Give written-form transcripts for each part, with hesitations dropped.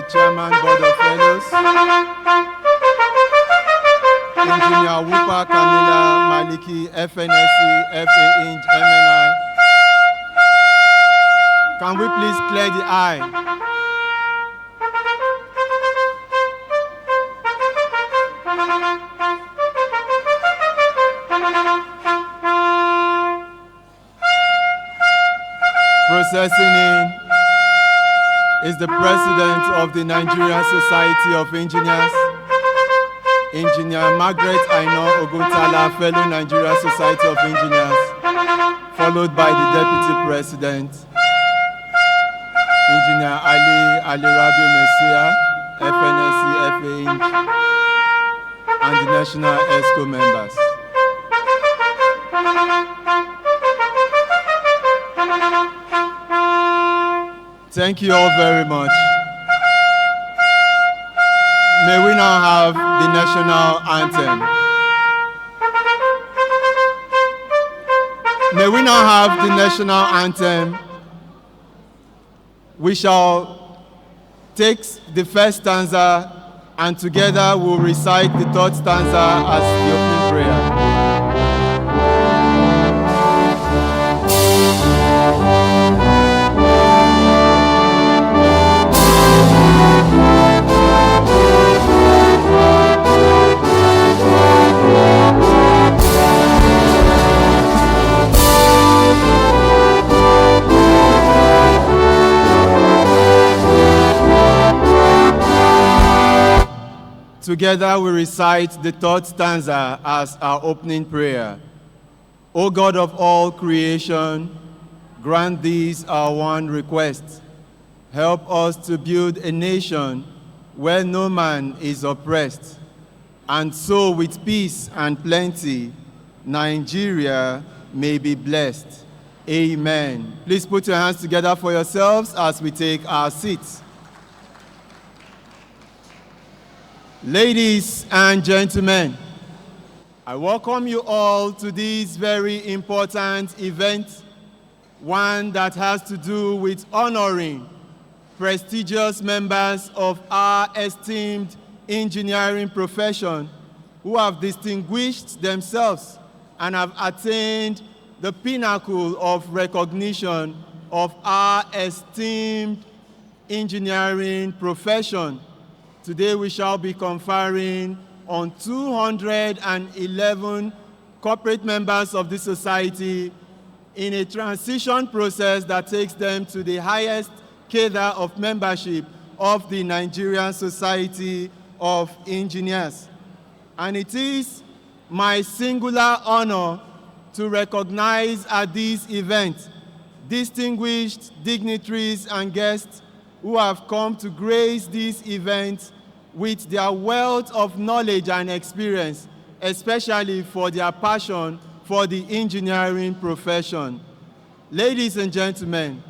Chairman Board of Fellows, Engineer Wupa Kamila Maliki, FNSE, FA Ing, MNI. Can we please clear the aisle? Processing in is the President of the Nigerian Society of Engineers, Engineer Margaret Aina Oguntala, fellow Nigerian Society of Engineers, followed by the Deputy President, Engineer Ali Rabi Messiah, FNSE, FA Ing, and the National ESCO members. Thank you all very much. May we now have the national anthem. May we now have the national anthem. We shall take the first stanza and together we'll recite the third stanza as the opening prayer. Together we recite the third stanza as our opening prayer. O God of all creation, grant these our one request. Help us to build a nation where no man is oppressed, and so with peace and plenty, Nigeria may be blessed. Amen. Please put your hands together for yourselves as we take our seats. Ladies and gentlemen, I welcome you all to this very important event, one that has to do with honoring prestigious members of our esteemed engineering profession who have distinguished themselves and have attained the pinnacle of recognition of our esteemed engineering profession. Today we shall be conferring on 211 corporate members of the society in a transition process that takes them to the highest cadre of membership of the Nigerian Society of Engineers. And it is my singular honor to recognize at this event distinguished dignitaries and guests who have come to grace this event with their wealth of knowledge and experience, especially for their passion for the engineering profession. Ladies and gentlemen,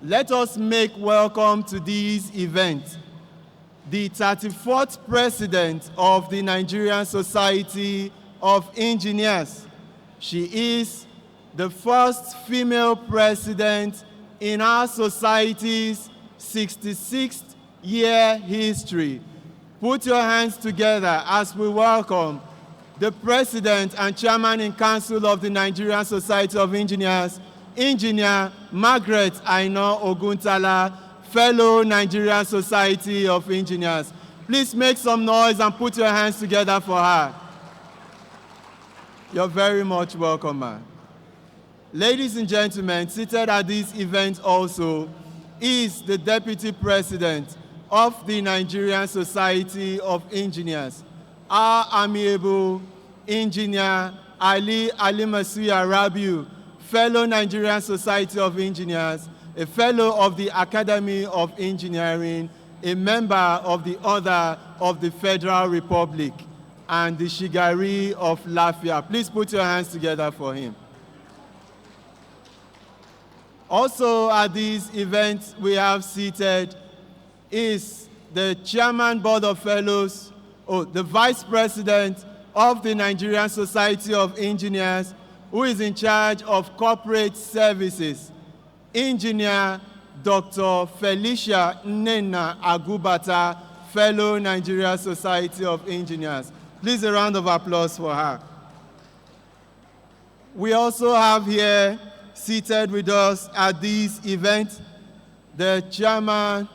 let us make welcome to this event the 34th President of the Nigerian Society of Engineers. She is the first female president in our society's 66th year history. Put your hands together as we welcome the President and Chairman in Council of the Nigerian Society of Engineers, Engineer Margaret Aina Oguntala, fellow Nigerian Society of Engineers. Please make some noise and put your hands together for her. You're very much welcome, ma'am. Ladies and gentlemen, seated at this event also is the Deputy President of the Nigerian Society of Engineers, our amiable Engineer Ali Messiah Rabiu, fellow Nigerian Society of Engineers, a fellow of the Academy of Engineering, a member of the Order of the Federal Republic, and the Shigari of Lafia. Please put your hands together for him. Also at this event we have seated is the Chairman Board of Fellows, the Vice President of the Nigerian Society of Engineers, who is in charge of corporate services, Engineer Dr. Felicia Nnenna Agubata, fellow Nigerian Society of Engineers. Please a round of applause for her. We also have here, seated with us at this event, the Chairman,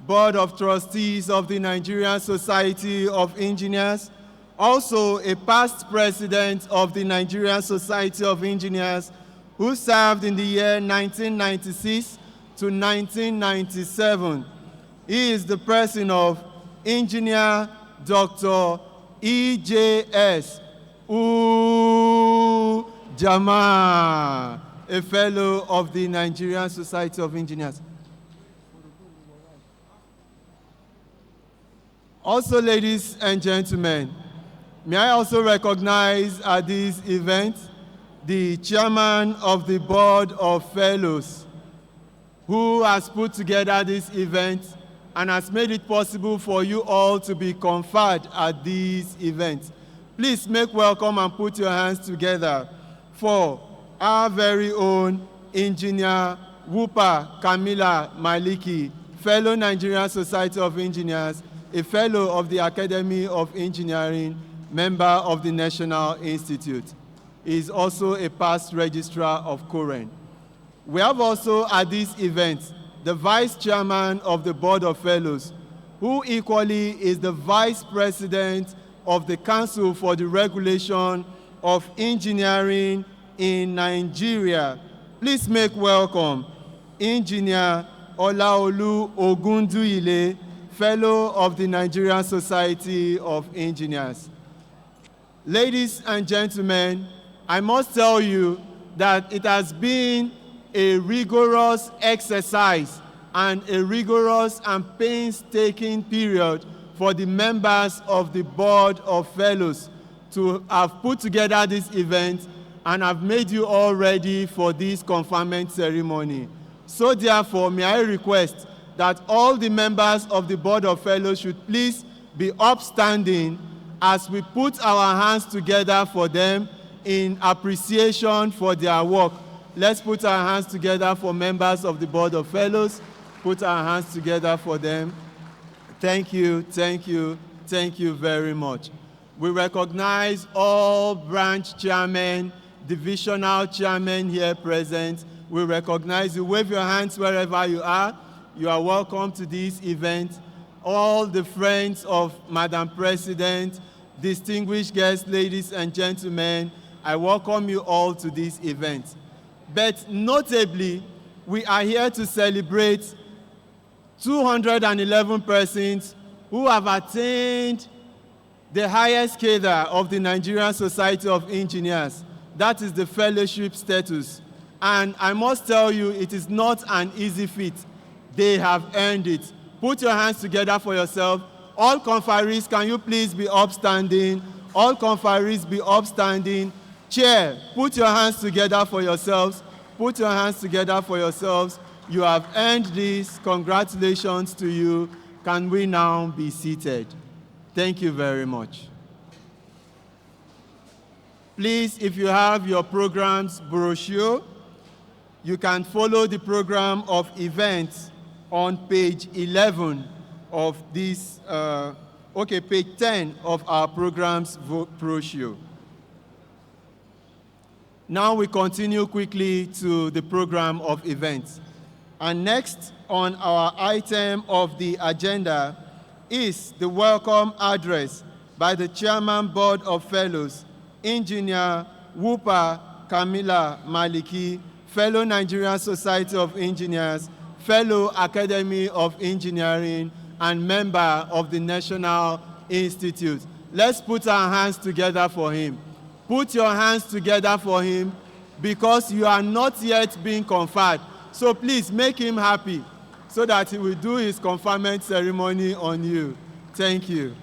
Board of Trustees of the Nigerian Society of Engineers, also a past president of the Nigerian Society of Engineers, who served in the year 1996 to 1997. He is the person of Engineer Dr. E.J.S. Jama, a fellow of the Nigerian Society of Engineers. Also, ladies and gentlemen, may I also recognize at this event the chairman of the Board of Fellows, who has put together this event and has made it possible for you all to be conferred at this event. Please make welcome and put your hands together for our very own Engineer Wupa Camilla Maliki, fellow Nigerian Society of Engineers, a fellow of the Academy of Engineering, member of the National Institute. He is also a past registrar of COREN. We have also at this event the Vice Chairman of the Board of Fellows, who equally is the Vice President of the Council for the Regulation of Engineering in Nigeria. Please make welcome Engineer Olaolu Ogunduile, fellow of the Nigerian Society of Engineers. Ladies and gentlemen, I must tell you that it has been a rigorous exercise and a rigorous and painstaking period for the members of the Board of Fellows to have put together this event and have made you all ready for this conferment ceremony. So therefore, may I request that all the members of the Board of Fellows should please be upstanding as we put our hands together for them in appreciation for their work. Let's put our hands together for members of the Board of Fellows. Put our hands together for them. Thank you, thank you, thank you very much. We recognize all branch chairmen, divisional chairmen here present. We recognize you. Wave your hands wherever you are. You are welcome to this event. All the friends of Madam President, distinguished guests, ladies and gentlemen, I welcome you all to this event. But notably, we are here to celebrate 211 persons who have attained the highest cadre of the Nigerian Society of Engineers. That is the fellowship status. And I must tell you, it is not an easy feat. They have earned it. Put your hands together for yourself. All conferees, can you please be upstanding? All conferees be upstanding. Chair, put your hands together for yourselves. Put your hands together for yourselves. You have earned this. Congratulations to you. Can we now be seated? Thank you very much. Please, if you have your program's brochure, you can follow the program of events on page 11 of this, page 10 of our program's brochure. Now we continue quickly to the program of events. And next on our item of the agenda is the welcome address by the Chairman Board of Fellows, Engineer Wupa Camilla Maliki, fellow Nigerian Society of Engineers, fellow Academy of Engineering, and member of the National Institute. Let's put our hands together for him. Put your hands together for him because you are not yet being conferred. So please make him happy so that he will do his conferment ceremony on you. Thank you.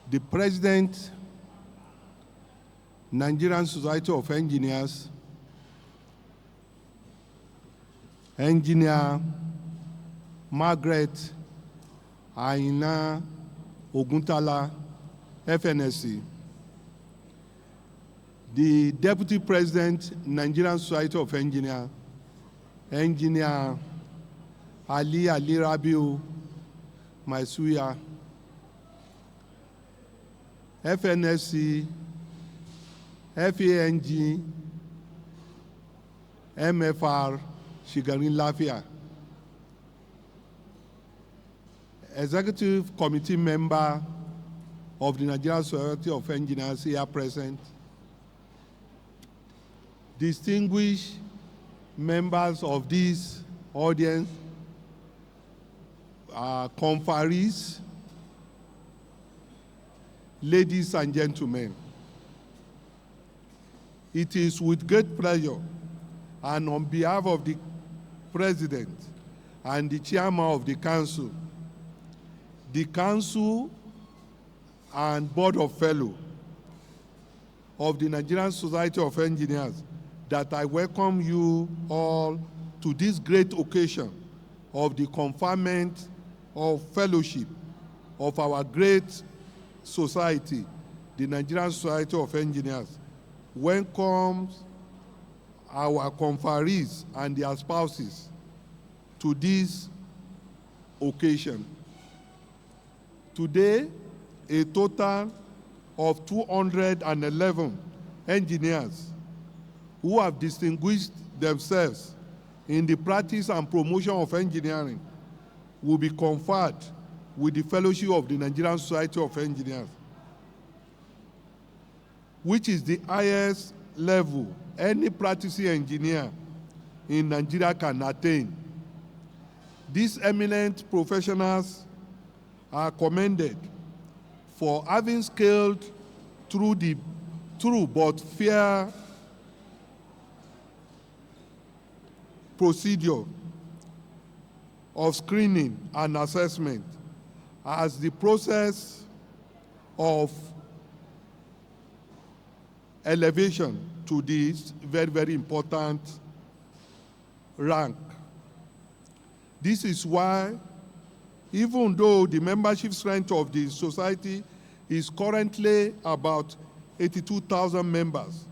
The President, Nigerian Society of Engineers, Engineer Margaret Aina Oguntala, FNSE. The Deputy President, Nigerian Society of Engineers, Engineer Ali Rabiu Maisuya, FNSE, FANG, MFR, Shigarin Lafia, Executive Committee member of the Nigerian Society of Engineers here present, distinguished members of this audience, conferees, ladies and gentlemen. It is with great pleasure and on behalf of the President and the Chairman of the Council and Board of Fellows of the Nigerian Society of Engineers that I welcome you all to this great occasion of the conferment of fellowship of our great society, the Nigerian Society of Engineers. Welcomes our conferees and their spouses to this occasion. Today, a total of 211 engineers who have distinguished themselves in the practice and promotion of engineering will be conferred with the fellowship of the Nigerian Society of Engineers, which is the highest level any practicing engineer in Nigeria can attain. These eminent professionals are commended for having scaled through but fair procedure of screening and assessment as the process of elevation to this very, very important rank. This is why, even though the membership strength of the society is currently about 82,000 members,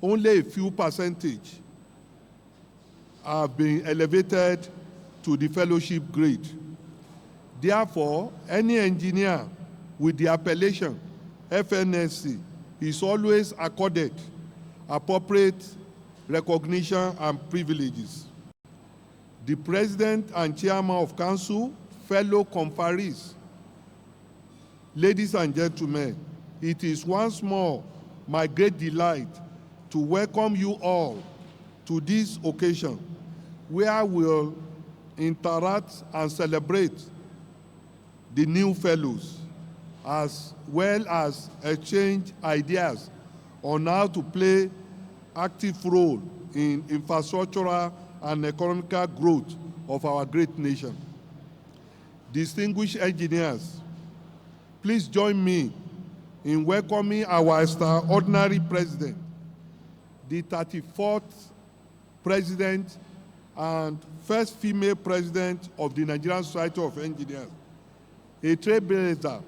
only a few percentage have been elevated to the fellowship grade. Therefore, any engineer with the appellation FNSE is always accorded appropriate recognition and privileges. The President and Chairman of Council, fellow conferees, ladies and gentlemen, it is once more my great delight to welcome you all to this occasion where we'll interact and celebrate the new fellows, as well as exchange ideas on how to play active role in infrastructural and economical growth of our great nation. Distinguished engineers, please join me in welcoming our extraordinary president, the 34th president and first female president of the Nigerian Society of Engineers, a trailblazer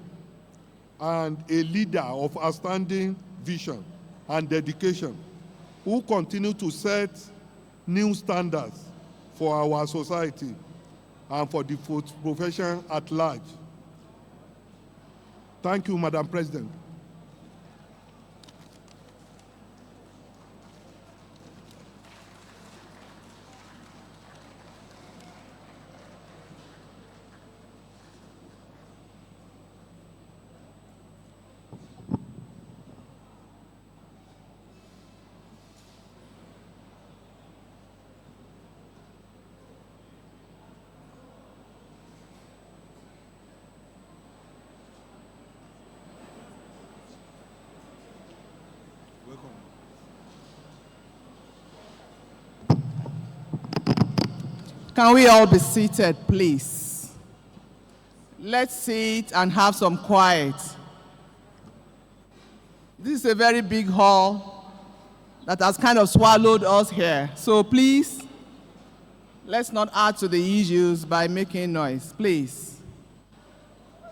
and a leader of outstanding vision and dedication, who continue to set new standards for our society and for the profession at large. Thank you, Madam President. Can we all be seated, please? Let's sit and have some quiet. This is a very big hall that has kind of swallowed us here. So please, Let's not add to the issues by making noise, please.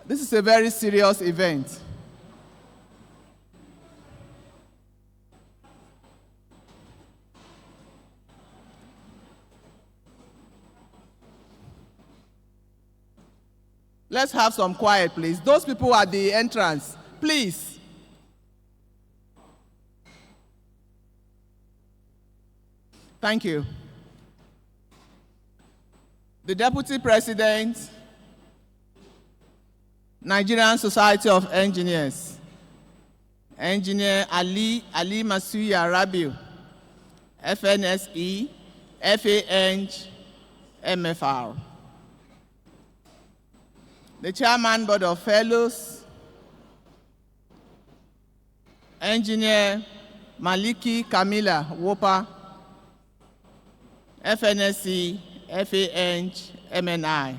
This is a very serious event. Let's have some quiet, please. Those people at the entrance, please. Thank you. The Deputy President, Nigerian Society of Engineers, Engineer Ali Masuya Rabiu, FNSE, FANG, MFR. The Chairman Board of Fellows, Engineer Maliki Kamila Wopa, FNSE, FANG, MNI.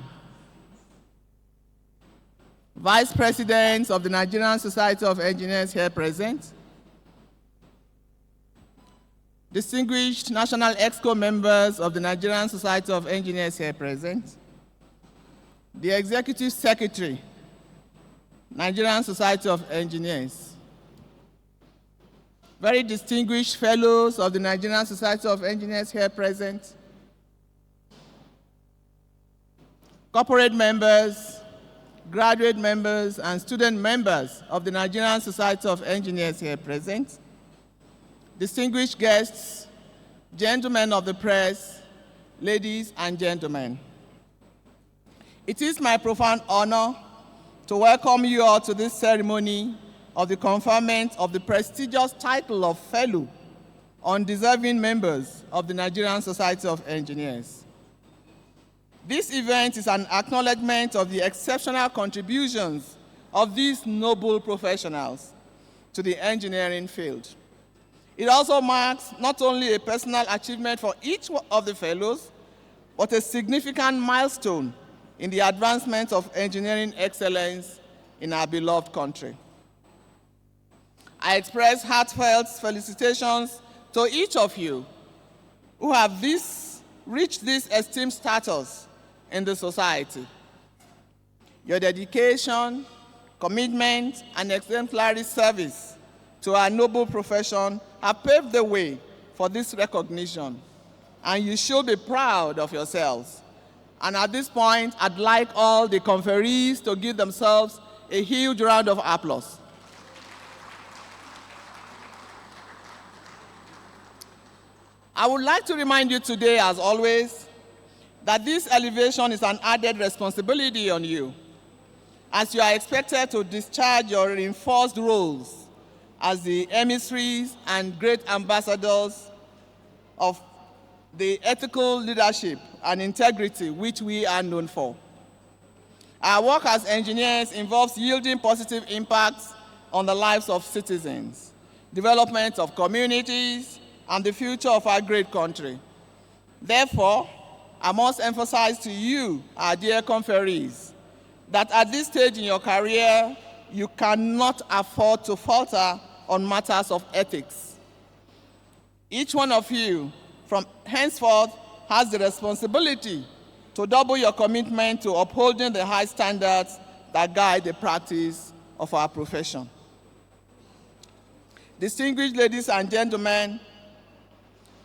Vice Presidents of the Nigerian Society of Engineers here present. Distinguished National Exco members of the Nigerian Society of Engineers here present. The Executive Secretary, Nigerian Society of Engineers. Very distinguished fellows of the Nigerian Society of Engineers here present. Corporate members, graduate members, and student members of the Nigerian Society of Engineers here present. Distinguished guests, gentlemen of the press, ladies and gentlemen. It is my profound honor to welcome you all to this ceremony of the conferment of the prestigious title of Fellow on deserving members of the Nigerian Society of Engineers. This event is an acknowledgement of the exceptional contributions of these noble professionals to the engineering field. It also marks not only a personal achievement for each of the fellows, but a significant milestone in the advancement of engineering excellence in our beloved country. I express heartfelt felicitations to each of you who have reached this esteemed status in the society. Your dedication, commitment, and exemplary service to our noble profession have paved the way for this recognition, and you should be proud of yourselves. And at this point, I'd like all the conferees to give themselves a huge round of applause. I would like to remind you today, as always, that this elevation is an added responsibility on you, as you are expected to discharge your reinforced roles as the emissaries and great ambassadors of the ethical leadership and integrity which we are known for. Our work as engineers involves yielding positive impacts on the lives of citizens, development of communities, and the future of our great country. Therefore, I must emphasize to you, our dear conferees, that at this stage in your career, you cannot afford to falter on matters of ethics. Each one of you, from henceforth, has the responsibility to double your commitment to upholding the high standards that guide the practice of our profession. Distinguished ladies and gentlemen,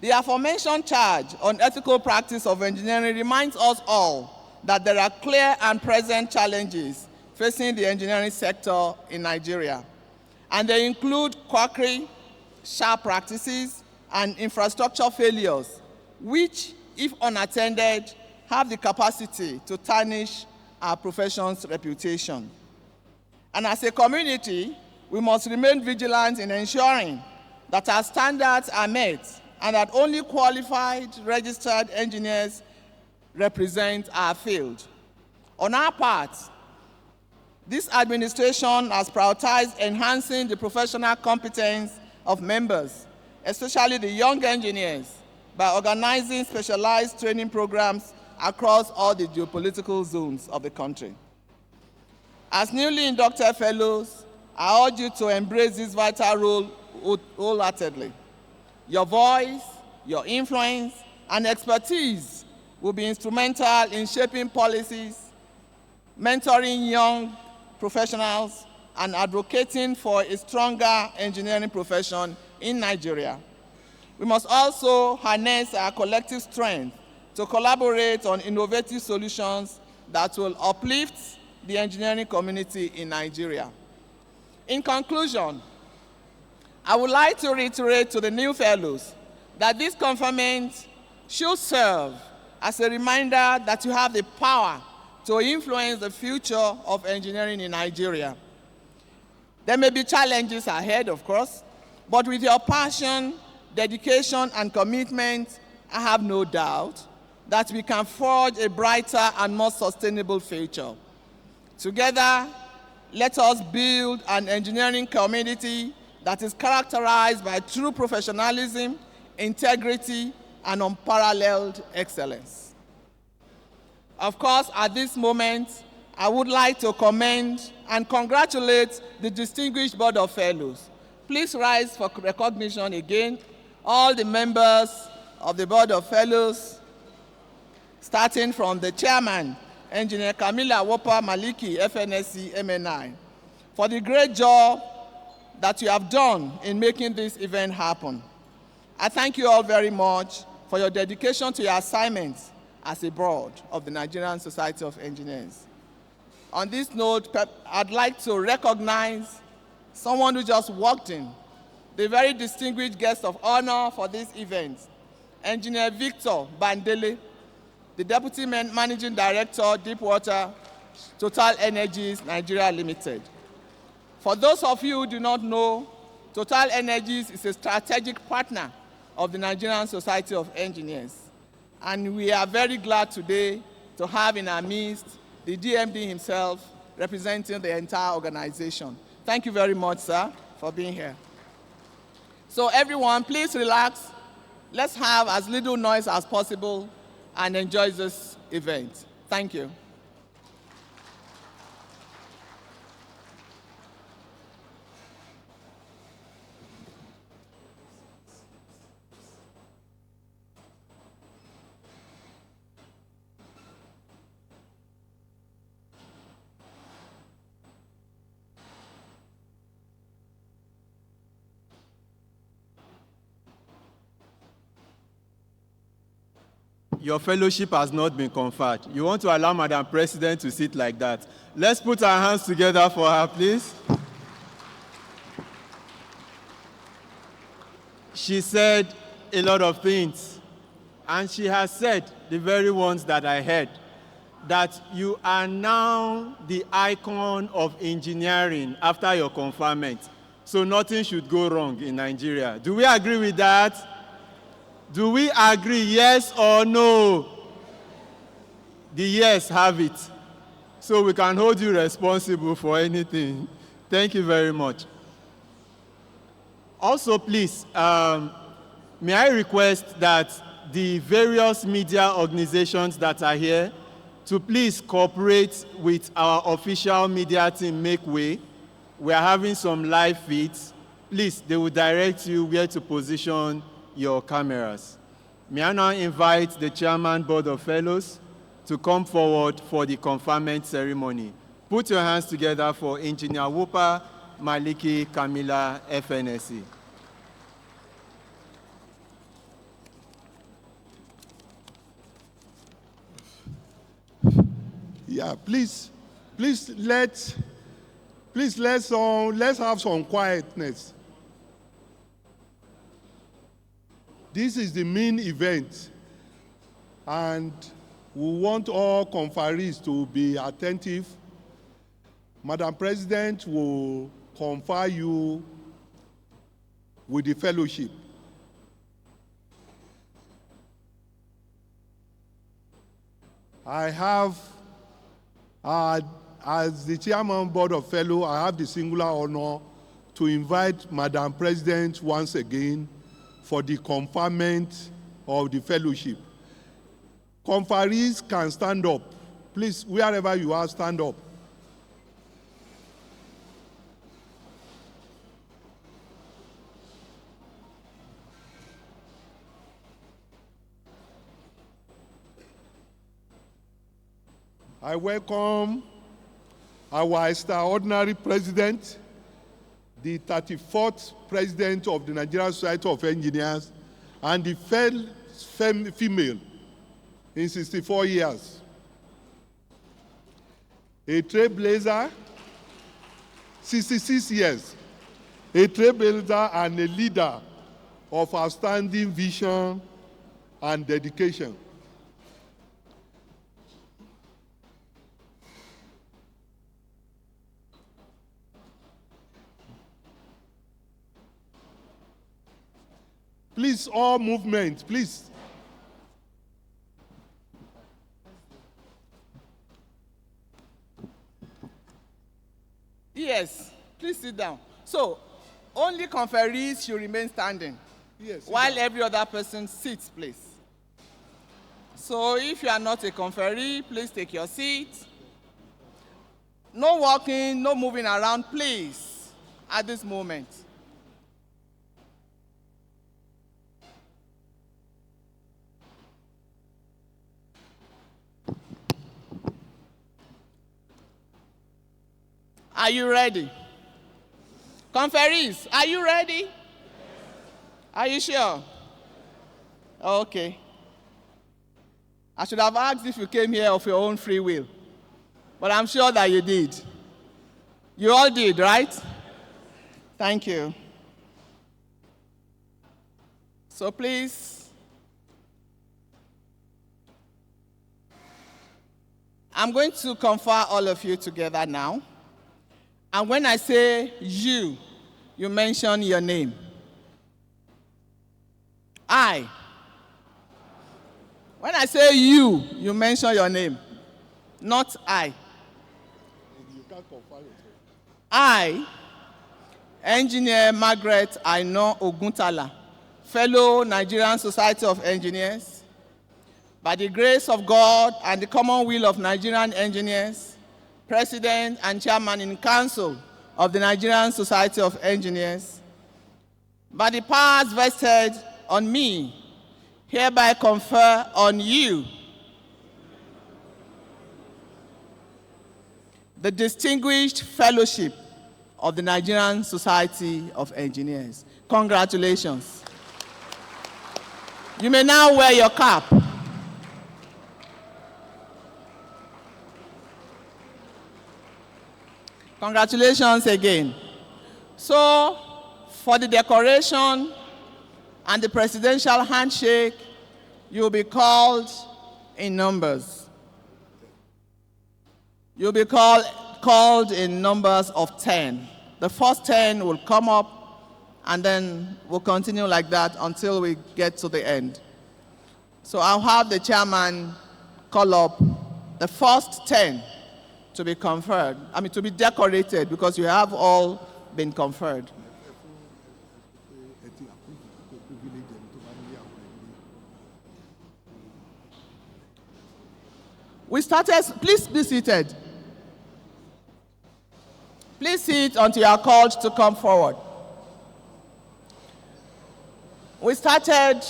the aforementioned charge on ethical practice of engineering reminds us all that there are clear and present challenges facing the engineering sector in Nigeria, and they include quackery, sharp practices, and infrastructure failures, which, if unattended, have the capacity to tarnish our profession's reputation. And as a community, we must remain vigilant in ensuring that our standards are met and that only qualified, registered engineers represent our field. On our part, this administration has prioritized enhancing the professional competence of members, especially the young engineers, by organizing specialized training programs across all the geopolitical zones of the country. As newly inducted fellows, I urge you to embrace this vital role wholeheartedly. Your voice, your influence, and expertise will be instrumental in shaping policies, mentoring young professionals, and advocating for a stronger engineering profession in Nigeria. We must also harness our collective strength to collaborate on innovative solutions that will uplift the engineering community in Nigeria. In conclusion, I would like to reiterate to the new fellows that this conferment should serve as a reminder that you have the power to influence the future of engineering in Nigeria. There may be challenges ahead, of course, but with your passion, dedication, and commitment, I have no doubt that we can forge a brighter and more sustainable future. Together, let us build an engineering community that is characterized by true professionalism, integrity, and unparalleled excellence. Of course, at this moment, I would like to commend and congratulate the distinguished Board of Fellows. Please rise for recognition again. All the members of the Board of Fellows, starting from the chairman, Engineer Kamila Wopa Maliki, FNSE MNI, for the great job that you have done in making this event happen. I thank you all very much for your dedication to your assignments as a board of the Nigerian Society of Engineers. On this note, I'd like to recognize someone who just walked in, the very distinguished guest of honor for this event, Engineer Victor Bandele, the Deputy Managing Director, Deepwater Total Energies Nigeria Limited. For those of you who do not know, Total Energies is a strategic partner of the Nigerian Society of Engineers. And we are very glad today to have in our midst the DMD himself representing the entire organization. Thank you very much, sir, for being here. So everyone, please relax. Let's have as little noise as possible and enjoy this event. Thank you. Your fellowship has not been conferred. You want to allow Madam President to sit like that. Let's put our hands together for her, please. She said a lot of things, and she has said the very ones that I heard, that you are now the icon of engineering after your conferment. So nothing should go wrong in Nigeria. Do we agree with that? Do we agree, yes or no? The yes have it. So we can hold you responsible for anything. Thank you very much. Also, please, may I request that the various media organizations that are here to please cooperate with our official media team, Make Way. We are having some live feeds. Please, they will direct you where to position your cameras. May I now invite the Chairman Board of Fellows to come forward for the conferment ceremony. Put your hands together for Engineer Wopa Maliki Kamila, FNSE. Yeah, please let's have some quietness. This is the main event, and we want all conferees to be attentive. Madam President will confer you with the fellowship. I have, as the Chairman Board of Fellows, I have the singular honor to invite Madam President once again for the conferment of the fellowship. Conferees can stand up. Please, wherever you are, stand up. I welcome our extraordinary president, the 34th president of the Nigerian Society of Engineers, and the first female in 64 years. A trailblazer, 66 years, a trailblazer and a leader of outstanding vision and dedication. Please, all movement, please. Yes, please sit down. So, only conferees should remain standing. Yes. While every other person sits, please. So, if you are not a conferee, please take your seat. No walking, no moving around, please, at this moment. Are you ready? Conferees, are you ready? Are you sure? Okay. I should have asked if you came here of your own free will, but I'm sure that you did. You all did, right? Thank you. So please, I'm going to confer all of you together now. And when I say you, you mention your name. I. When I say you, you mention your name, not I. You can't confirm yourself. I, Engineer Margaret Aina Oguntala, fellow Nigerian Society of Engineers, by the grace of God and the common will of Nigerian engineers, President and Chairman in Council of the Nigerian Society of Engineers, by the powers vested on me, hereby confer on you the distinguished fellowship of the Nigerian Society of Engineers. Congratulations. You may now wear your cap. Congratulations again. So, for the decoration and the presidential handshake, you'll be called in numbers. You'll be called in numbers of 10. The first 10 will come up, and then we'll continue like that until we get to the end. So I'll have the chairman call up the first 10 to be conferred, to be decorated, because you have all been conferred. We started, please be seated. Please sit until you are called to come forward. We started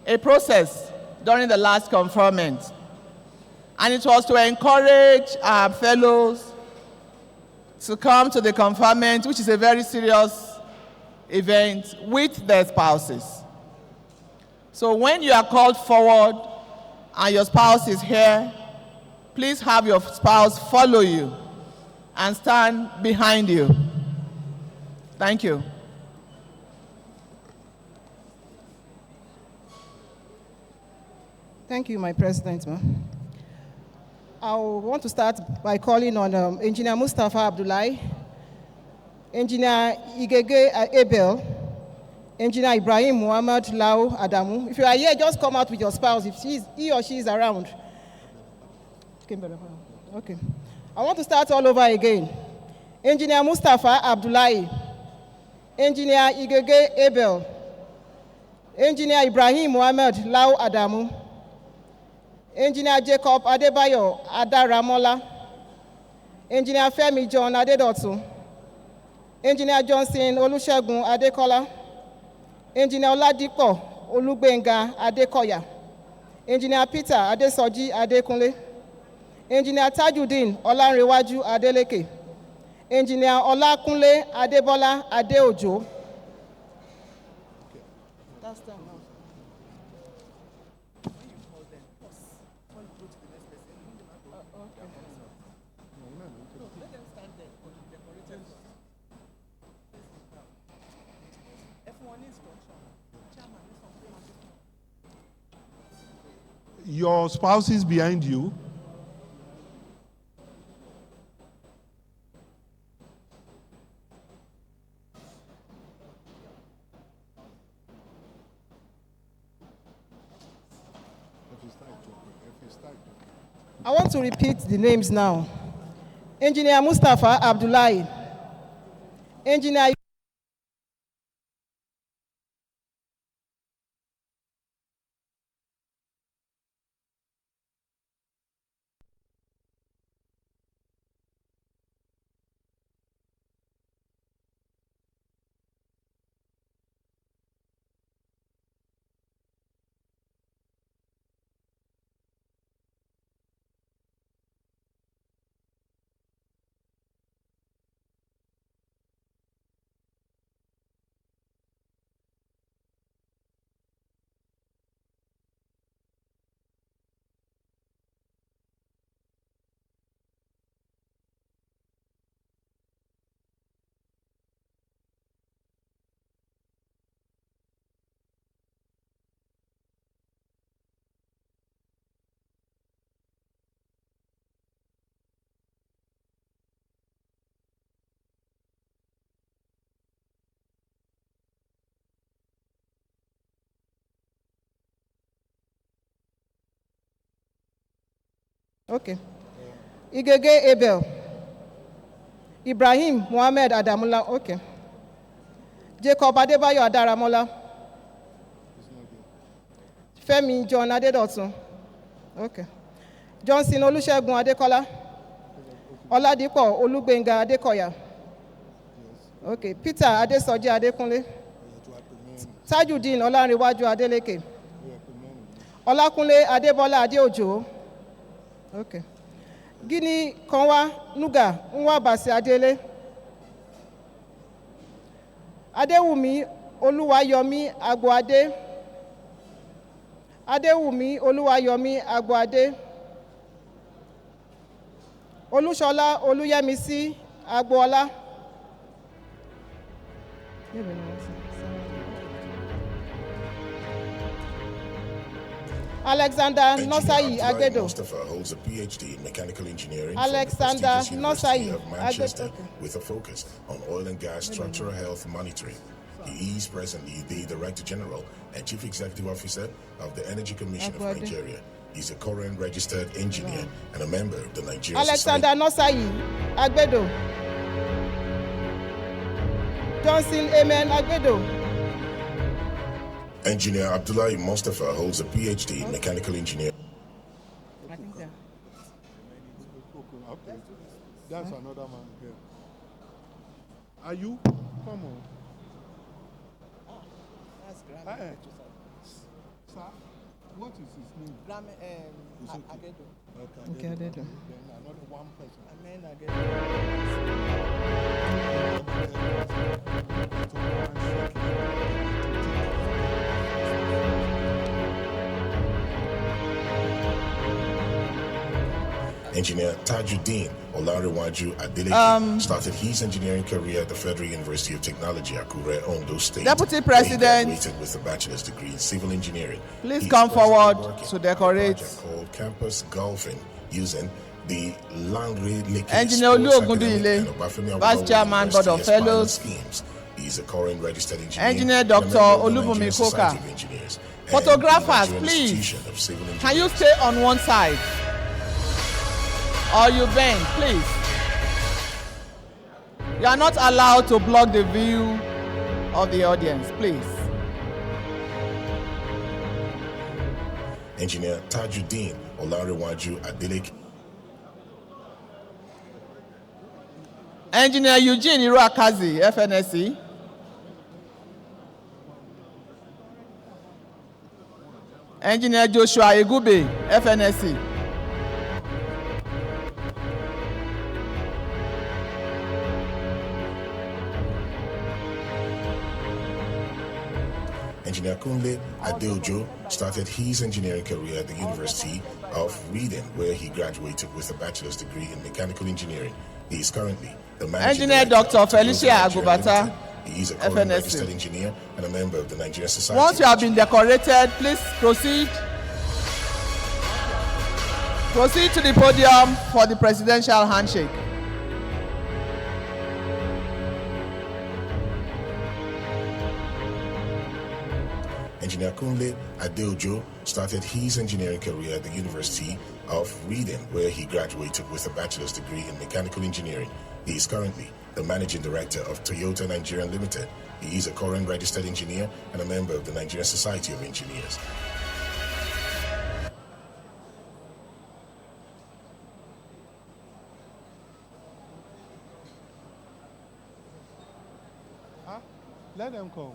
a process during the last conferment, and it was to encourage our fellows to come to the conferment, which is a very serious event, with their spouses. So when you are called forward and your spouse is here, please have your spouse follow you and stand behind you. Thank you. Thank you, my president. I want to start by calling on Engineer Mustafa Abdullahi, Engineer Igege Abel, Engineer Ibrahim Muhammad Lau Adamu. If you are here, just come out with your spouse if he or she is around. Okay. I want to start all over again. Engineer Mustafa Abdullahi, Engineer Igege Abel, Engineer Ibrahim Muhammad Lau Adamu, Engineer Jacob Adebayo Adaramola, Engineer Femi John Adedotu, Engineer Johnson Olusegun Adekola, Engineer Oladipo Olugbenga Adekoya, Engineer Peter Adesoji Adekunle, Engineer Tajudeen Olanrewaju Adeleke, Engineer Olakunle Adebola Adeojo. That's them now. Your spouse is behind you. I want to repeat the names now. Engineer Mustafa Abdullahi, Engineer Okay. Igege Abel. Ibrahim Mohammed Adamula. Okay. Jacob Adebayo Adaramola. Femi John Adedotun. Okay. Johnson Olusegun Adekola. Oladipo Olugbenga Adekoya. Okay. Peter Adesoji Adekunle. Tajudeen Olanrewaju Adeleke. Olakunle Adebola Adeojo. Okay. Gini Konwa Nuga Nwa Basi Adele. Adewumi Oluwayomi Agboade. Adewumi Oluwayomi Agboade. Olushola Oluyemisi Agboola. Alexander Nosai Agbedo. Mustafa holds a PhD in mechanical engineering Alexander from the prestigious University Nosai of Manchester Agbedo. with a focus on oil and gas structural health monitoring. He is presently the Director General and Chief Executive Officer of the Energy Commission of Nigeria. He's a current registered engineer and a member of the Nigerian Alexander Nosai Agbedo. Johnson Amen Agbedo. Engineer Abdullahi Mustafa holds a PhD in mechanical engineering. I think that. Okay. That's another man here. Are you? Come on. That's Hey. Sir, what is his name? Agbedo. Okay, Agbedo. Then another one person. Amen Agbedo. Engineer Tajudeen Olanrewaju Adeleke started his engineering career at the Federal University of Technology, Akure, Ondo State. Deputy President, He graduated with a bachelor's degree in civil engineering. Please He is come presently forward working to on a decorate. project called Campus Golfing using the Langre Lake Engineer Sports Olu Academy Ogundile, and Obafemi Vice Awolowo Chairman, Board of University as pilot Fellows. schemes. He is a current registered engineer. Engineer and a member Dr. of the Olubunmi Nigerian Koka. Society of Engineers and the Photographers, Nigerian please. Institution of Civil Can you Engineers. stay on one side? Or you bend, please. You are not allowed to block the view of the audience, please. Engineer Tajudeen Olanrewaju Adeleke. Engineer Eugene Iruakazi, FNSE. Engineer Joshua Igube, FNSE. Engineer Kunle Adeojo started his engineering career at the University of Reading, where he graduated with a bachelor's degree in mechanical engineering. He is currently the managing Engineer director Dr. of Felicia Nigeria Agubata, Limited. He is a current FNSE. registered engineer and a member of the Nigerian Society. Once you have been decorated, please proceed. Proceed to the podium for the presidential handshake. Engineer Kunle Adeojo started his engineering career at the University of Reading, where he graduated with a bachelor's degree in mechanical engineering. He is currently the managing director of Toyota Nigeria Limited. He is a current registered engineer and a member of the Nigerian Society of Engineers. Let them come.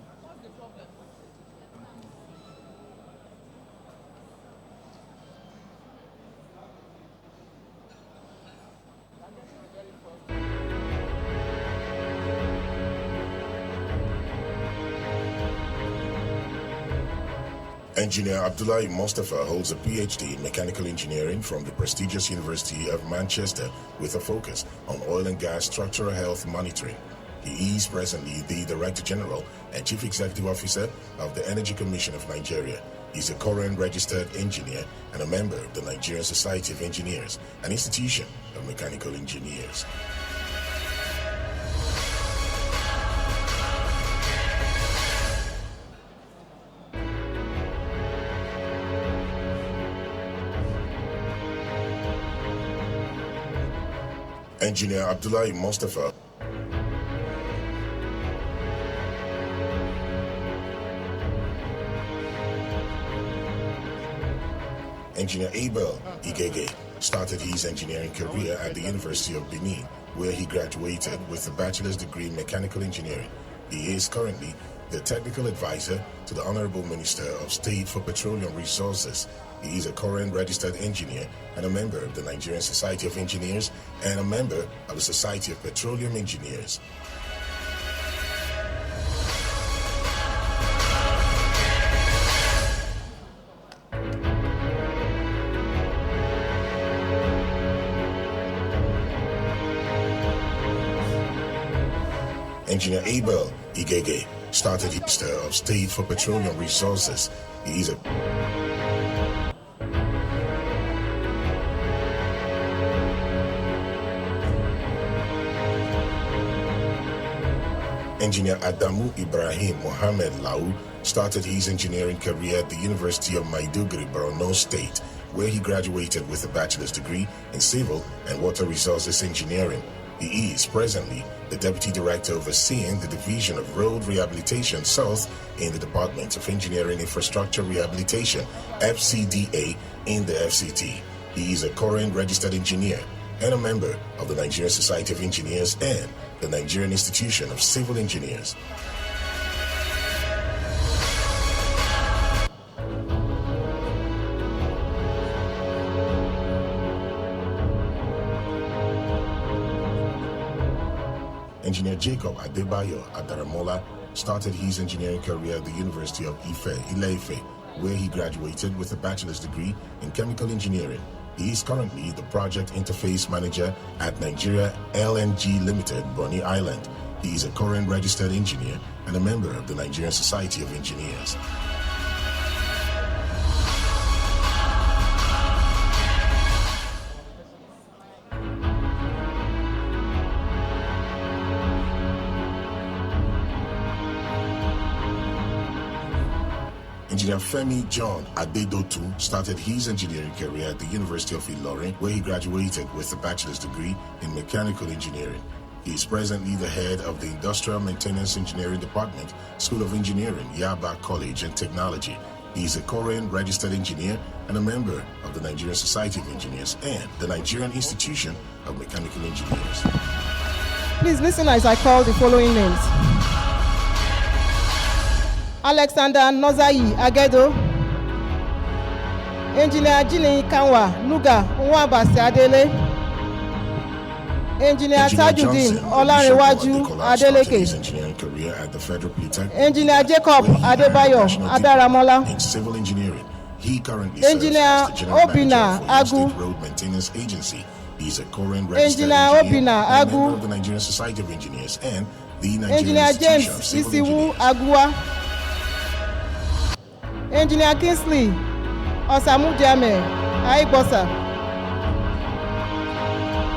Engineer Abdullahi Mustafa holds a PhD in mechanical engineering from the prestigious University of Manchester with a focus on oil and gas structural health monitoring. He is presently the Director General and Chief Executive Officer of the Energy Commission of Nigeria. He is a current registered engineer and a member of the Nigerian Society of Engineers, an institution of mechanical engineers. Engineer Abdullahi Mustafa. Engineer Abel Igege started his engineering career at the University of Benin, where he graduated with a bachelor's degree in mechanical engineering. He is currently the technical advisor to the Honorable Minister of State for Petroleum Resources. He is a current registered engineer and a member of the Nigerian Society of Engineers and a member of the Society of Petroleum Engineers. Engineer Abel Igege started his Minister of State for Petroleum Resources. He is a Engineer Adamu Ibrahim Mohammed Lau started his engineering career at the University of Maiduguri, Borno State, where he graduated with a bachelor's degree in civil and water resources engineering. He is presently the Deputy Director overseeing the Division of Road Rehabilitation South in the Department of Engineering Infrastructure Rehabilitation, FCDA, in the FCT. He is a current registered engineer and a member of the Nigerian Society of Engineers and the Nigerian Institution of Civil Engineers. Engineer Jacob Adebayo Adaramola started his engineering career at the University of Ile-Ife, where he graduated with a bachelor's degree in chemical engineering. He is currently the project interface manager at Nigeria LNG Limited, Bonny Island. He is a current registered engineer and a member of the Nigerian Society of Engineers. Engineer Femi John Adedotu started his engineering career at the University of Ilorin, where he graduated with a bachelor's degree in mechanical engineering. He is presently the head of the Industrial Maintenance Engineering Department, School of Engineering, Yaba College and Technology. He is a current registered engineer and a member of the Nigerian Society of Engineers and the Nigerian Institution of Mechanical Engineers. Please listen as I call the following names. Alexander Nozayi Agedo, Engineer Jini Kanwa Nuga Nwabasi Adele, Engineer Tajuddin Johnson Olanrewaju started Adeleke. his engineering career at the Federal Polytechnic. Engineer Jacob where he earned a Adebayo national degree Adaramola. in civil engineering. He currently Engineer serves as the general Obina manager for Oyo Agu. State Road Maintenance Agency. He's a current registered Engineer engineer Obina and a member Agu. of the Nigerian Society of Engineers and the Nigerian Engineer Institution James of Civil Isiwu Engineers. Agua. Engineer Kingsley Osamujame Aibosa.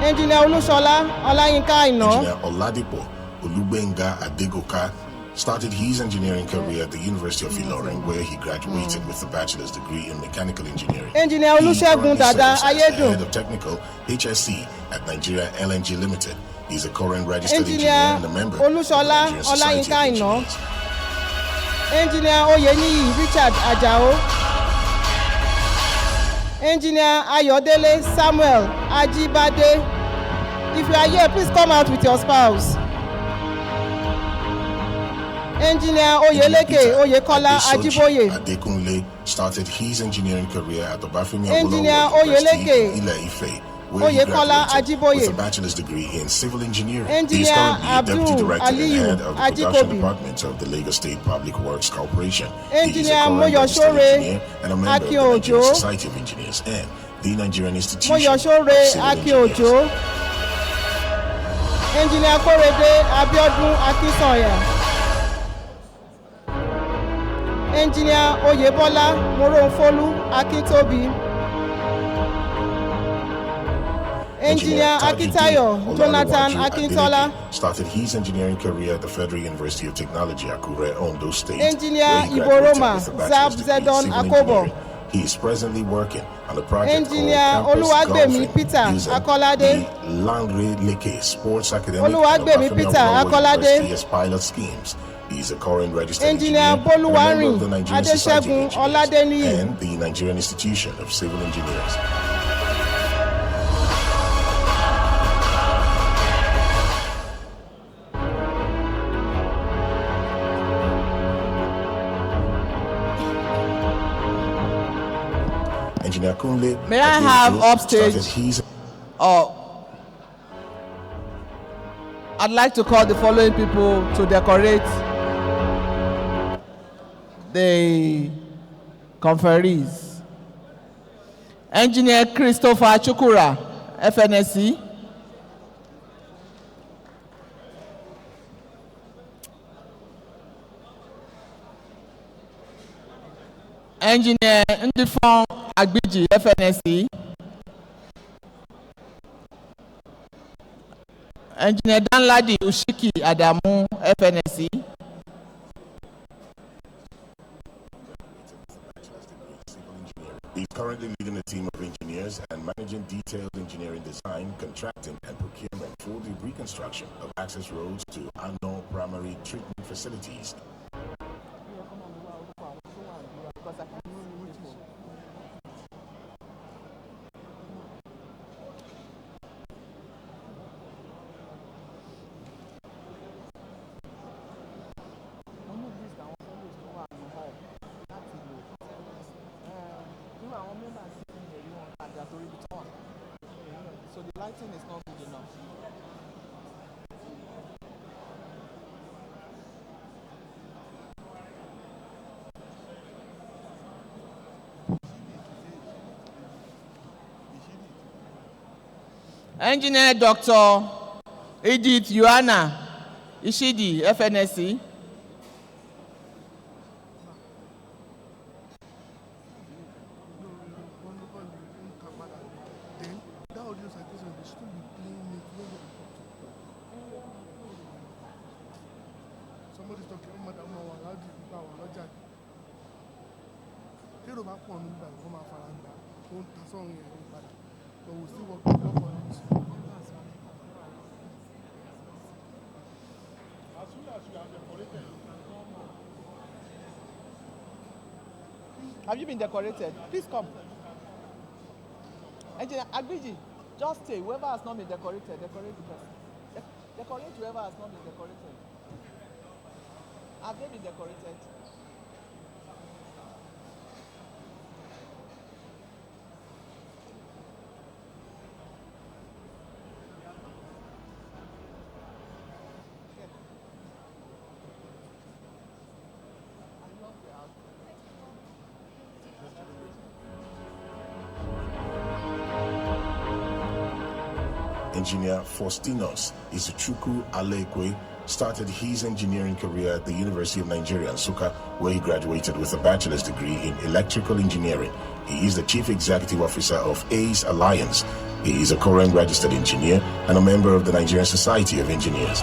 Engineer Olusola Olayinka Aina. Engineer Oladipo Olubenga Adegoka started his engineering career at the University of Ilorin, where he graduated with a bachelor's degree in mechanical engineering. Engineer Olusegun Dada He currently serves as the Ayedu. head of technical HSC at Nigeria LNG Limited. He's a current registered engineer Engineer and a member of the Olusola Nigerian Society of Olayinka Aina. Engineers. Engineer Oyeniyi Richard Ajao. Engineer Ayodele Samuel Ajibade. If you are here, please come out with your spouse. Engineer Oyeleke Oyekola Ajiboye. Adekunle started his engineering career at the Bafemi Engineer Awolowo University Oyeleke in Ile-Ife, where he Oyekola graduated Ajiboye. with a bachelor's degree in civil engineering. He is Engineer currently Deputy Abdul Director and Aliyu Head of the Production Ajikobi. Department of the Lagos State Public Works Corporation. He is a Engineer current registered Moyosore engineer and a member of the Akinojo. Nigerian Society of Engineers and the Nigerian Institution of Moyosore Civil Engineers. Akinojo. Engineer Korede Abiodun Akinsanya. Engineer Oyebola Moronfolu Akintobi. Engineer Akitayo Jonathan Akintola. Started his engineering career at the Federal University of Technology, Akure, Ondo State. Engineer where he graduated Iboroma with a bachelor's degree in Zabzedon civil Akobo. engineering. He is presently working on a project Engineer called Campus Oluwagbemi Golfing Peter using Akolade. the Langre Leke Sports Academy Oluwagbemi Peter Akolade. as pilot schemes. He is a current registered Engineer engineer and a member Boluwarin of the Nigerian Society of Adesegun Engineers Oladeniyi. and the Nigerian Institution of Civil Engineers. Engineer Kunle. May I have upstage? I'd like to call the following people to decorate the conferees. Engineer Christopher Chukura, FNSE. Engineer Ndifon Agbiji, FNSE. Engineer Danladi Ushiki Adamu, FNSE. He's currently leading a team of engineers and managing detailed engineering design, contracting, and procurement for the reconstruction of access roads to unknown primary treatment facilities. So the lighting is not good enough. Engineer Dr. Edith Yohana Ishidi, FNSE. Have you been decorated? Please come. Engineer Agbiji, just stay. Whoever has not been decorated, decorate the person. Decorate whoever has not been decorated. Have they been decorated? Engineer Faustinus Izuchukwu Alekwe started his engineering career at the University of Nigeria, Nsukka, where he graduated with a bachelor's degree in electrical engineering. He is the Chief Executive Officer of ACE Alliance. He is a current registered engineer and a member of the Nigerian Society of Engineers.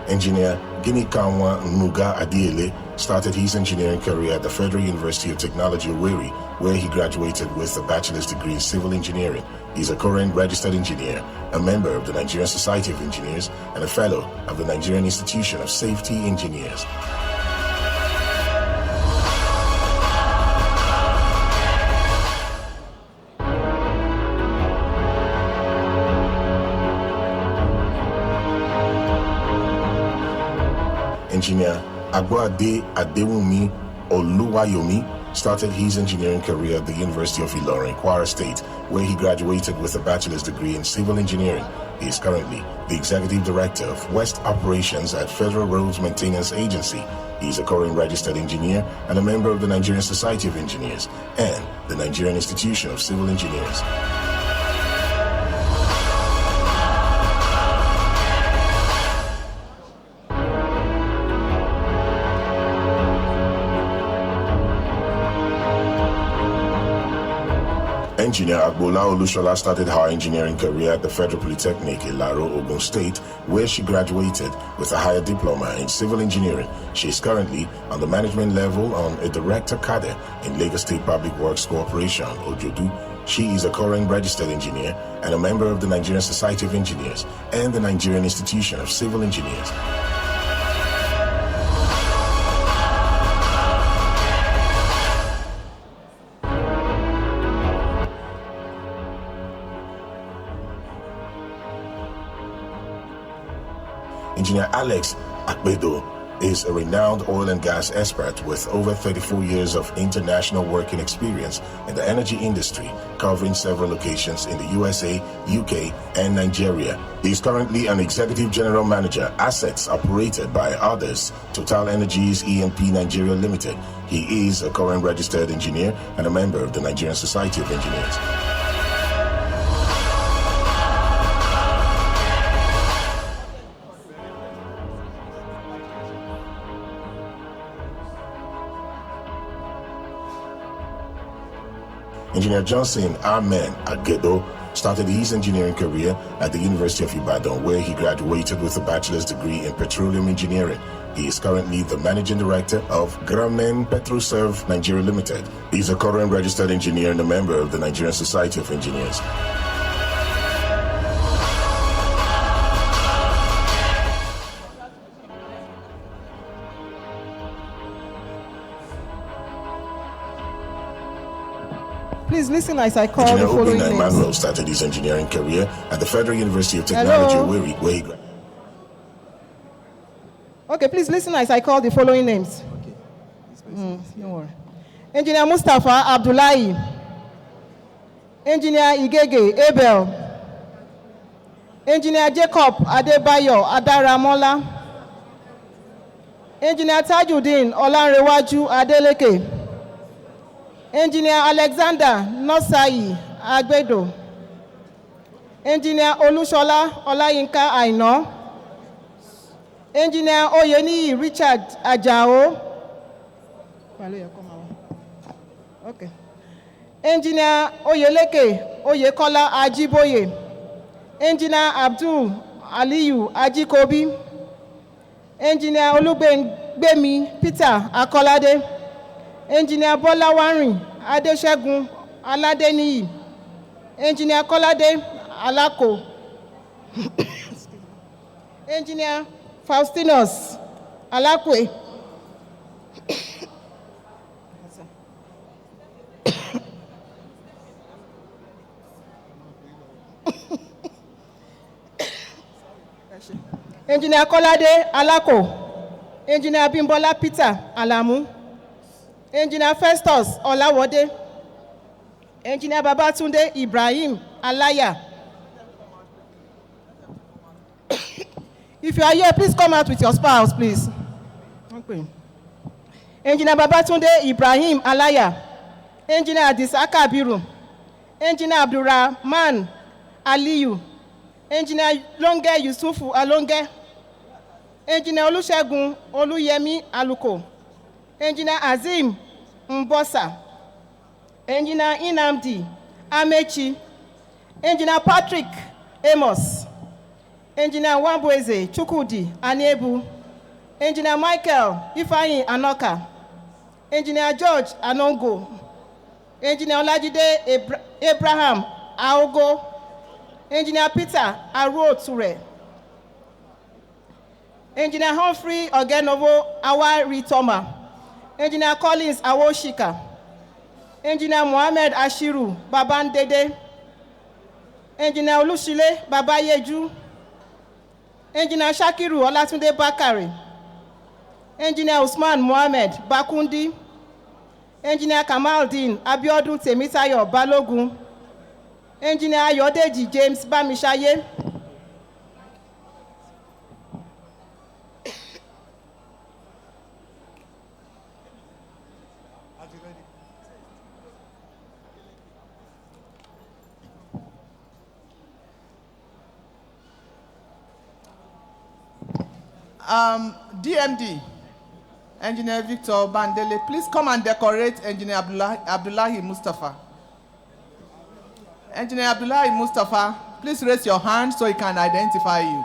Engineer Ginikanwa Nuga Adiele started his engineering career at the Federal University of Technology, Owerri, where he graduated with a bachelor's degree in civil engineering. He is a current registered engineer, a member of the Nigerian Society of Engineers, and a fellow of the Nigerian Institution of Safety Engineers. Engineer Agwade Adewumi Oluwayomi started his engineering career at the University of Ilorin, Kwara State, where he graduated with a bachelor's degree in civil engineering. He is currently the Executive Director of West Operations at Federal Roads Maintenance Agency. He is a current registered engineer and a member of the Nigerian Society of Engineers and the Nigerian Institution of Civil Engineers. Engineer Agbola Olushola started her engineering career at the Federal Polytechnic Ilaro, Ogun State, where she graduated with a higher diploma in civil engineering. She is currently on the management level on a director cadre in Lagos State Public Works Corporation, Ojodu. She is a current registered engineer and a member of the Nigerian Society of Engineers and the Nigerian Institution of Civil Engineers. Engineer Alex Akbedo is a renowned oil and gas expert with over 34 years of international working experience in the energy industry, covering several locations in the USA, UK, and Nigeria. He is currently an Executive General Manager, Assets Operated by Others, Total Energies E&P Nigeria Limited. He is a current registered engineer and a member of the Nigerian Society of Engineers. Engineer Johnson Amen Agedo started his engineering career at the University of Ibadan, where he graduated with a bachelor's degree in petroleum engineering. He is currently the managing director of Gramen Petroserve Nigeria Limited. He is a current registered engineer and a member of the Nigerian Society of Engineers. Please listen as I call Engineer the following Obinna names. Emmanuel started his engineering career at the Federal University of Technology, Owerri, where he graduated. Okay, please listen as I call the following names. Don't worry. Engineer Mustafa Abdullahi. Engineer Igege Abel. Engineer Jacob Adebayo Adaramola. Engineer Tajuddin Olanrewaju Adeleke. Engineer Alexander Nosai Agbedo. Engineer Olushola Olayinka Aino. Engineer Oyeni Richard Ajao. Okay. Engineer Oyeleke Oyekola Ajiboye. Engineer Abdul Aliyu Ajikobi. Engineer Olugbemi Peter Akolade. Engineer Bola Warin Adesegun Aladeniyi. Engineer Kolade Alako. Engineer Faustinus Alakwe. Engineer Kolade Alako. Engineer Bimbola Peter Alamu. Engineer Festus Olawode. Engineer Babatunde Ibrahim Alaya. If you are here, please come out with your spouse, please. Okay. Engineer Babatunde Ibrahim Alaya, Engineer Adisaka Biru, Engineer Abdurrahman Aliyu, Engineer Longe Yusufu Alonge, Engineer Olusegun Oluyemi Aluko, Engineer Azim Mbosa, Engineer Inamdi Amechi, Engineer Patrick Amos, Engineer Wambweze Chukudi Anebu, Engineer Michael Ifeanyi Anoka, Engineer George Anongo, Engineer Olajide Abraham Aogo, Engineer Peter Aruoture, Engineer Humphrey Ogenovo Awaritoma, Engineer Collins Awoshika, Engineer Mohammed Ashiru Babandede, Engineer Olushile Babayeju, Engineer Shakiru Olatunde Bakari, Engineer Usman Mohammed Bakundi, Engineer Kamaldeen Abiodun Temitayo Balogun, Engineer Ayodeji James Bamishaye, DMD, Engineer Victor Bandele, please come and decorate Engineer Abdullahi Mustafa. Engineer Abdullahi Mustafa, please raise your hand so he can identify you.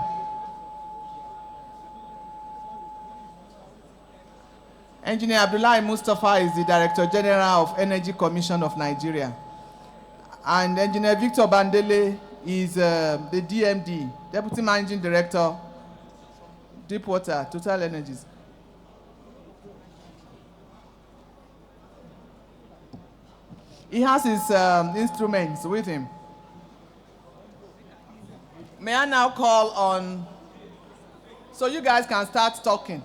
Engineer Abdullahi Mustafa is the Director General of Energy Commission of Nigeria. And Engineer Victor Bandele is the DMD, Deputy Managing Director, Deepwater, Total Energies. He has his instruments with him. May I now call on, so you guys can start talking.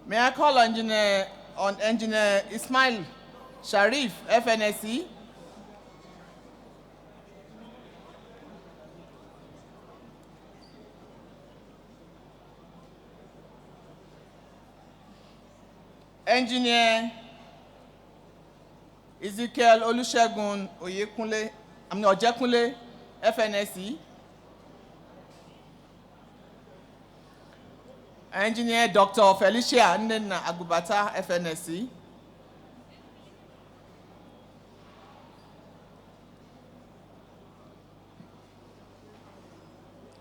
May I call on Engineer Ismail Sharif, FNSE. Engineer Ezekiel Olusegun Ojekunle, FNSE. Engineer Dr. Felicia Nnenna Agubata, FNSE.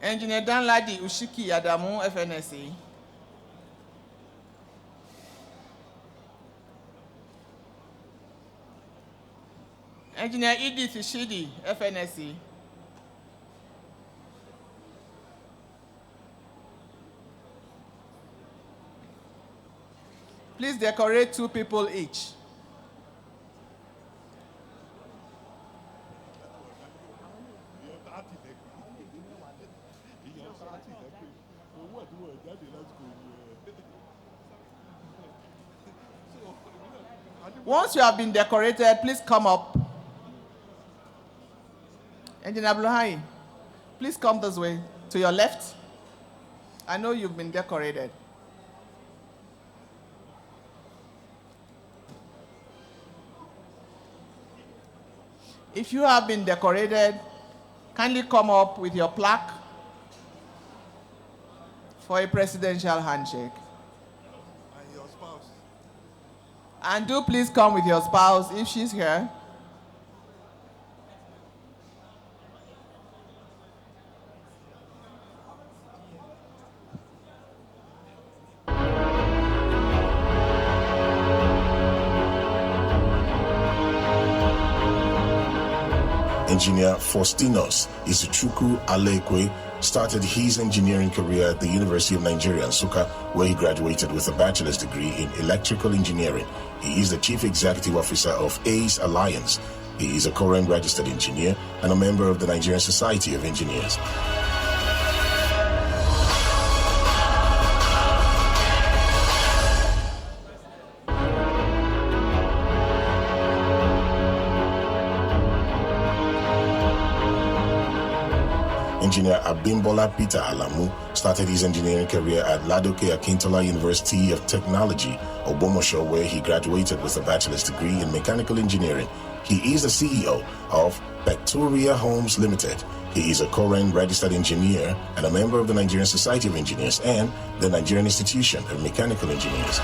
Engineer Danladi Ushiki Adamu, FNSE. Engineer Edith Ishidi, FNSE. Please decorate 2 people each. Once you have been decorated, please come up. Engineer Abdullahi, please come this way, to your left. I know you've been decorated. If you have been decorated, kindly come up with your plaque for a presidential handshake. And your spouse. And do please come with your spouse if she's here. Engineer Faustinus Izuchukwu Alekwe started his engineering career at the University of Nigeria, Nsukka, where he graduated with a bachelor's degree in electrical engineering. He is the Chief Executive Officer of ACE Alliance. He is a current registered engineer and a member of the Nigerian Society of Engineers. Engineer Abimbola Peter Alamu started his engineering career at Ladoke Akintola University of Technology, Ogbomoso, where he graduated with a bachelor's degree in mechanical engineering. He is the CEO of Pectoria Homes Limited. He is a current registered engineer and a member of the Nigerian Society of Engineers and the Nigerian Institution of Mechanical Engineers.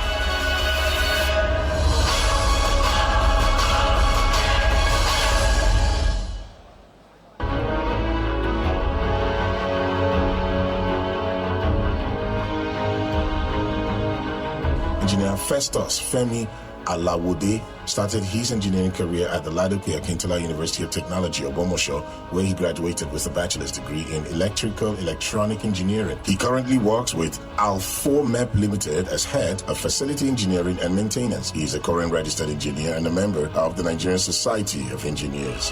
Engineer Festus Femi Alawode started his engineering career at the Ladoke Akintola University of Technology, Ogbomoso, where he graduated with a bachelor's degree in electrical electronic engineering. He currently works with Al4MEP Limited as head of facility engineering and maintenance. He is a current registered engineer and a member of the Nigerian Society of Engineers.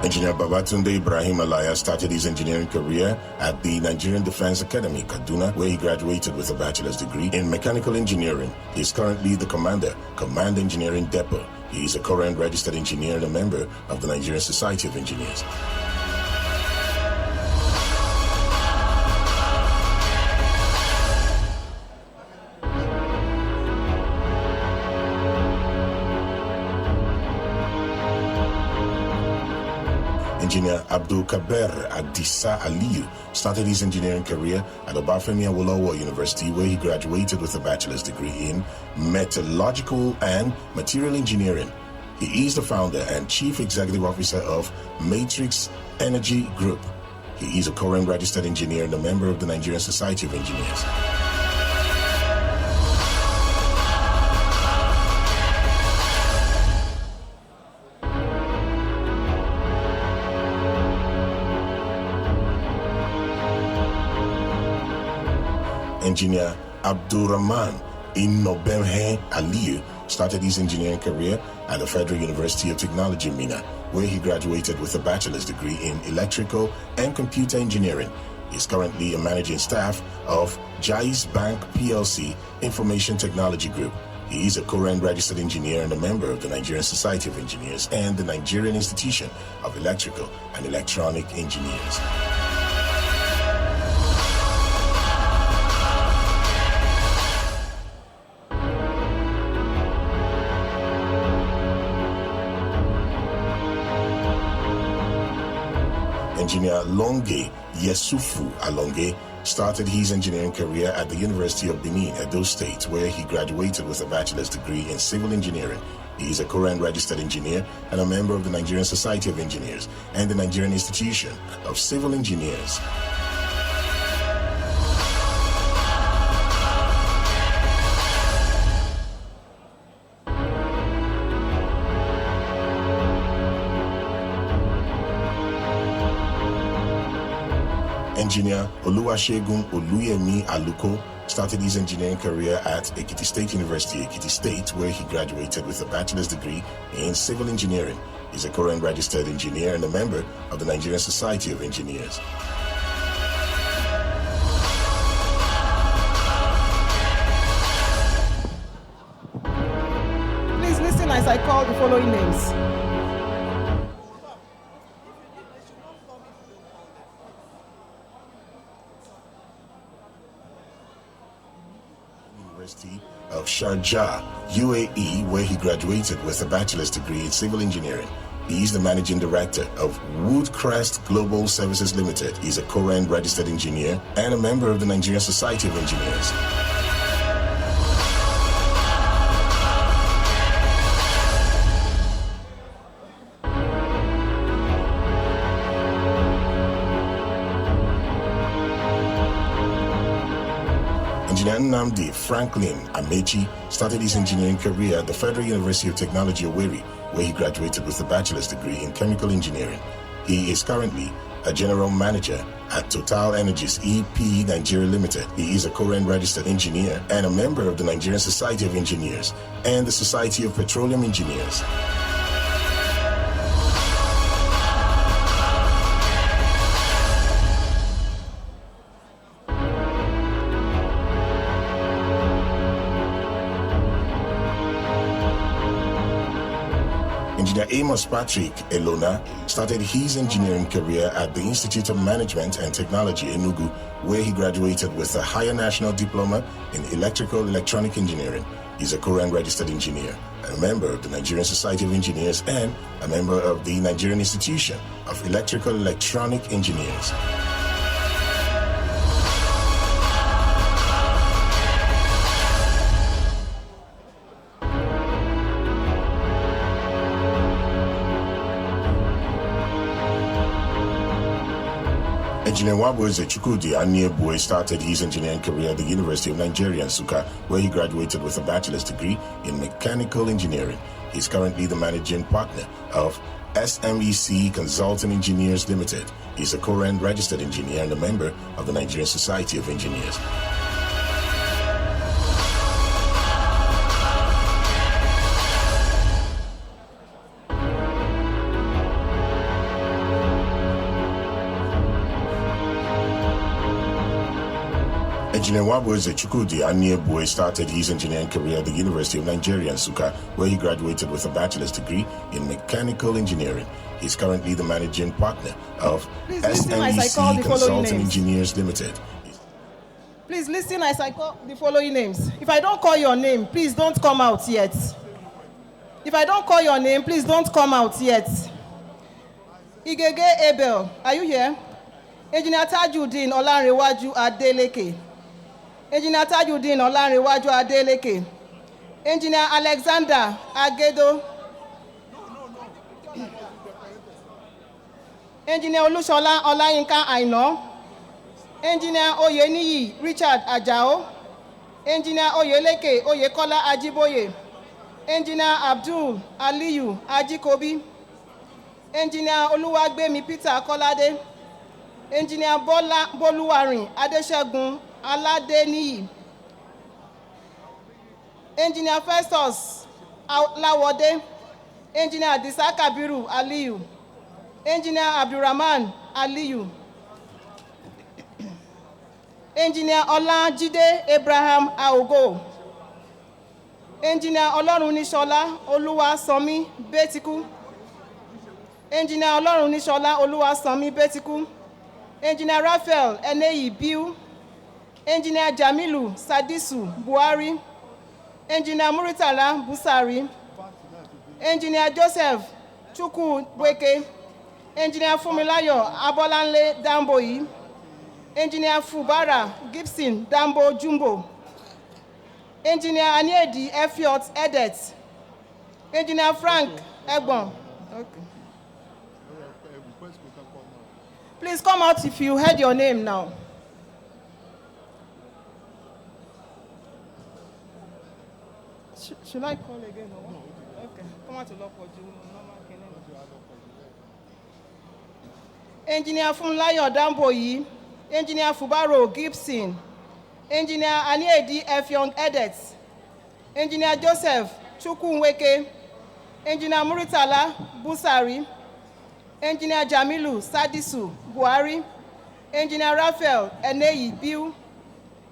Engineer Babatunde Ibrahim Alaya started his engineering career at the Nigerian Defense Academy, Kaduna, where he graduated with a bachelor's degree in mechanical engineering. He is currently the commander, Command Engineering Depot. He is a current registered engineer and a member of the Nigerian Society of Engineers. Engineer Abdul Kaber Adisa Aliyu started his engineering career at Obafemi Awolowo University, where he graduated with a bachelor's degree in metallurgical and material engineering. He is the founder and chief executive officer of Matrix Energy Group. He is a current registered engineer and a member of the Nigerian Society of Engineers. Engineer Abdurrahman Inobemhe Aliyu started his engineering career at the Federal University of Technology, Minna, where he graduated with a bachelor's degree in electrical and computer engineering. He is currently a managing staff of Jais Bank PLC Information Technology Group. He is a current registered engineer and a member of the Nigerian Society of Engineers and the Nigerian Institution of Electrical and Electronic Engineers. Engineer Longe Yesufu Alonge started his engineering career at the University of Benin, Edo State, where he graduated with a bachelor's degree in civil engineering. He is a current registered engineer and a member of the Nigerian Society of Engineers and the Nigerian Institution of Civil Engineers. Engineer Oluwasegun Oluyemi Aluko started his engineering career at Ekiti State University, Ekiti State, where he graduated with a bachelor's degree in civil engineering. He's a current registered engineer and a member of the Nigerian Society of Engineers. Please listen as I call the following names. University of Sharjah, UAE, where he graduated with a bachelor's degree in civil engineering. He is the managing director of Woodcrest Global Services Limited. He's a current registered engineer and a member of the Nigerian Society of Engineers. Engineer Nnamdi Franklin Amechi started his engineering career at the Federal University of Technology, Owerri, where he graduated with a bachelor's degree in chemical engineering. He is currently a general manager at Total Energies EP Nigeria Limited. He is a current registered engineer and a member of the Nigerian Society of Engineers and the Society of Petroleum Engineers. Engineer Amos Patrick Elona started his engineering career at the Institute of Management and Technology, Enugu, where he graduated with a higher national diploma in electrical electronic engineering. He's a current registered engineer, a member of the Nigerian Society of Engineers, and a member of the Nigerian Institution of Electrical Electronic Engineers. Engineer Wabueze Chukwudi Aniebue started his engineering career at the University of Nigeria, Nsukka, where he graduated with a bachelor's degree in mechanical engineering. He's currently the managing partner of SMEC Consulting Engineers Limited. He's a current registered engineer and a member of the Nigerian Society of Engineers. Engineer Wabueze Chukwudi Aniebue started his engineering career at the University of Nigeria, Nsukka, where he graduated with a bachelor's degree in mechanical engineering. He's currently the managing partner of SMEC Consulting Engineers Limited. Please listen as I call the following names. If I don't call your name, please don't come out yet. If I don't call your name, please don't come out yet. Igege Abel, are you here? Engineer Tajuddin Olanrewaju Adeleke. Engineer Tajuddin Olanrewaju Adeleke. Engineer Alexander Agedo. Engineer Olushola Olayinka Aino. Engineer Oyeniyi Richard Ajao. Engineer Oyeleke Oyekola Ajiboye. Engineer Abdul Aliyu Ajikobi. Engineer Oluwagbemi Peter Kolade. Engineer Boluwarin Adesegun Aladeniyi. Engineer Festus Lawode. Engineer Adisa Kabiru Aliyu. Engineer Abdurrahman Aliyu. Engineer Olajide Abraham Aogo. Engineer Olorunnishola Oluwasanmi Betiku. Engineer Olorunnishola Oluwasanmi Betiku. Engineer Raphael Eneyi Biu. Engineer Jamilu Sadisu Buhari. Engineer Muritala Busari. Engineer Joseph Chukwuweke. Engineer Fumilayo Abolanle Damboyi. Engineer Fubara Gibson Dambo Jumbo. Engineer Aniedi Efiot Edet. Engineer Frank Egbon. Okay. Please come out if you heard your name now. Should I call again or what? No. Okay. Come out to lock for you. Engineer Funlayo Damboyi. Engineer Fubaro Gibson. Engineer Aniedi Efiong Edet. Engineer Joseph Chukwuweke. Engineer Muritala Busari. Engineer Jamilu Sadisu Buhari. Engineer Raphael Eneyi Biu.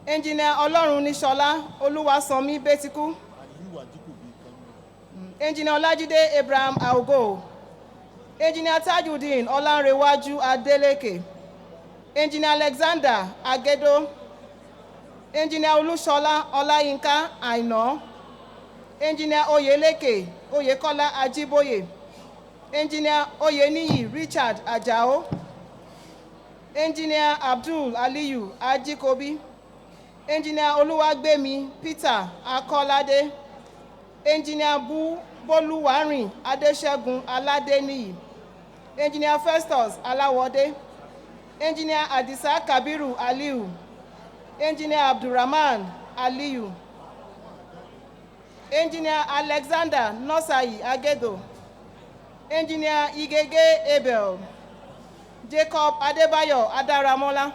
Engineer Olorunnishola Oluwasanmi Betiku. Engineer Olajide Abraham Aogo. Engineer Tajuddin Olanrewaju Adeleke. Engineer Alexander Agedo. Engineer Olushola Olayinka Aino. Engineer Oyeleke Oyekola Ajiboye. Engineer Oyeniyi Richard Ajao. Engineer Abdul Aliyu Ajikobi. Engineer Oluwagbemi Peter Akolade. Engineer Boluwarin Adesegun Aladeniyi. Engineer Festus Alawode. Engineer Adisa Kabiru Aliyu. Engineer Abdurrahman Aliyu. Engineer Alexander Nosai Agedo. Engineer Igege Abel. Jacob Adebayo Adaramola.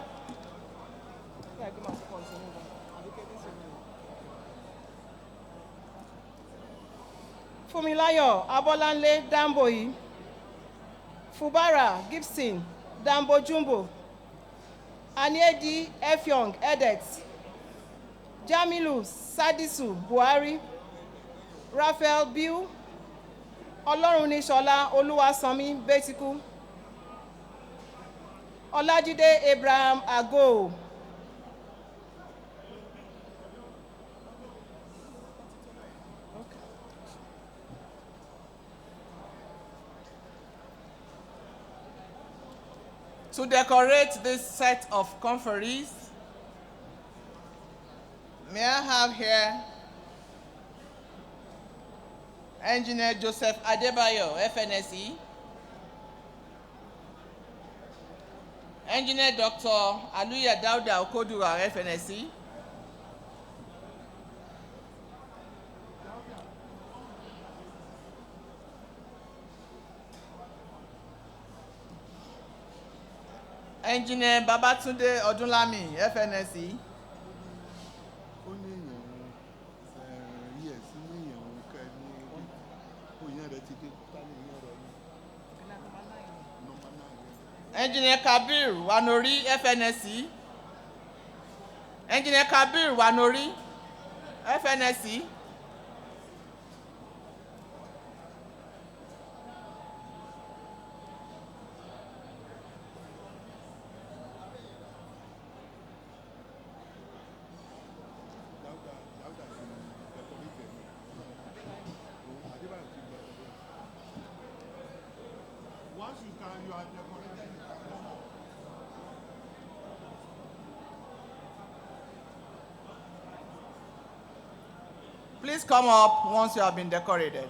Fumilayo Abolanle Damboyi. Fubara Gibson Dambo Jumbo. Aniedi Efiong Edet. Jamilu Sadisu Buhari. Raphael Biu. Olorunisola Oluwasanmi Betiku. Olajide Abraham Ago. To decorate this set of conferees, may I have here Engineer Joseph Adebayo, FNSE, Engineer Dr. Aluya Dauda Okodura, FNSE, Engineer Babatunde Odunlami, FNSE, Engineer Kabir Wanori, FNSE, Engineer Kabir Wanori, FNSE, please come up once you have been decorated.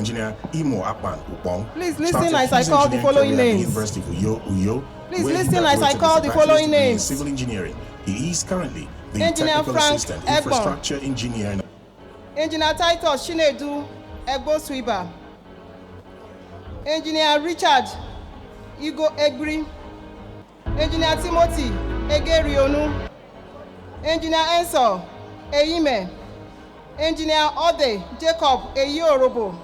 Engineer Imo Akpan Upong. Please listen as I call the following names. University of Uyo, Please listen as I call the following names. Civil engineering. He is currently the Engineer technical Frank assistant, Egbon. infrastructure engineer. Engineer Titus Shinedu Egboswiba. Engineer Richard Igo Egri. Engineer Timothy Egerionu. Engineer Enso Eyime. Engineer Ode Jacob Eyiorobo.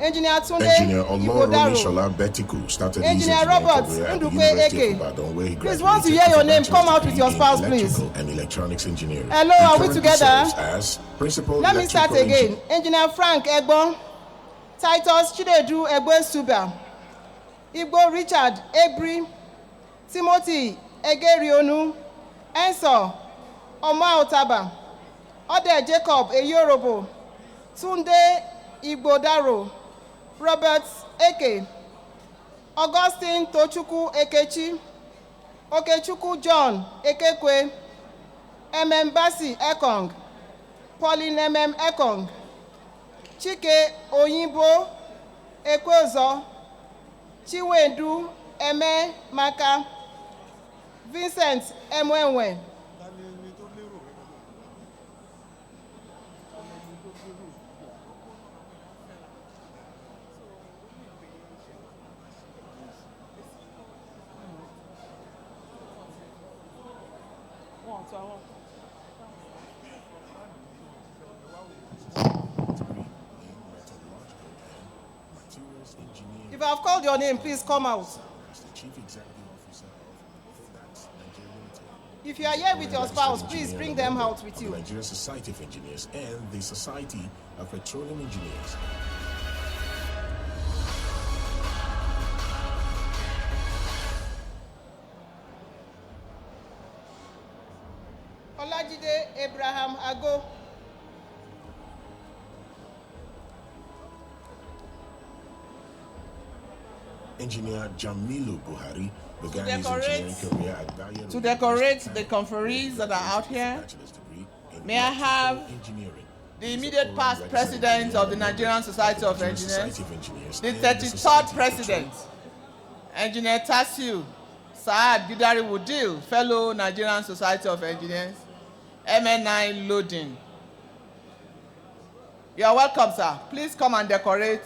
Engineer Tunde Olorunisola Betiku started Engineer Robert Ndukwe Eke. Please, once you hear your name, come out with your spouse, please. And electronics engineering. Hello, are we together? As principal Let me start again. Engineer Frank Egbon. Titus Chinedu Egbesuba, Igbo Richard Ebri, Timothy Egerionu, Enso Omaotaba, Ode Jacob Eyorobo, Tunde Igbodaro, Robert Eke, Augustine Tochukwu Ekechi, Okechukwu John Ekekwe, Basi Ekong, Pauline Ekong, Chike Oyinbo Ekwezo, Chiwendu Maka, Vincent Emwenwe. If I have called your name, please come out. If you are here with your spouse, please bring them out with you. The Nigerian Society of Engineers and the Society of Petroleum Engineers. Olajide Abraham Ago. Engineer Jamilu Buhari began his engineering career at Bayero. To decorate the conferees that are out here, may I have the immediate past president of the Nigerian Society of Engineers, the 33rd president, Engineer Tasiu Saad Gidari Wudil, fellow Nigerian Society of Engineers, MN9 loading. You are welcome, sir. Please come and decorate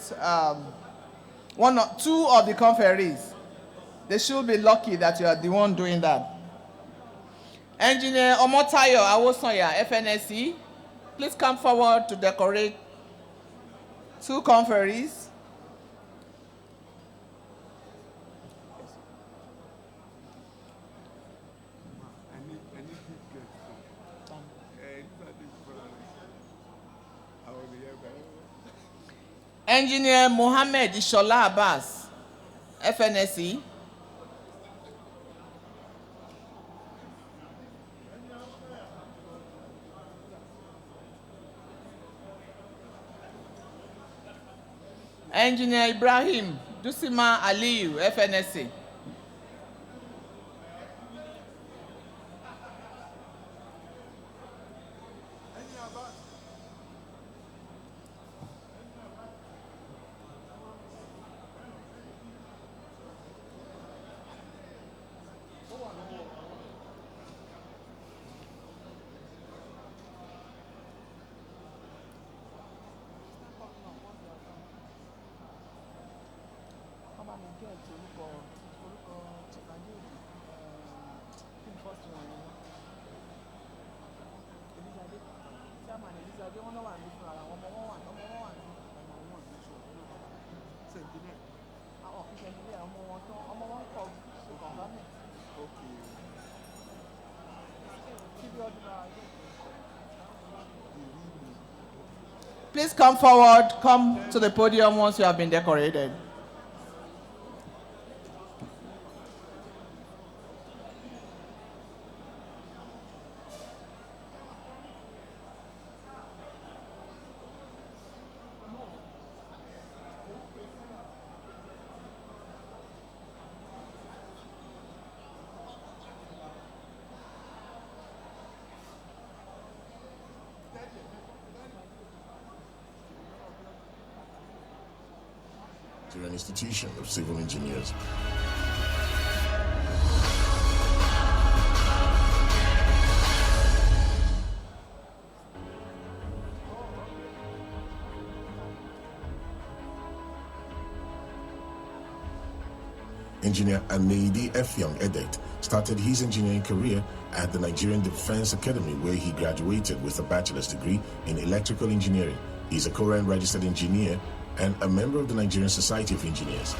one or two of the conferees. They should be lucky that you are the one doing that. Engineer Omotayo Awosonya, FNSE, please come forward to decorate two conferees. Engineer Mohammed Ishola Abbas, FNSE. Engineer Ibrahim Dusima Aliyu, FNSE. Please come forward, come to the podium once you have been decorated. An institution of civil engineers. Engineer Anaidi Efyong Edet started his engineering career at the Nigerian Defense Academy, where he graduated with a bachelor's degree in electrical engineering. He's a current registered engineer and a member of the Nigerian Society of Engineers.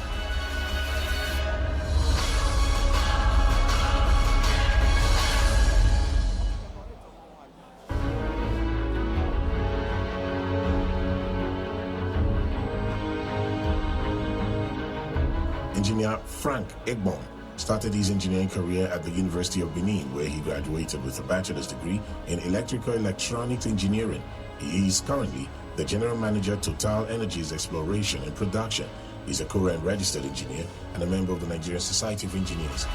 Engineer Frank Egbon started his engineering career at the University of Benin, where he graduated with a bachelor's degree in electrical electronics engineering. He is currently the General Manager, Total Energies Exploration and Production. He's a current registered engineer and a member of the Nigerian Society of Engineers.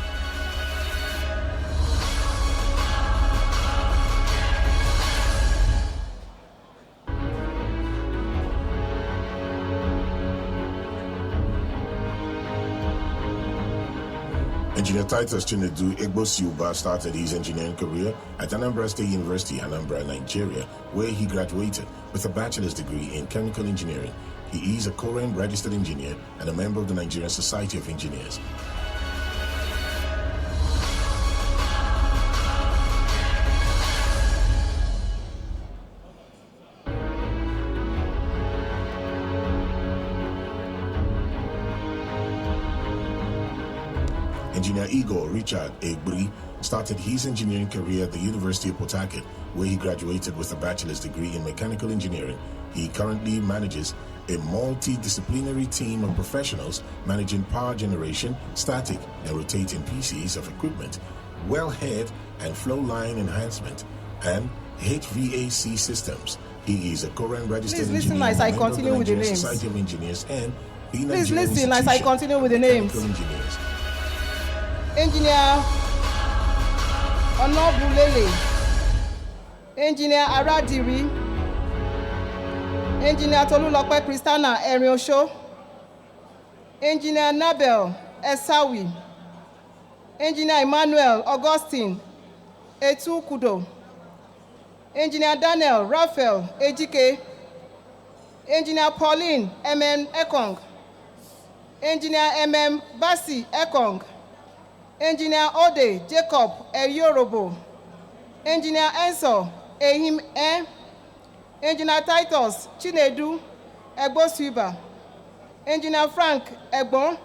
Engineer Titus Chinedu Egbosiuba started his engineering career at Anambra State University, Anambra, Nigeria, where he graduated with a bachelor's degree in chemical engineering. He is a current registered engineer and a member of the Nigerian Society of Engineers. Engineer Igor Richard Egbri started his engineering career at the University of Port Harcourt, where he graduated with a bachelor's degree in mechanical engineering. He currently manages a multidisciplinary team of professionals managing power generation, static and rotating pieces of equipment, wellhead and flow line enhancement, and HVAC systems. He is a current registered engineer as I continue with the Nigerian names. Society of Engineers and the Please Nigerian listen as I Institution continue with the of names. Mechanical Engineers. Engineer Onobulele, Engineer Aradiri, Engineer Tolulope Christiana Eriosho, Engineer Nabel Esawi, Engineer Emmanuel Augustine Etu Kudo, Engineer Daniel Raphael Ejike, Engineer Pauline M.M. Ekong, Engineer M.M. Basi Ekong, Engineer Ode Jacob Eyorobo, Engineer Enso Ehim Engineer Titus Chinedu Egbosiuba, Engineer Frank Egbon,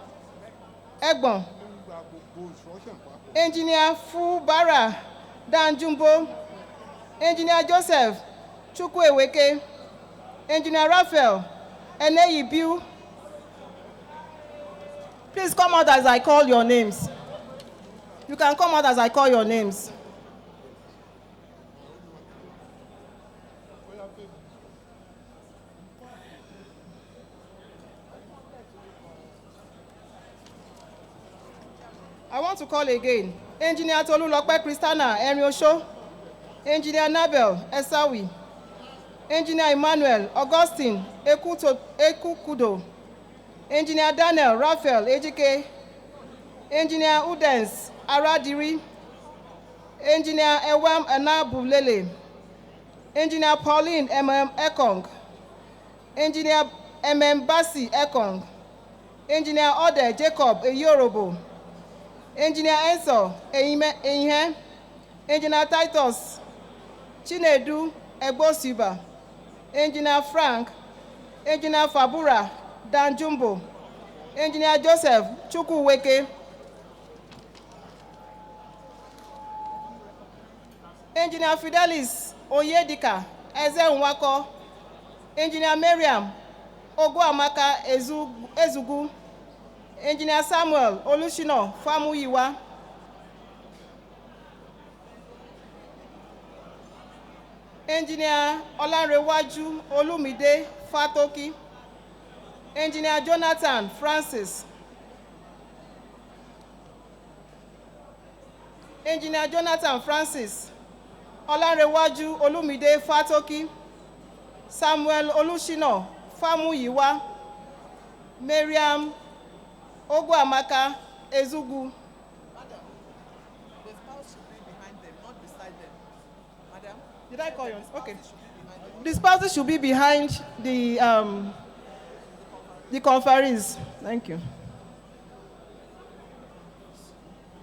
Engineer Fubara Danjumbo, Engineer Joseph Chukwueweke, Engineer Raphael Eneyibiu. Please come out as I call your names. You can come out as I call your names. I want to call again. Engineer Tolulope Christiana Eriosho, Engineer Nabel Esawi, Engineer Emmanuel Augustine Ekukudo, Engineer Daniel Raphael Ejike, Engineer Udens Aradiri, Engineer Ewam Anabulele, Engineer Pauline M.M. Ekong, Engineer M.M. Basi Ekong, Engineer Ode Jacob Eyorobo, Engineer Enso Eyihe, Engineer Titus Chinedu Egbosiuba, Engineer Frank, Engineer Fabura Danjumbo, Engineer Joseph Chukwuweke, Engineer Fidelis Oyedika Ezenwako, Engineer Miriam Ogwamaka Ezugu, Engineer Samuel Olushino Famuyiwa, Engineer Olanrewaju Olumide Fatoki, Engineer Jonathan Francis, Engineer Jonathan Francis, Olanrewaju Olumide Fatoki, Samuel Olushino Famuyiwa, Miriam Ogwamaka Ezugu. Madam, the spouse should be behind them, not beside them. Madam? Did I call you? Okay. The spouses should be behind the conferees. Thank you.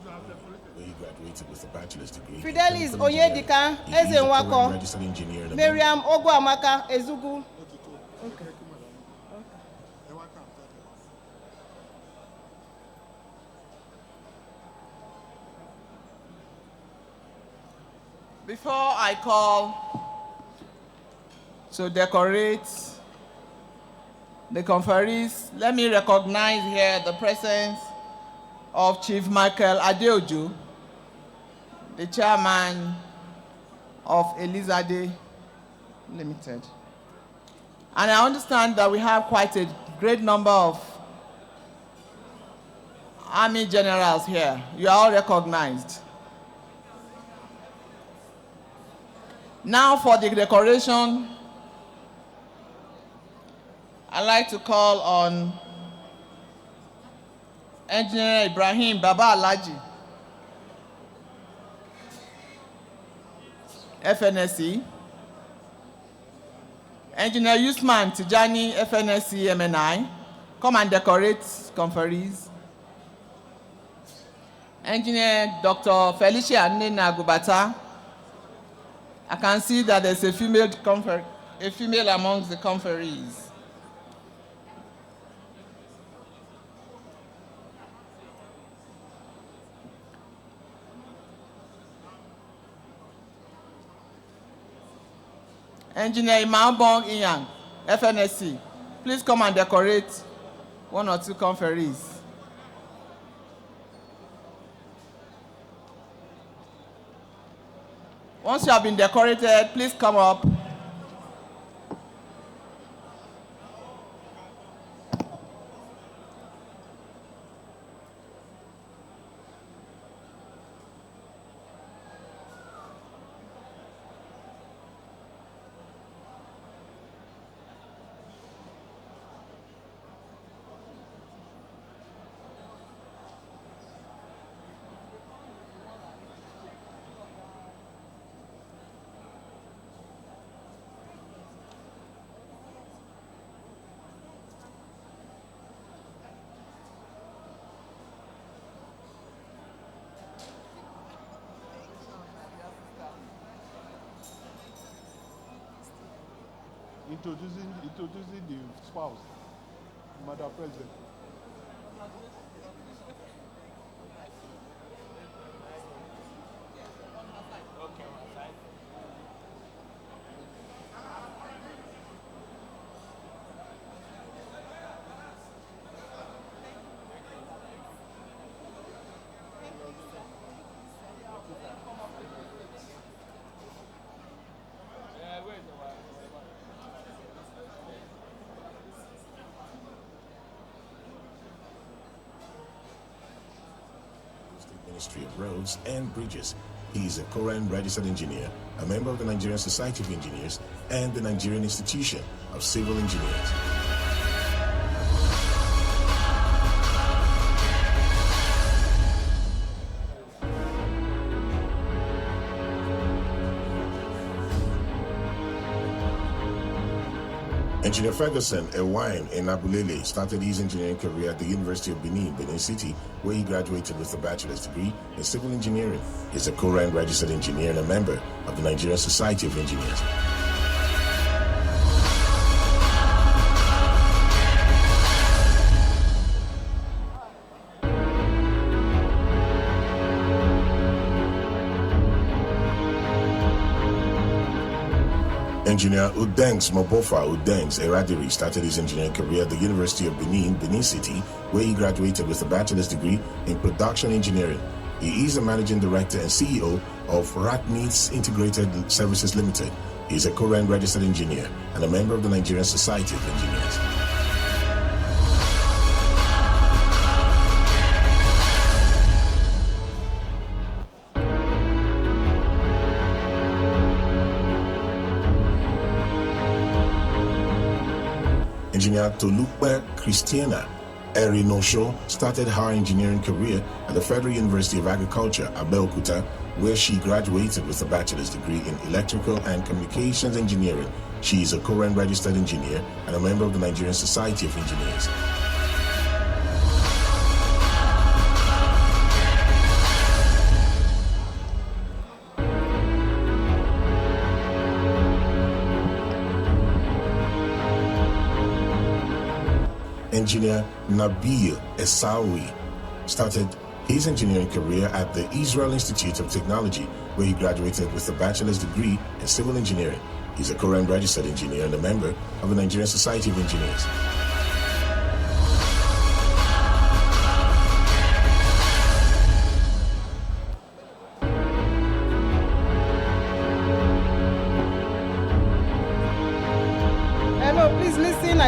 Where he graduated with a bachelor's degree. Fidelis Oyedika Ezenwako, registered engineer and a Miriam Ogwamaka Ezugu. Okay. Before I call to decorate the conferees, let me recognize here the presence of Chief Michael Adeojo, the chairman of Elizade Limited. And I understand that we have quite a great number of Army generals here. You are all recognized. Now for the decoration, I'd like to call on Engineer Ibrahim Baba Alaji, FNSE, Engineer Usman Tijani, FNSE MNI, come and decorate conferees. Engineer Dr. Felicia Nina Gubata. I can see that there's a female amongst the conferees. Engineer Imambong Inyang, FNSE, please come and decorate one or two conferees. Once you have been decorated, please come up. Introducing the spouse, Madam President. Ministry of Roads and Bridges. He is a current registered engineer, a member of the Nigerian Society of Engineers, and the Nigerian Institution of Civil Engineers. Engineer Ferguson Ewine Enabulele started his engineering career at the University of Benin, Benin City, where he graduated with a bachelor's degree in civil engineering. He is a current registered engineer and a member of the Nigerian Society of Engineers. Engineer Udengs Mobofa Udengs Eradiri started his engineering career at the University of Benin, Benin City, where he graduated with a bachelor's degree in production engineering. He is the managing director and CEO of Ratmeets Integrated Services Limited. He is a current registered engineer and a member of the Nigerian Society of Engineers. Engineer Tolupe Christiana Erinosho started her engineering career at the Federal University of Agriculture, Abeokuta, where she graduated with a bachelor's degree in electrical and communications engineering. She is a current registered engineer and a member of the Nigerian Society of Engineers. Engineer Nabil Essaoui started his engineering career at the Israel Institute of Technology, where he graduated with a bachelor's degree in civil engineering. He's a current registered engineer and a member of the Nigerian Society of Engineers.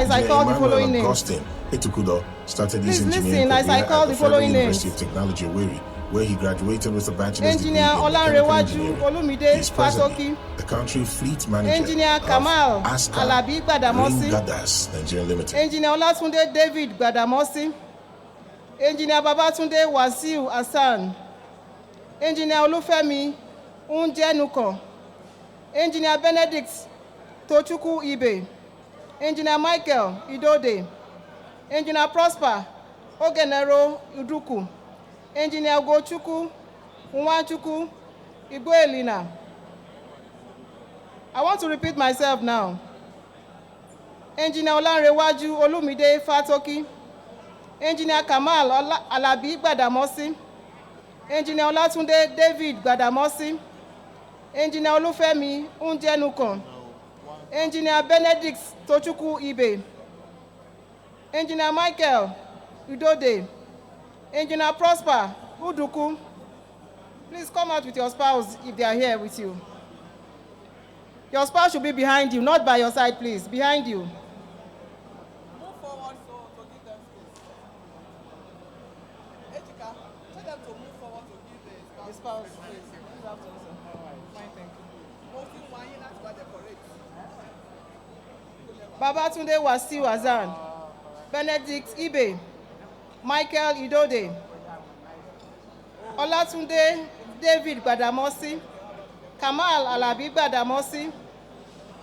as I call the following names. Augustine Etukudo started his Please engineering listen as I career call at the Federal following University names. of Technology, Owerri, where he graduated with a bachelor's degree Engineer in mechanical Olanrewaju engineering. Olumide He is presently Fatoki. the country fleet manager Engineer of Kamal ASCA Alabi Gbadamosi. Gadas Nigeria Limited. Engineer Olatunde David Gbadamosi. Engineer Babatunde Wasiu Hassan. Engineer Olufemi Unjenuko. Engineer Benedict Tochukwu Ibe. Engineer Michael Idode. Engineer Prosper Ogenero Uduku. Engineer Gochukwu Nwanchukwu Igboelina. I want to repeat myself now. Engineer Olanrewaju Olumide Fatoki. Engineer Kamal Alabi Gbadamosi. Engineer Olatunde David Gbadamosi. Engineer Olufemi Unjenukan. Engineer Benedict Tochukwu Ibe. Engineer Michael Udode. Engineer Prosper Uduku. Please come out with your spouse if they are here with you. Your spouse should be behind you, not by your side, please. Behind you. Move forward to give them space. Ejika, tell them to move forward to give the spouse space. You have to listen. Fine, thank you. Mostly one year, that's why they correct. Babatunde Wasiu Hassan. Benedict Ibe. Michael Idode. Olatunde David Gbadamosi. Kamal Alabi Gbadamosi.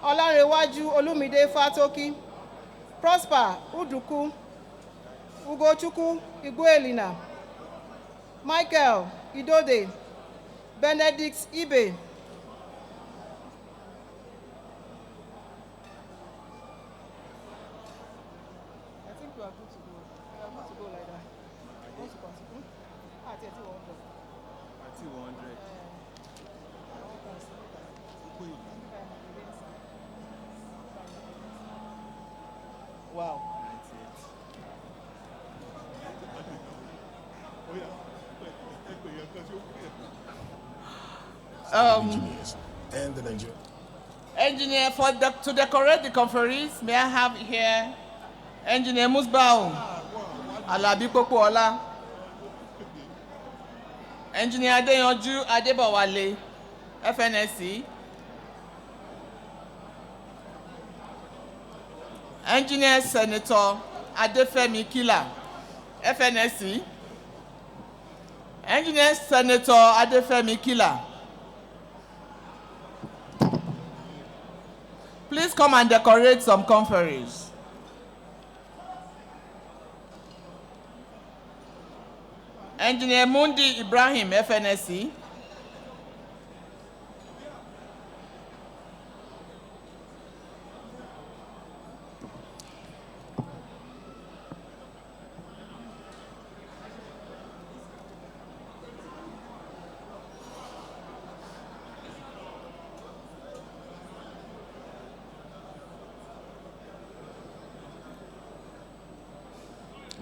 Olanrewaju Olumide Fatoki. Prosper Uduku. Ugochukwu Igboelina. Michael Idode. Benedict Ibe. I think we are good to go. We are good to go like that. Want to continue? 100. Wow. Engineers and the Nigerian. Engineer, to decorate the conferees, may I have here Engineer Musbao Alabi Pokuola, Engineer Adeyanju Adebawale, FNSE, Engineer Senator Adefemi Kila, FNSE, Engineer Senator Adefemi Kila. Please come and decorate some conferees. Engineer Mundi Ibrahim, FNSE.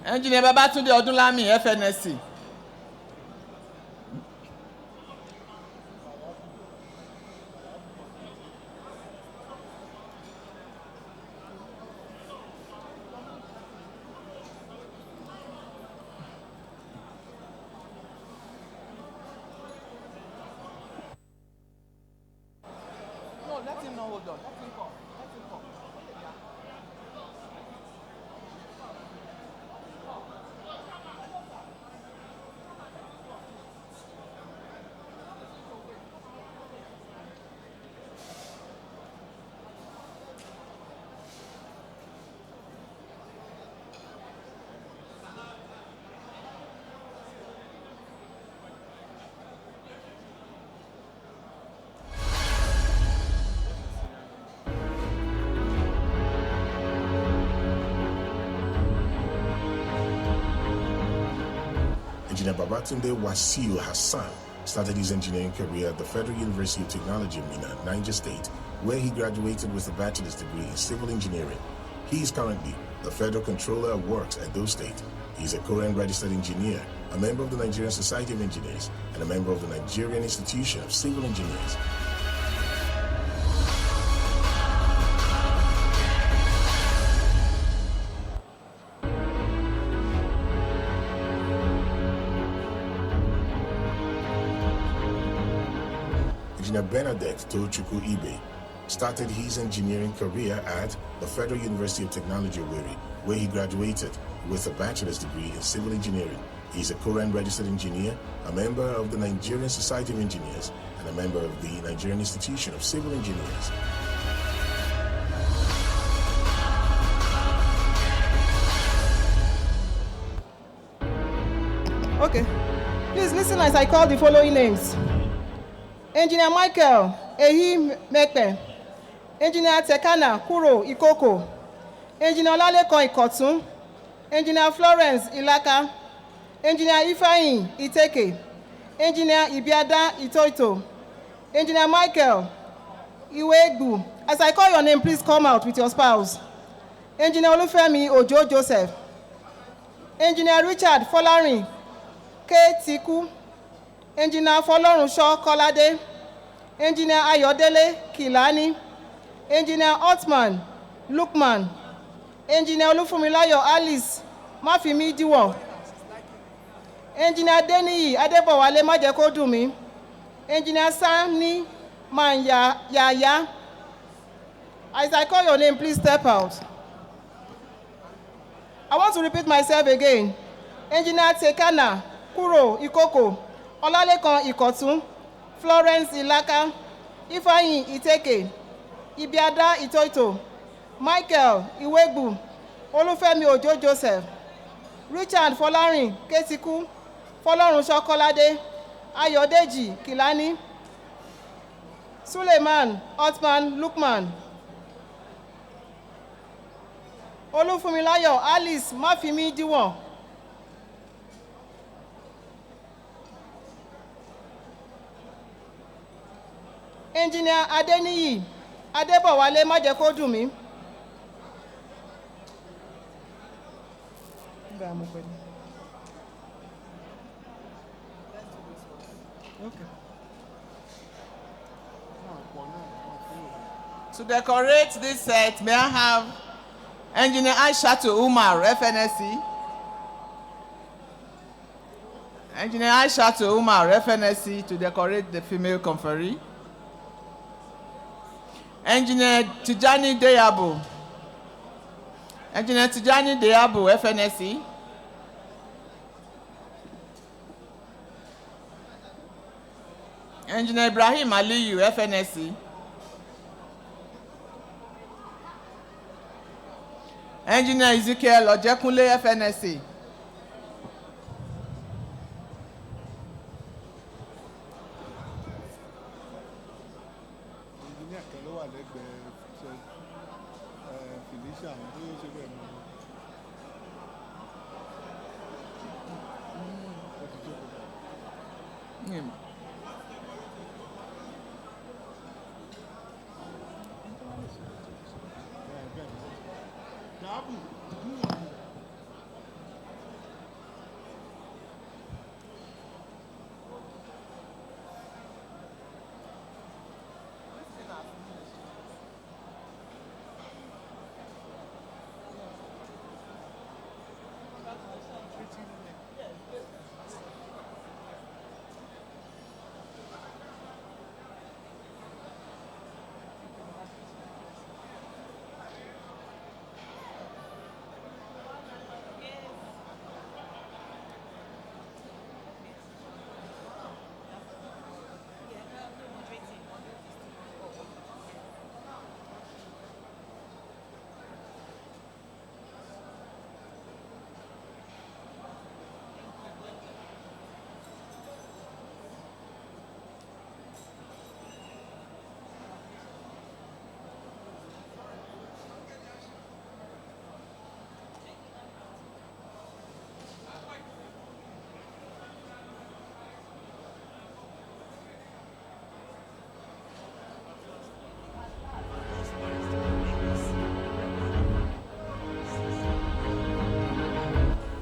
Engineer Babatunde Odunlami, FNSE. No, let him not hold on. Let him come. Let him come. Engineer Babatunde Wasiu Hassan started his engineering career at the Federal University of Technology, Minna, Niger State, where he graduated with a bachelor's degree in civil engineering. He is currently the Federal Controller of Works at Edo State. He is a current registered engineer, a member of the Nigerian Society of Engineers, and a member of the Nigerian Institution of Civil Engineers. Engineer Bernadette Tochukwu Ibe started his engineering career at the Federal University of Technology, Owerri, where he graduated with a bachelor's degree in civil engineering. He is a current registered engineer, a member of the Nigerian Society of Engineers, and a member of the Nigerian Institute of Civil Engineers. Okay. Please listen as I call the following names. Engineer Michael Ehi Mekpe, Engineer Tekana Kuro Ikoko, Engineer Olalekon Ikotun, Engineer Florence Ilaka, Engineer Ifeanyi Iteke, Engineer Ibiada Itoito, Engineer Michael Iwegbu. As I call your name, please come out with your spouse. Engineer Olufemi Ojo Joseph, Engineer Richard Folarin K. Tiku, Engineer Folorunsho Kolade, Engineer Ayodele Kilani, Engineer Otman Lukman, Engineer Olufumilayo Alice Mafimi Diwo, Engineer Deniyi Adebowale Majekodumi, Engineer Sani Yaya. As I call your name, please step out. I want to repeat myself again. Engineer Tekana Kuro Ikoko, Olalekon Ikotun, Florence Ilaka, Ifeanyi Iteke, Ibiada Itoito, Michael Iwegbu, Olufemi Ojo Joseph, Richard Folarin Ketiku, Folorunsho Kolade, Ayodeji Kilani, Suleiman Otman Lukman, Olufumilayo Alice Mafimi Diwo, Engineer Adeniyi Adebowale Majekodumi, To decorate this set, may I have Engineer Aishatu Umar, FNSE. Engineer Aishatu Umar, FNSE, to decorate the female conferee. Engineer Tijani Deyabu. Engineer Tijani Deyabu, FNSE. Engineer Ibrahim Aliyu, FNSE. Engineer Ezekiel Ojekunle, FNSE.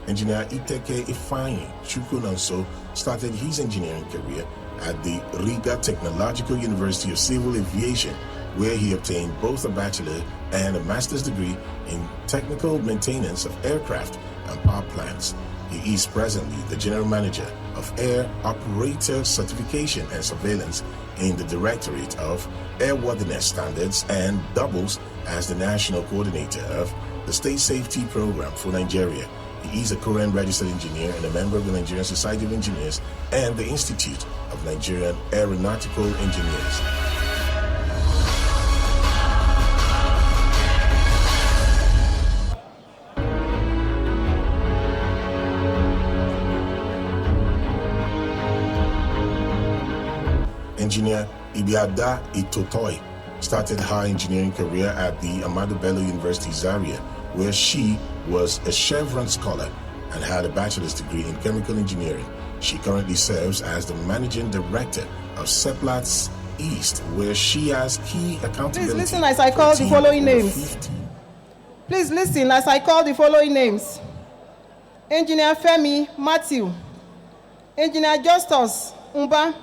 Engineer Iteke Ifeanyi Chukwunonso started his engineering career at the Riga Technological University of Civil Aviation, where he obtained both a bachelor and a master's degree in technical maintenance of aircraft and power plants. He is presently the general manager of Air Operator Certification and Surveillance in the Directorate of Airworthiness Standards and doubles as the National Coordinator of the State Safety Program for Nigeria. He is a current registered engineer and a member of the Nigerian Society of Engineers and the Institute of Nigerian Aeronautical Engineers. Engineer Ibiada Itotoi started her engineering career at the Ahmadu Bello University Zaria, where she was a Chevron scholar and had a bachelor's degree in chemical engineering. She currently serves as the managing director of Seplat's East, where she has key accountability. Please listen as I call the following names. Please listen as I call the following names. Engineer Femi Matthew, Engineer Justus Umba,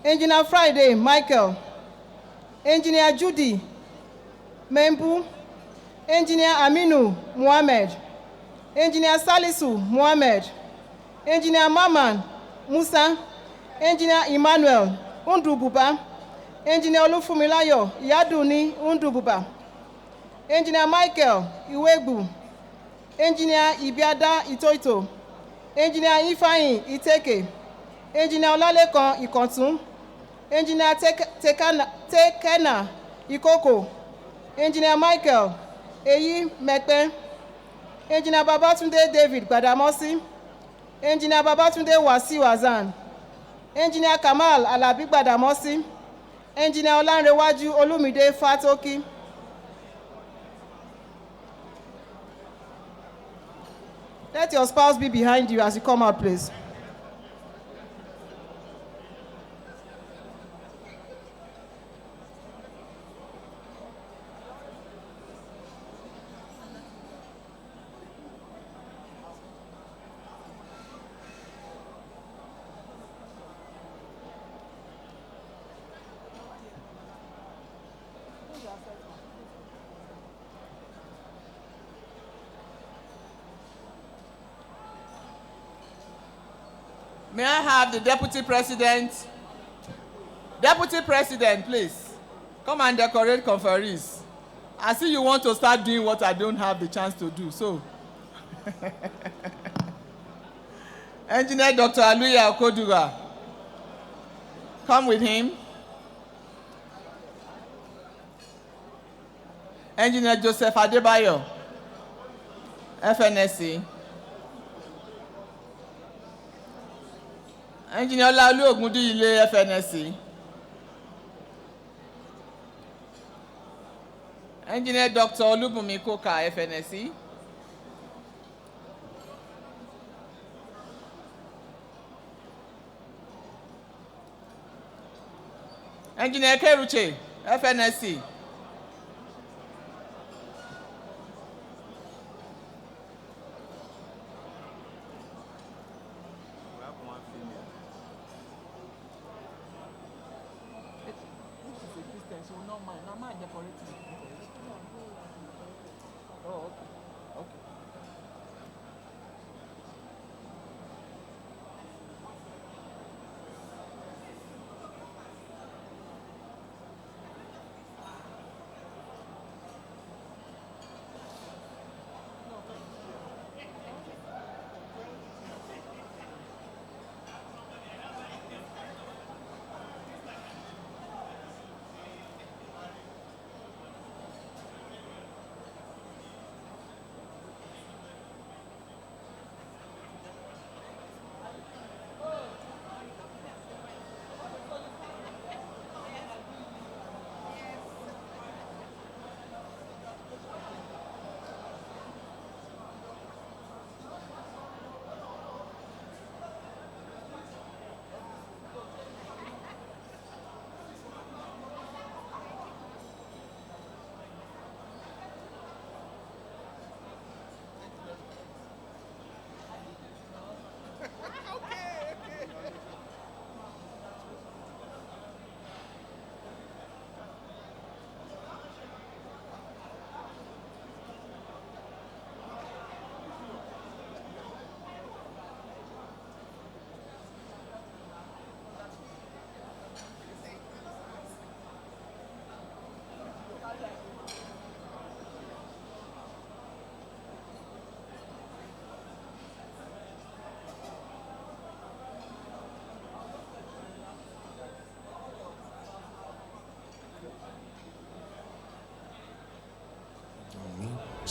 Engineer Friday Michael, Engineer Judy Membu, Engineer Aminu Muhammad, Engineer Salisu Muhammad, Engineer Maman Musa, Engineer Emmanuel Undububa, Engineer Olufumilayo Yaduni Undububa, Engineer Michael Iwebu, Engineer Ibiada Itoito, Engineer Ifeanyi Iteke, Engineer Olalekan Ikontun, Engineer Tekena Ikoko, Engineer Michael Eyi Mekpe, Engineer Babatunde David Gbadamosi, Engineer Babatunde Wasiu Azan, Engineer Kamal Alabi Gbadamosi, Engineer Olanrewaju Olumide Fatoki. Let your spouse be behind you as you come out, please. May I have the Deputy President? Deputy President, please. Come and decorate conferees. I see you want to start doing what I don't have the chance to do, so. Engineer Dr. Aluya Okoduga. Come with him. Engineer Joseph Adebayo, FNSE. Engineer Olaolu Ogundiyile, FNSE. Engineer Dr. Olubunmi Koka, FNSE. Engineer Keruche, FNSE.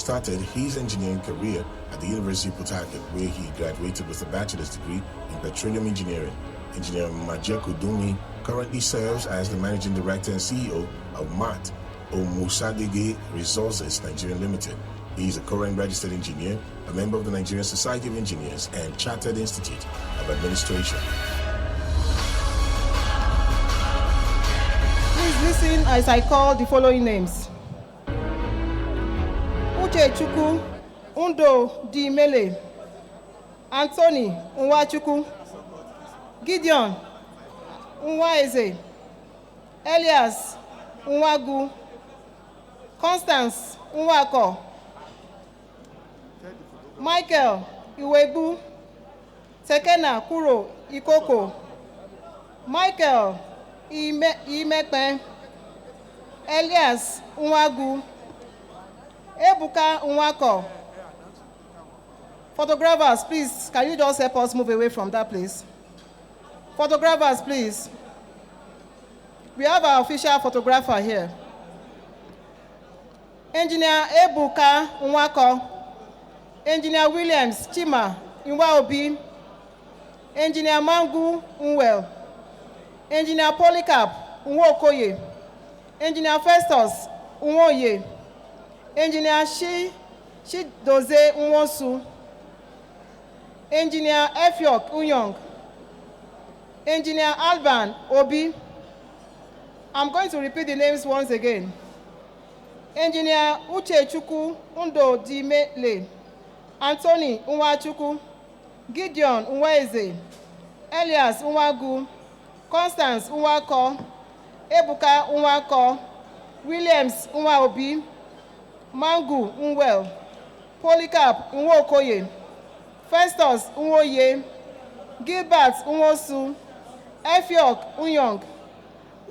started his engineering career at the University of Port Harcourt, where he graduated with a bachelor's degree in petroleum engineering. Engineer Margaret Aina currently serves as the managing director and CEO of MAT, Omusadege Resources Nigerian Limited. He is a current registered engineer, a member of the Nigerian Society of Engineers, and Chartered Institute of Administration. Please listen as I call the following names. Uchechukwu Undo Di Mele, Anthony Nwachukwu, Gideon Nwaeze, Elias Nwagu, Constance Nwako, Michael Iwebu, Tekena Kuro Ikoko, Michael Imepe, Elias Nwagu, Ebuka Nwako. Photographers, please, can you just help us move away from that place? Photographers, please. We have our official photographer here. Engineer Ebuka Nwako, Engineer Williams Chima Nwaobi, Engineer Mangu Nwel, Engineer Polycarp Nwokoye, Engineer Festus Nwoye, Engineer Shidoze Nwosu, Engineer Efiok Unyong, Engineer Alban Obi. I'm going to repeat the names once again. Engineer Uchechukwu Undo Dimele, Anthony Nwachukwu, Gideon Nweze, Elias Nwagu, Constance Nwako, Ebuka Nwako, Williams Nwaobi, Mangu Nwel, Polycarp Nwokoye, Festus Nwoye, Gilbert Nwosu, Efiok Unyong,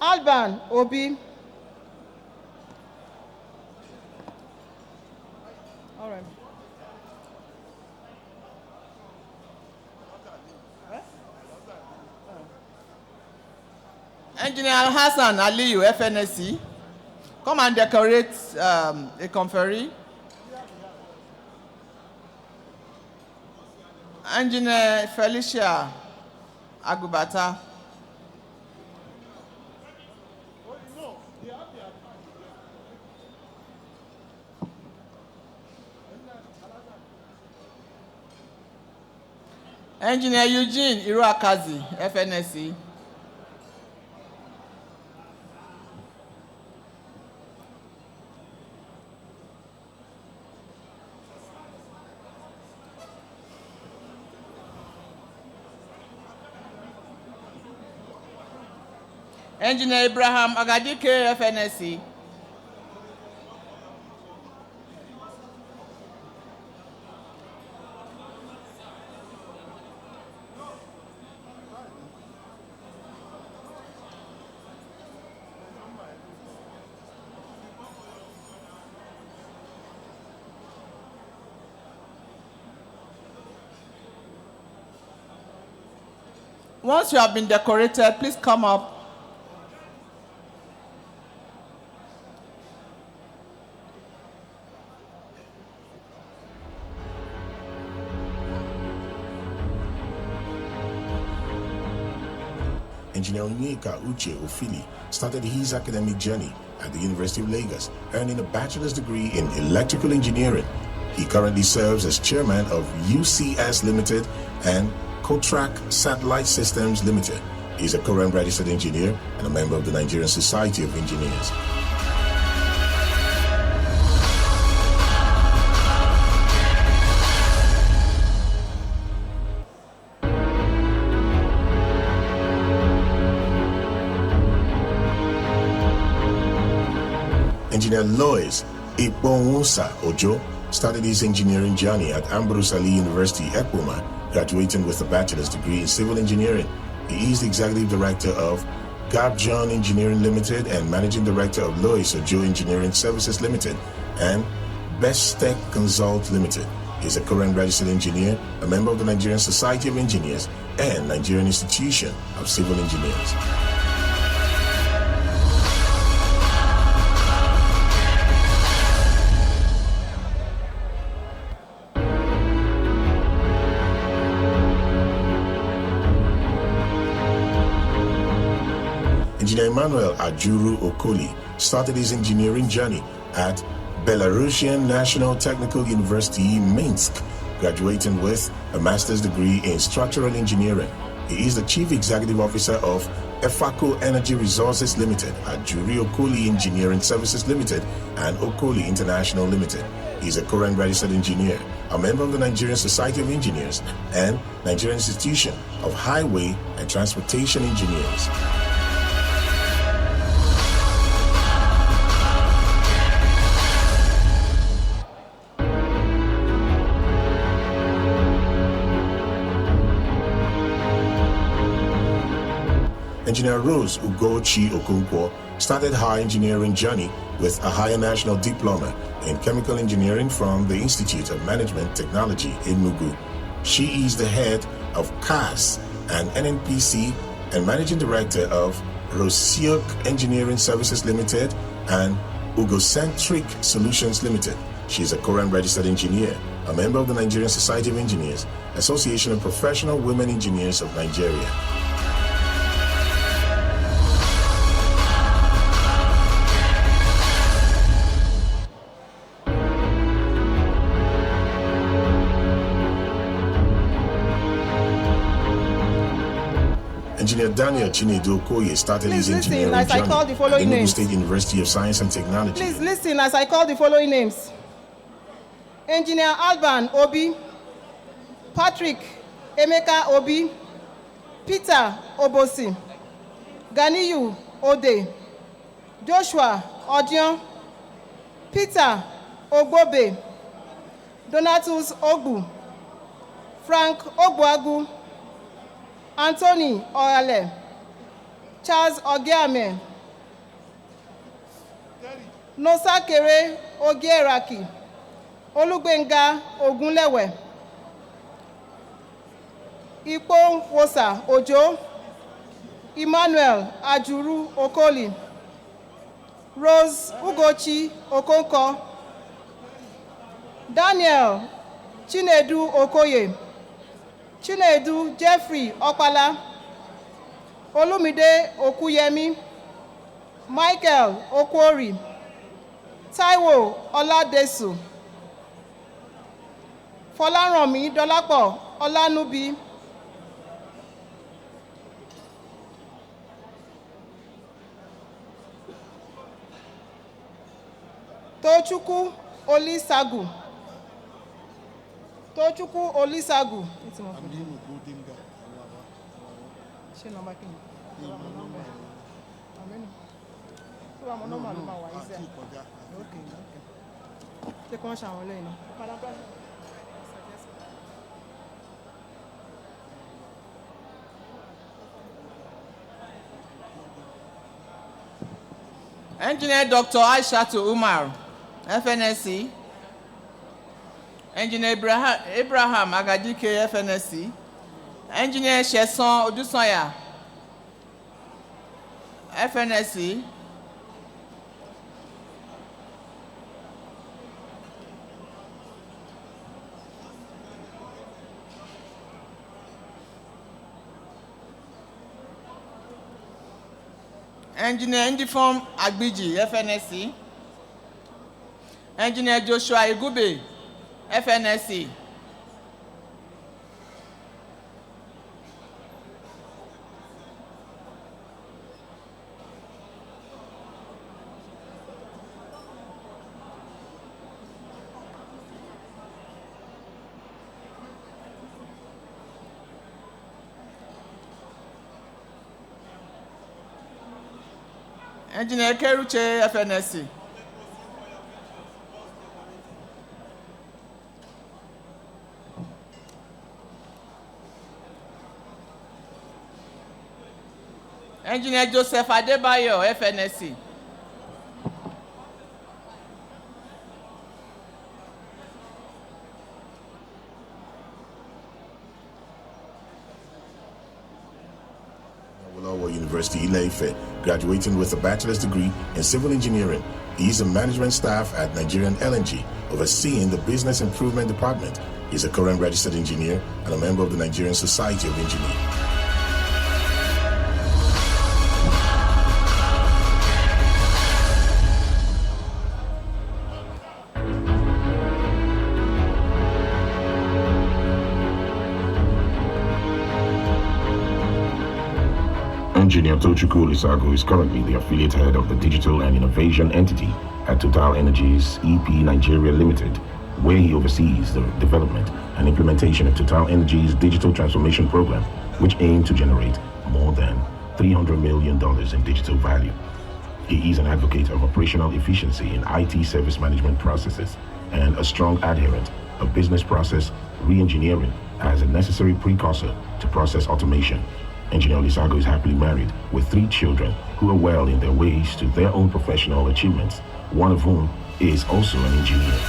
Alban Obi. All right. Engineer Hassan Aliyu, FNSE, come and decorate a conferee. Engineer Felicia Agubata. Engineer Eugene Iruakazi, FNSE. Engineer Ibrahim Agadike, FNSE. Once you have been decorated, please come up. Engineer Onyeka Uche Ofili started his academic journey at the University of Lagos, earning a bachelor's degree in electrical engineering. He currently serves as chairman of UCS Limited and Kotrak Satellite Systems Limited. He is a current registered engineer and a member of the Nigerian Society of Engineers. Engineer Lois Ibonwusa Ojo started his engineering journey at Ambrose Ali University, Ekpoma, graduating with a bachelor's degree in civil engineering. He is the executive director of Gabjon Engineering Limited and managing director of Lois Ojo Engineering Services Limited and Best Tech Consult Limited. He is a current registered engineer, a member of the Nigerian Society of Engineers and Nigerian Institution of Civil Engineers. Engineer Emmanuel Ajuru Okoli started his engineering journey at Belarusian National Technical University, Minsk, graduating with a master's degree in structural engineering. He is the Chief Executive Officer of EFACO Energy Resources Limited, Ajuri Okoli Engineering Services Limited, and Okoli International Limited. He is a current registered engineer, a member of the Nigerian Society of Engineers, and Nigerian Institution of Highway and Transportation Engineers. Engineer Rose Ugochi Okonkwo started her engineering journey with a higher national diploma in chemical engineering from the Institute of Management Technology in Enugu. She is the head of CAS and NNPC and managing director of Rosiok Engineering Services Limited and Ugocentric Solutions Limited. She is a current registered engineer, a member of the Nigerian Society of Engineers, Association of Professional Women Engineers of Nigeria. Engineer Daniel Chinedu Okoye started his engineering journey at the Enugu State University of Science and Technology. Please listen as I call the following names. Engineer Alban Obi, Patrick Emeka Obi, Peter Obosi, Ganiyu Ode, Joshua Odion, Peter Ogbobe, Donatus Ogbu, Frank Ogbuagu, Anthony Oyale, Charles Ogiame, Nosakere Ogieraki, Olugbenga Ogunlewe, Ipo Wosa Ojo, Emmanuel Ajuru Okoli, Rose Ugochi Okonko, Daniel Chinedu Okoye, Chinedu Jeffrey Okpala, Olumide Okuyemi, Michael Okwori, Taiwo Oladesu, Folaranmi Dolapo Olanubi, Tochukwu Olisagu. Tochukwu Olisagu. Engineer Dr. Aishatu Umar, FNSE. Engineer Abraham Agadike, FNSE. Engineer Sheson Odusanya, FNSE. Engineer Indifom Agbiji, FNSE. Engineer Joshua Igube, FNSE. Engineer Keruche, FNSE. Engineer Joseph Adebayo, FNSE. University Ile-Ife, graduating with a bachelor's degree in civil engineering. He is a management staff at Nigerian LNG, overseeing the business improvement department. He is a current registered engineer and a member of the Nigerian Society of Engineers. Engineer Tochukwu Lisago is currently the affiliate head of the Digital and Innovation Entity at Total Energies EP Nigeria Limited, where he oversees the development and implementation of Total Energies' digital transformation program, which aims to generate more than $300 million in digital value. He is an advocate of operational efficiency in IT service management processes and a strong adherent of business process re-engineering as a necessary precursor to process automation. Engineer Lisago is happily married with 3 children who are well in their ways to their own professional achievements, one of whom is also an engineer.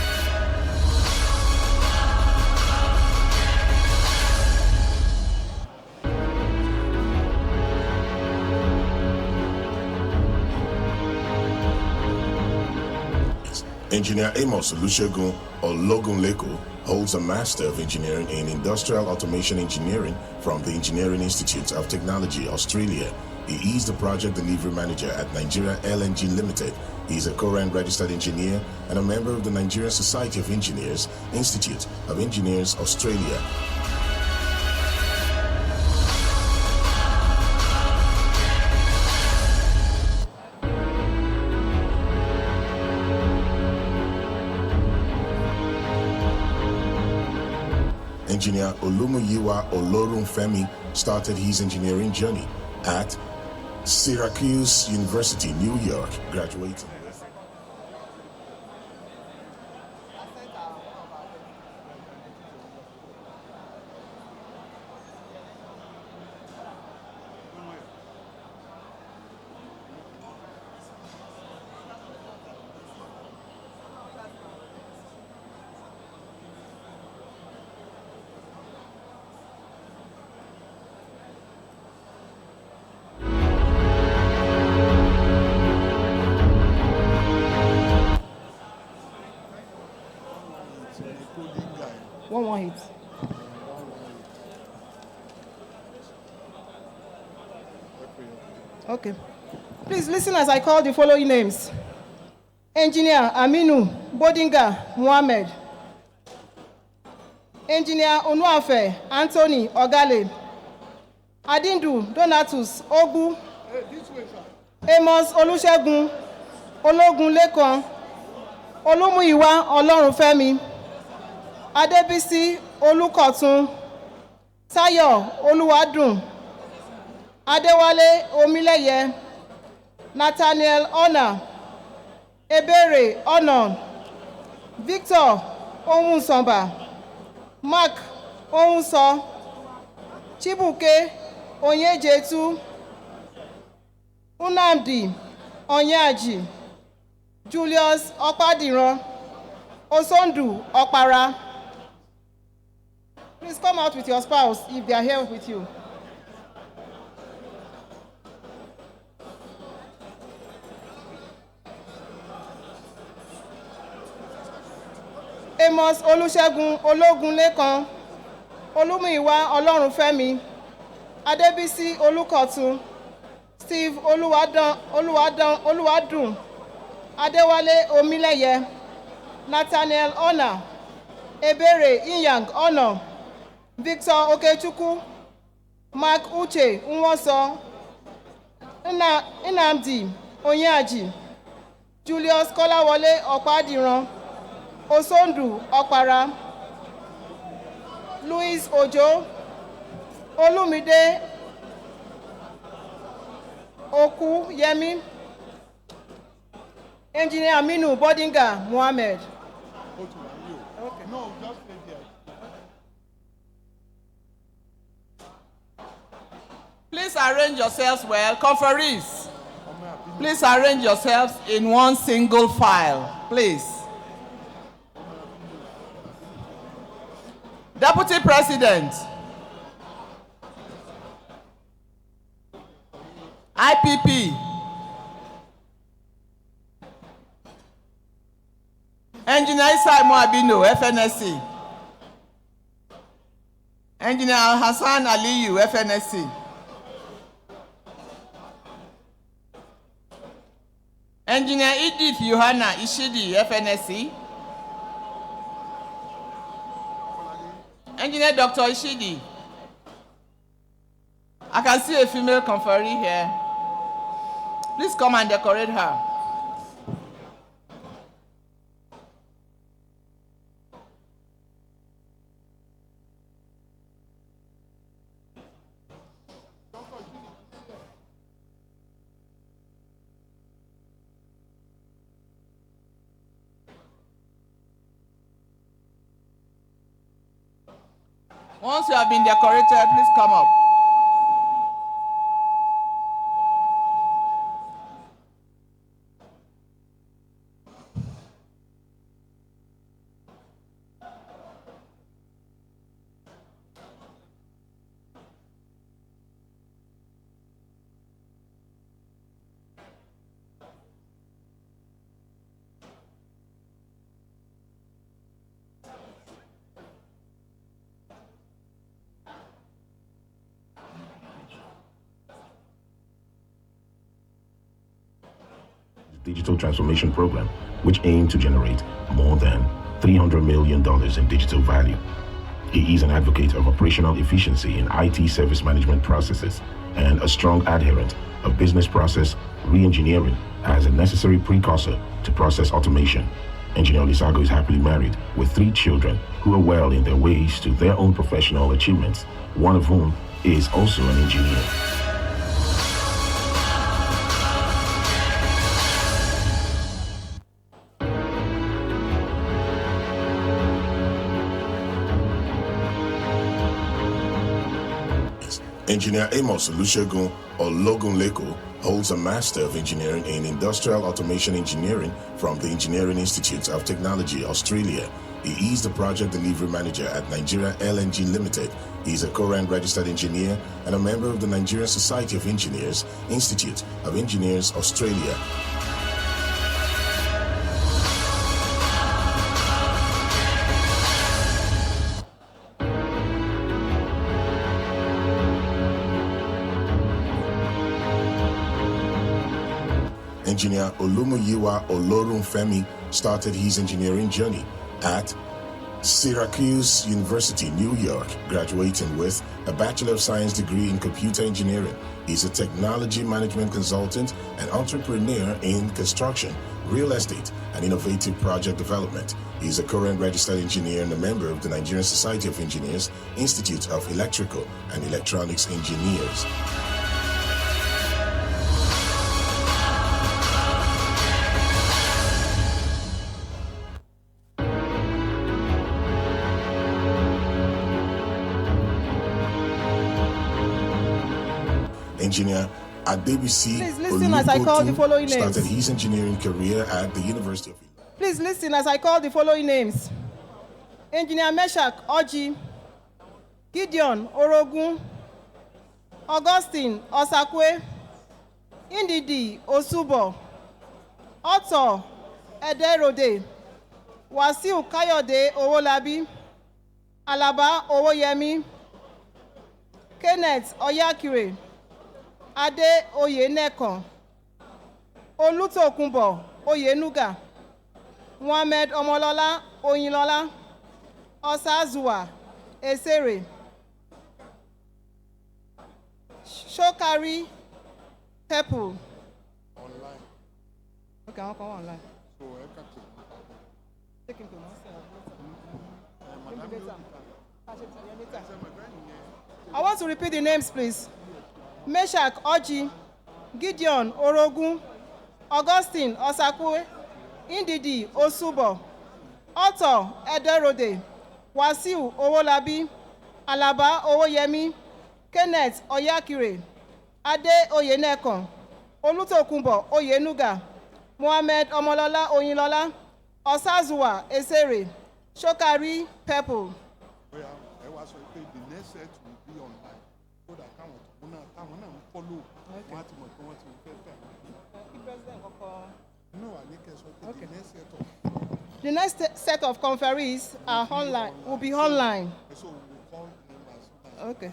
Engineer Amos Olusegun Ologunleko holds a Master of Engineering in Industrial Automation Engineering from the Engineering Institute of Technology, Australia. He is the Project Delivery Manager at Nigeria LNG Limited. He is a current registered engineer and a member of the Nigerian Society of Engineers, Institute of Engineers, Australia. Engineer Olumuyiwa Olorunfemi started his engineering journey at Syracuse University, New York, graduating with One hit. Okay. Please listen as I call the following names. Engineer Aminu Bodinga Muhammad. Engineer Onuafe Anthony Ogale. Adindu Donatus Ogu. Amos Olusegun Ologunlekan. Olumuyiwa Olorunfemi. Adebisi Olukotun. Tayo Oluwadun. Adewale Omileye. Nathaniel Ona. Ebere Onon. Victor Ohunsamba. Mark Ohunso. Chibuke Onyejetu. Unamdi Onyaji. Julius Okpadiran. Osondu Okpara. Please come out with your spouse if they are here with you. Amos Olusegun Ologunlekan. Olumuyiwa Olorunfemi. Adebisi Olukotun. Steve Oluwadun. Adewale Omileye. Nathaniel Ona. Ebere Inyang Ono. Victor Okechukwu. Mark Uche Nwoso. Nnamdi Onyeaji. Julius Kolawole Okpadiran. Osondu Okpara. Louis Ojo. Olumide Oku Yemi. Engineer Aminu Bodinga Muhammad. Okay. No, just stay there. Please arrange yourselves well. Conferees, please arrange yourselves in one single file, please. Deputy President, IPP, Engineer Simon Abino, FNSE, Engineer Hassan Aliyu, FNSE, Engineer Edith Yohana Ishidi, FNSE, Engineer Dr. Ishidi. I can see a female conferee here. Please come and decorate her. Once you have been decorated, please come up. Digital transformation program, which aimed to generate more than $300 million in digital value. He is an advocate of operational efficiency in IT service management processes and a strong adherent of business process re-engineering as a necessary precursor to process automation. Engineer Lisago is happily married with 3 children who are well in their ways to their own professional achievements, one of whom is also an engineer. Engineer Amos Olusegun Ologunleko holds a Master of Engineering in Industrial Automation Engineering from the Engineering Institute of Technology, Australia. He is the Project Delivery Manager at Nigeria LNG Limited. He is a current registered engineer and a member of the Nigerian Society of Engineers, Institute of Engineers, Australia. Engineer Olumuyiwa Olorunfemi started his engineering journey at Syracuse University, New York, graduating with a Bachelor of Science degree in Computer Engineering. He's a technology management consultant and entrepreneur in construction, real estate, and innovative project development. He's a current registered engineer and a member of the Nigerian Society of Engineers, Institute of Electrical and Electronics Engineers. Engineer Adebisi Please listen as I call the following names. Started his engineering career at the University of Ibadan. Please listen as I call the following names. Engineer Meshach Oji, Gideon Orogun, Augustine Osakwe, Indidi Osubo, Otto Ederode, Wasiu Kayode Owolabi, Alaba Owoyemi, Kenneth Oyakire, Ade Oyenekon, Olutokunbo Oyenuga, Mohammed Omolola Oyinlola, Osazua Esere, Shokari Pepple. Online. Okay, I'll come online. So, Take him to I want to repeat the names, please. Meshach Oji, Gideon Orogun, Augustine Osakwe, Indidi Osubo, Otto Ederode, Wasiu Owolabi, Alaba Owoyemi, Kenneth Oyakire, Ade Oyenekon, Olutokunbo Oyenuga, Mohammed Omolola Oyinlola, Osazua Esere, Shokari Pepple. The next set will be online. So that follow. Okay. The next set of conferees are online. Will be online. So we will call them as Okay.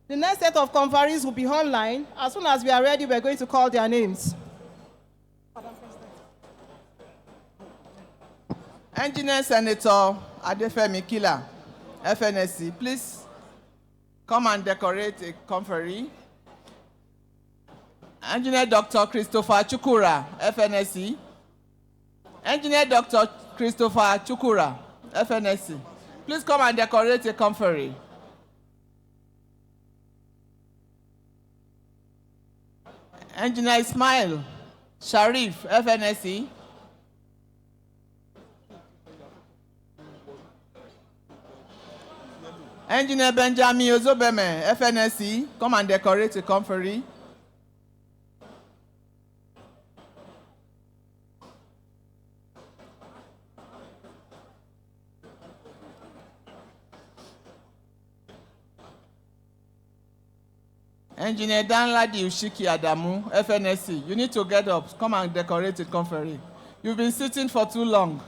The next set of conferees will be online. As soon as we are ready, we're going to call their names. Engineer Senator Adefemi Kila, FNSE, please come and decorate a conferee. Engineer Dr. Christopher Chukura, FNSE. Engineer Dr. Christopher Chukura, FNSE. Please come and decorate a conferee. Engineer Ismail Sharif, FNSE. Engineer Benjamin Ozobeme, FNSE. Come and decorate a conferee. Engineer Danladi Ushiki Adamu, FNSE. You need to get up. Come and decorate a conferee. You've been sitting for too long.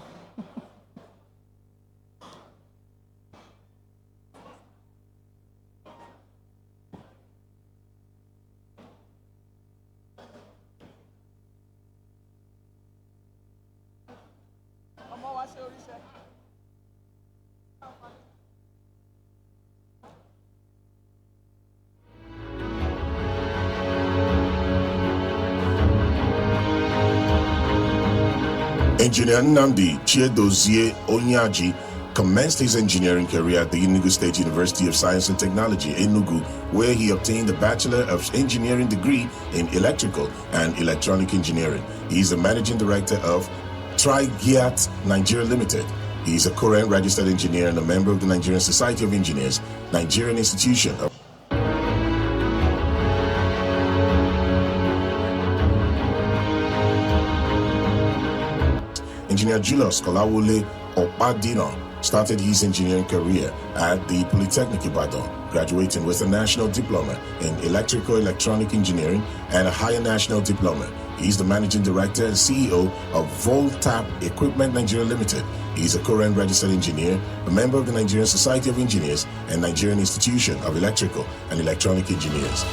Engineer Nnamdi Chiedozie Onyaji commenced his engineering career at the Enugu State University of Science and Technology, Enugu, where he obtained a Bachelor of Engineering degree in Electrical and Electronic Engineering. He is the Managing Director of Trigiat Nigeria Limited. He is a current registered engineer and a member of the Nigerian Society of Engineers, Nigerian Institution of Engineer Julius Kolawole Opadino started his engineering career at the Polytechnic Ibadan, graduating with a national diploma in electrical electronic engineering and a higher national diploma. He is the managing director and CEO of Voltap Equipment Nigeria Limited. He is a current registered engineer, a member of the Nigerian Society of Engineers and Nigerian Institution of Electrical and Electronic Engineers.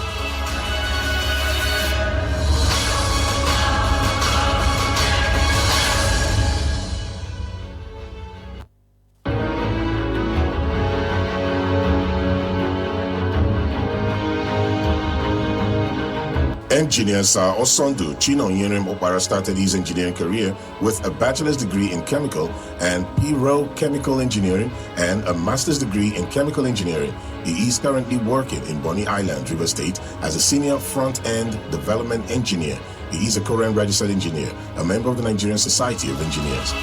Engineer Sir Osondu Chinonyerim Opara started his engineering career with a bachelor's degree in chemical and pyrochemical engineering and a master's degree in chemical engineering. He is currently working in Bonny Island, River State, as a senior front-end development engineer. He is a current registered engineer, a member of the Nigerian Society of Engineers.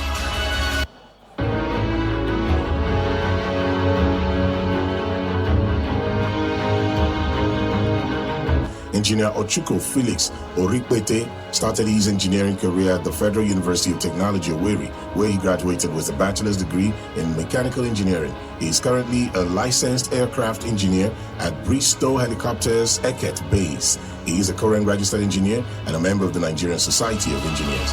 Engineer Ochuko Felix Orikpete started his engineering career at the Federal University of Technology, Owerri, where he graduated with a bachelor's degree in mechanical engineering. He is currently a licensed aircraft engineer at Bristow Helicopters Eket Base. He is a current registered engineer and a member of the Nigerian Society of Engineers.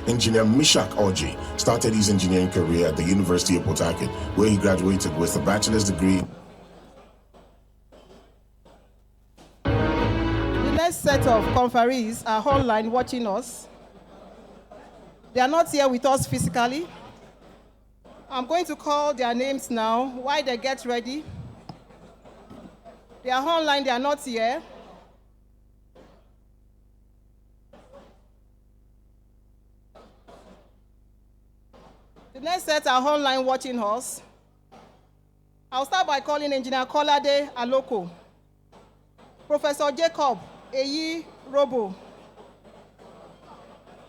Engineer Mishak Oji started his engineering career at the University of Port Harcourt, where he graduated with a bachelor's degree. The next set of conferees are online watching us. They are not here with us physically. I'm going to call their names now while they get ready. They are online, they are not here. The next set are online watching us. I'll start by calling Engineer Kolade Aloko, Professor Jacob Eyi Robo,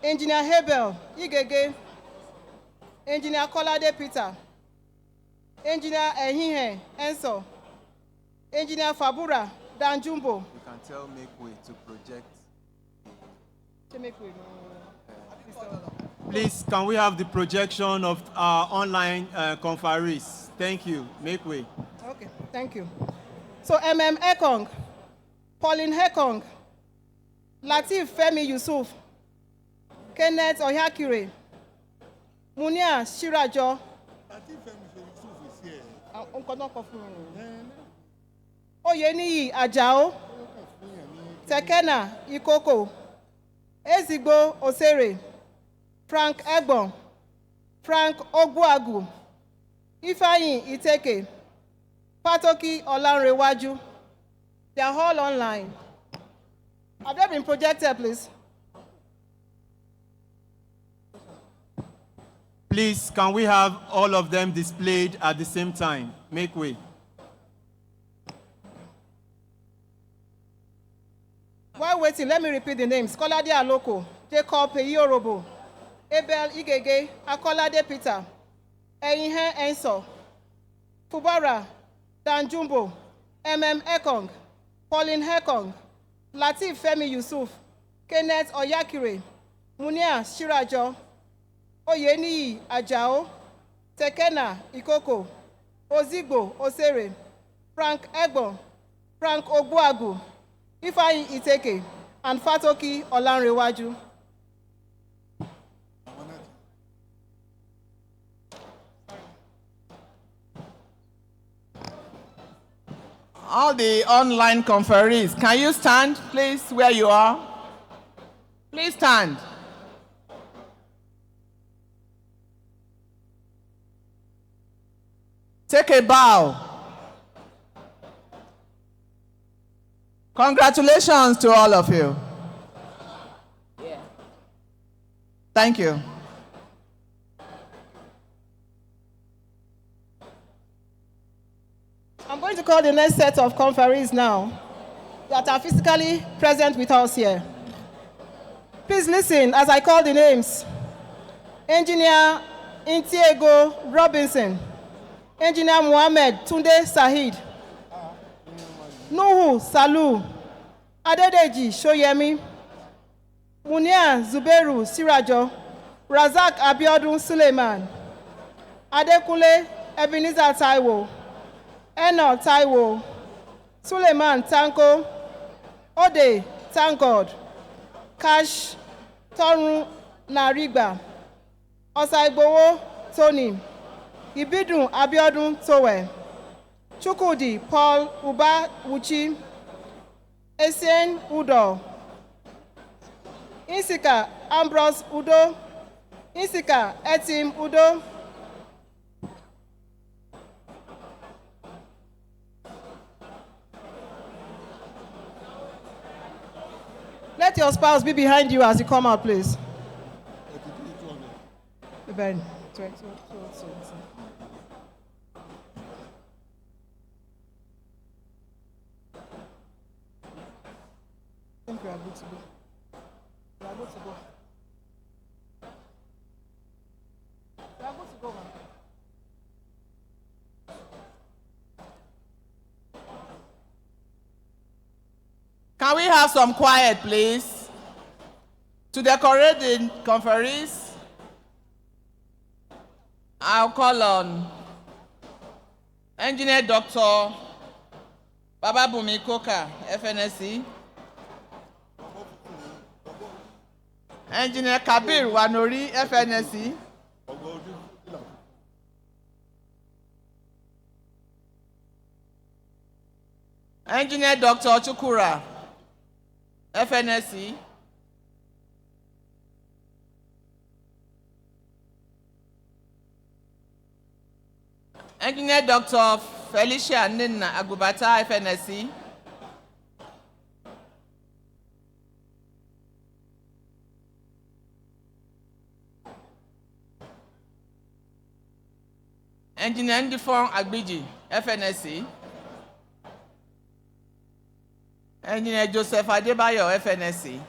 Engineer Hebel Igege, Engineer Kolade Peter, Engineer Ehihe Enso, Engineer Fabura Danjumbo. You can tell Makeway to project. Please, can we have the projection of our online conferees? Thank you. Make way. Okay, thank you. So, Ekong, Pauline Hekong, Latif Femi Yusuf, Kenneth Oyakire, Munia Shirajo. Latif Femi Yusuf is here. Oyeniyi Ajao, Tekena Ikoko, Ezigbo Osere, Frank Egbon, Frank Ogbuagu, Ifeanyi Iteke, Patoki Olanrewaju. They are all online. Have they been projected, please? Please, can we have all of them displayed at the same time? Make way. While waiting, let me repeat the names. Kolade Aloko, Jacob Eyorobo, Abel Igege, Akolade Peter, Eyinhe Enso, Fubara, Danjumbo, Ekong, Pauline Hekong, Latif Femi Yusuf, Kenneth Oyakire, Munia Shirajo, Oyeniyi Ajao, Tekena Ikoko, Ozigbo Osere, Frank Egbon, Frank Ogbuagu, Ifeanyi Iteke, and Fatoki Olanrewaju. All the online conferees, can you stand, please, where you are? Please stand. Take a bow. Congratulations to all of you. Thank you. I'm going to call the next set of conferees now that are physically present with us here. Please listen as I call the names. Engineer Intiego Robinson, Engineer Mohammed Tunde Sahid, Nuhu Salu, Adedeji Shoyemi, Munia Zuberu Sirajo, Razak Abiodun Suleiman, Adekunle Ebenezer Taiwo, Eno Taiwo, Suleiman Tanko, Ode Thankgod, Cash Torun Narigba, Osaigbowo Tony, Ibidun Abiodun Towe, Chukwudi Paul Uba Wuchi, Essien Udo, Insika Ambrose Udo, Insika Etim Udo, let your spouse be behind you as you come out, please. Ben, I think we are good to go. We are good to go. We are good to go, man. Can we have some quiet, please? To decorate the conferees, I'll call on Engineer Dr. Bababumi Koka, FNSE, Engineer Kabir Wanori, FNSE, Engineer Dr. Chukura, FNSE, Engineer Dr. Felicia Nina Agubata, FNSE, Engineer Ndifong Agbiji, FNSE, Engineer Joseph Adebayo, FNSE,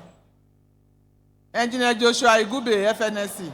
Engineer Joshua Igube, FNSE,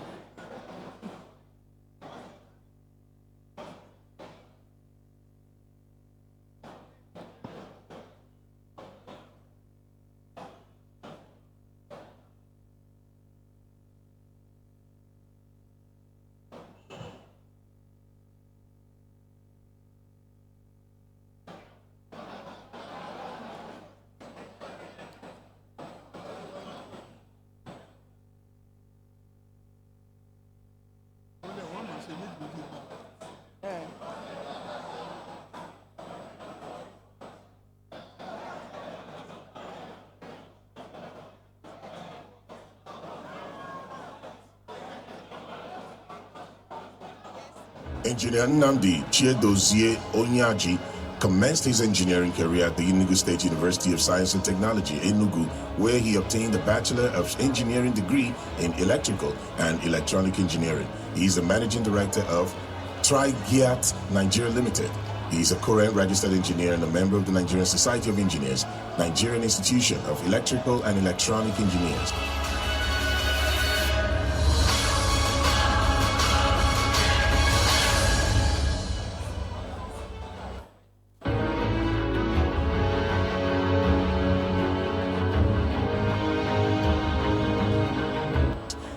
Engineer Nnamdi Chiedozie Onyaji commenced his engineering career at the Enugu State University of Science and Technology, Enugu, where he obtained a Bachelor of Engineering degree in Electrical and Electronic Engineering. He is the Managing Director of Trigiat Nigeria Limited. He is a current registered engineer and a member of the Nigerian Society of Engineers, Nigerian Institution of Electrical and Electronic Engineers.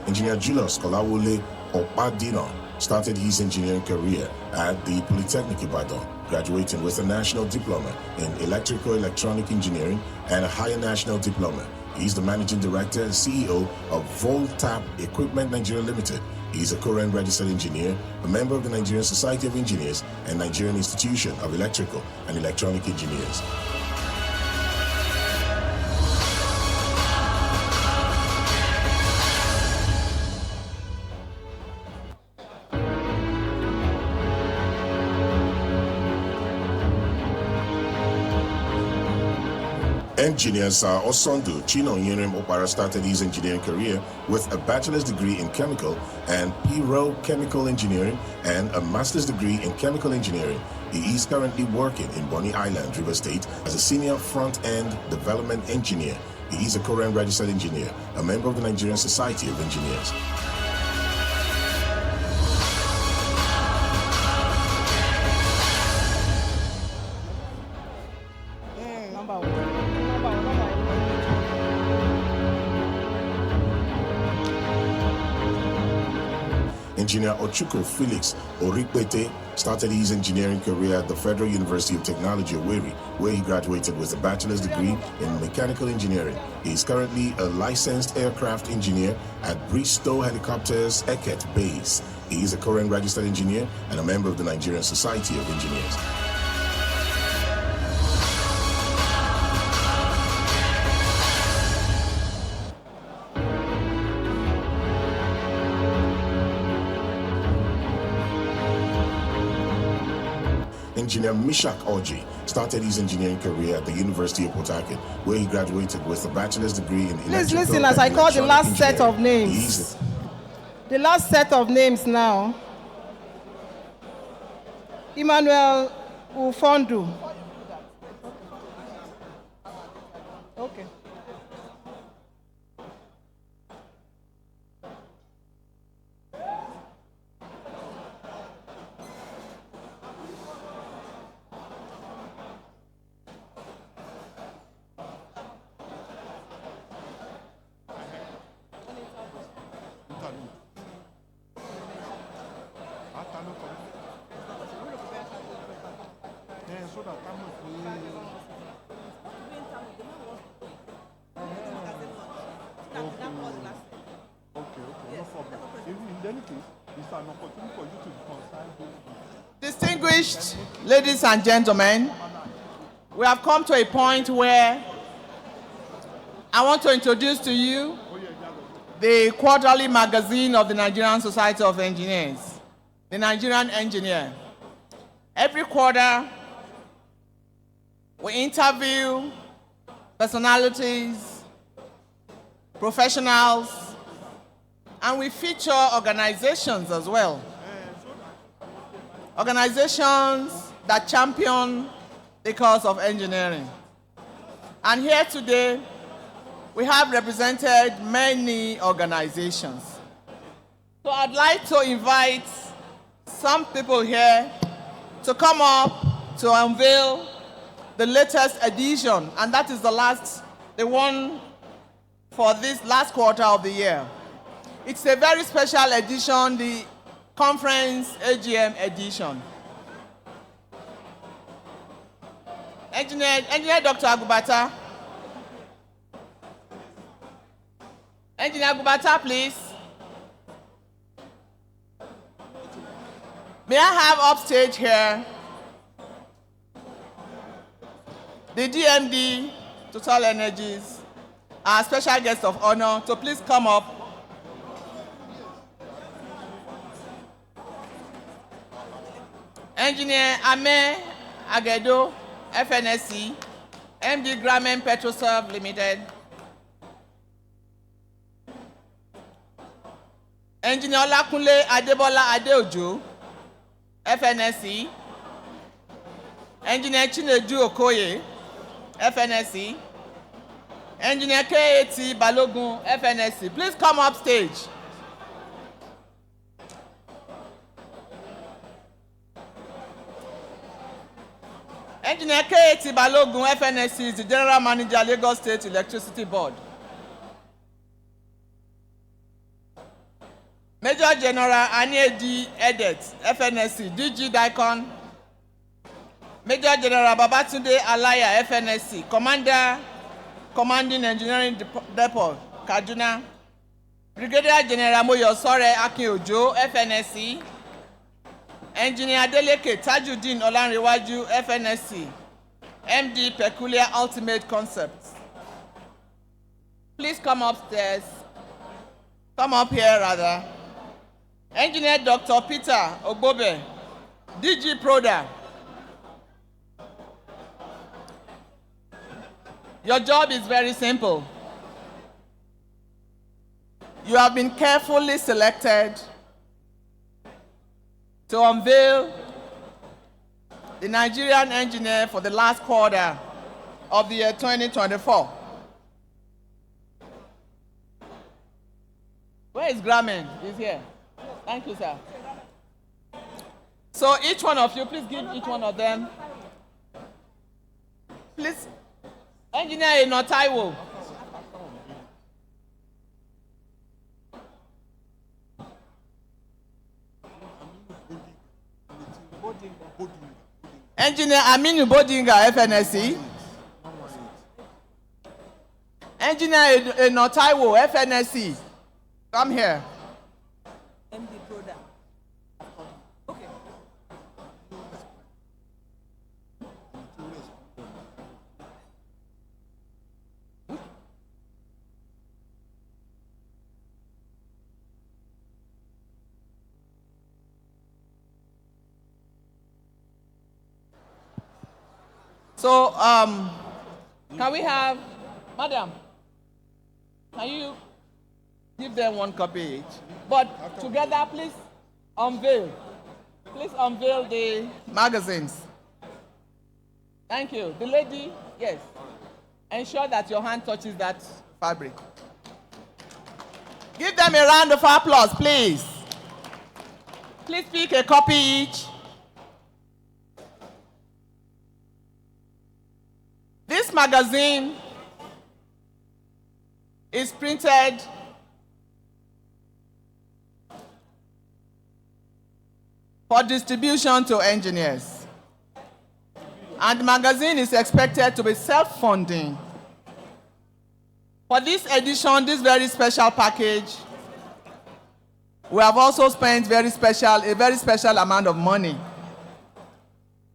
Engineer Julius Kolawole Opadino started his engineering career at the Polytechnic Ibadan, graduating with a national diploma in electrical electronic engineering and a higher national diploma. He is the managing director and CEO of Voltap Equipment Nigeria Limited. He is a current registered engineer, a member of the Nigerian Society of Engineers and Nigerian Institution of Electrical and Electronic Engineers. Engineer Sir Osondu Chino Yerim Opara started his engineering career with a bachelor's degree in chemical and pyrochemical engineering and a master's degree in chemical engineering. He is currently working in Bonny Island, River State, as a senior front-end development engineer. He is a current registered engineer, a member of the Nigerian Society of Engineers. Engineer Ochuko Felix Orikpete started his engineering career at the Federal University of Technology, Owerri, where he graduated with a bachelor's degree in mechanical engineering. He is currently a licensed aircraft engineer at Bristow Helicopters Eket Base. He is a current registered engineer and a member of the Nigerian Society of Engineers. Engineer Mishak Oji started his engineering career at the University of Port Harcourt, where he graduated with a bachelor's degree in electrical. Please listen as I call the last set of names. The last set of names now. Emmanuel Ufondu. Okay. Distinguished ladies and gentlemen, we have come to a point where I want to introduce to you the quarterly magazine of the Nigerian Society of Engineers, the Nigerian Engineer. Every quarter, we interview personalities, professionals, and we feature organizations as well. Organizations that champion the cause of engineering. And here today, we have represented many organizations. So I'd like to invite some people here to come up to unveil the latest edition, and that is the one for this last quarter of the year. It's a very special edition, the Conference AGM edition. Engineer Dr. Agubata. Engineer Agubata, please. May I have upstage here the DMD, Total Energies, our special guest of honor, so please come up. Engineer Ame Agedo, FNSE, MD Gramen Petroserve Limited. Engineer Olakunle Adebola Adeojo, FNSE. Engineer Chinedu Okoye, FNSE. Engineer KAT Balogun, FNSE. Please come up stage. Engineer KAT Balogun, FNSE, is the General Manager, Lagos State Electricity Board. Major General Aniedi Edet, FNSE, DG Daikon. Major General Babatunde Alaya, FNSE, Commanding Engineering Depot, Kaduna. Brigadier General Moyosore Akin-Ojo, FNSE. Engineer Adeleke Tajuddin Olanrewaju, FNSE. MD Peculiar Ultimate Concepts. Please come upstairs. Come up here, rather. Engineer Dr. Peter Ogbobe, DG Proda. Your job is very simple. You have been carefully selected to unveil the Nigerian engineer for the last quarter of the year 2024. Where is Gramen? He's here. Thank you, sir. So each one of you, please give each one of them. Please, Engineer Inotaiwo. Engineer Aminu Bodinga, FNSE. Engineer Inotaiwo, FNSE. Come here. MD Proda. Okay. So, can we have, Madam, can you give them one copy each? But together, please unveil. Please unveil the magazines. Thank you. The lady, yes. Ensure that your hand touches that fabric. Give them a round of applause, please. Please pick a copy each. This magazine is printed for distribution to engineers. And the magazine is expected to be self-funding. For this edition, this very special package, we have also spent a very special amount of money.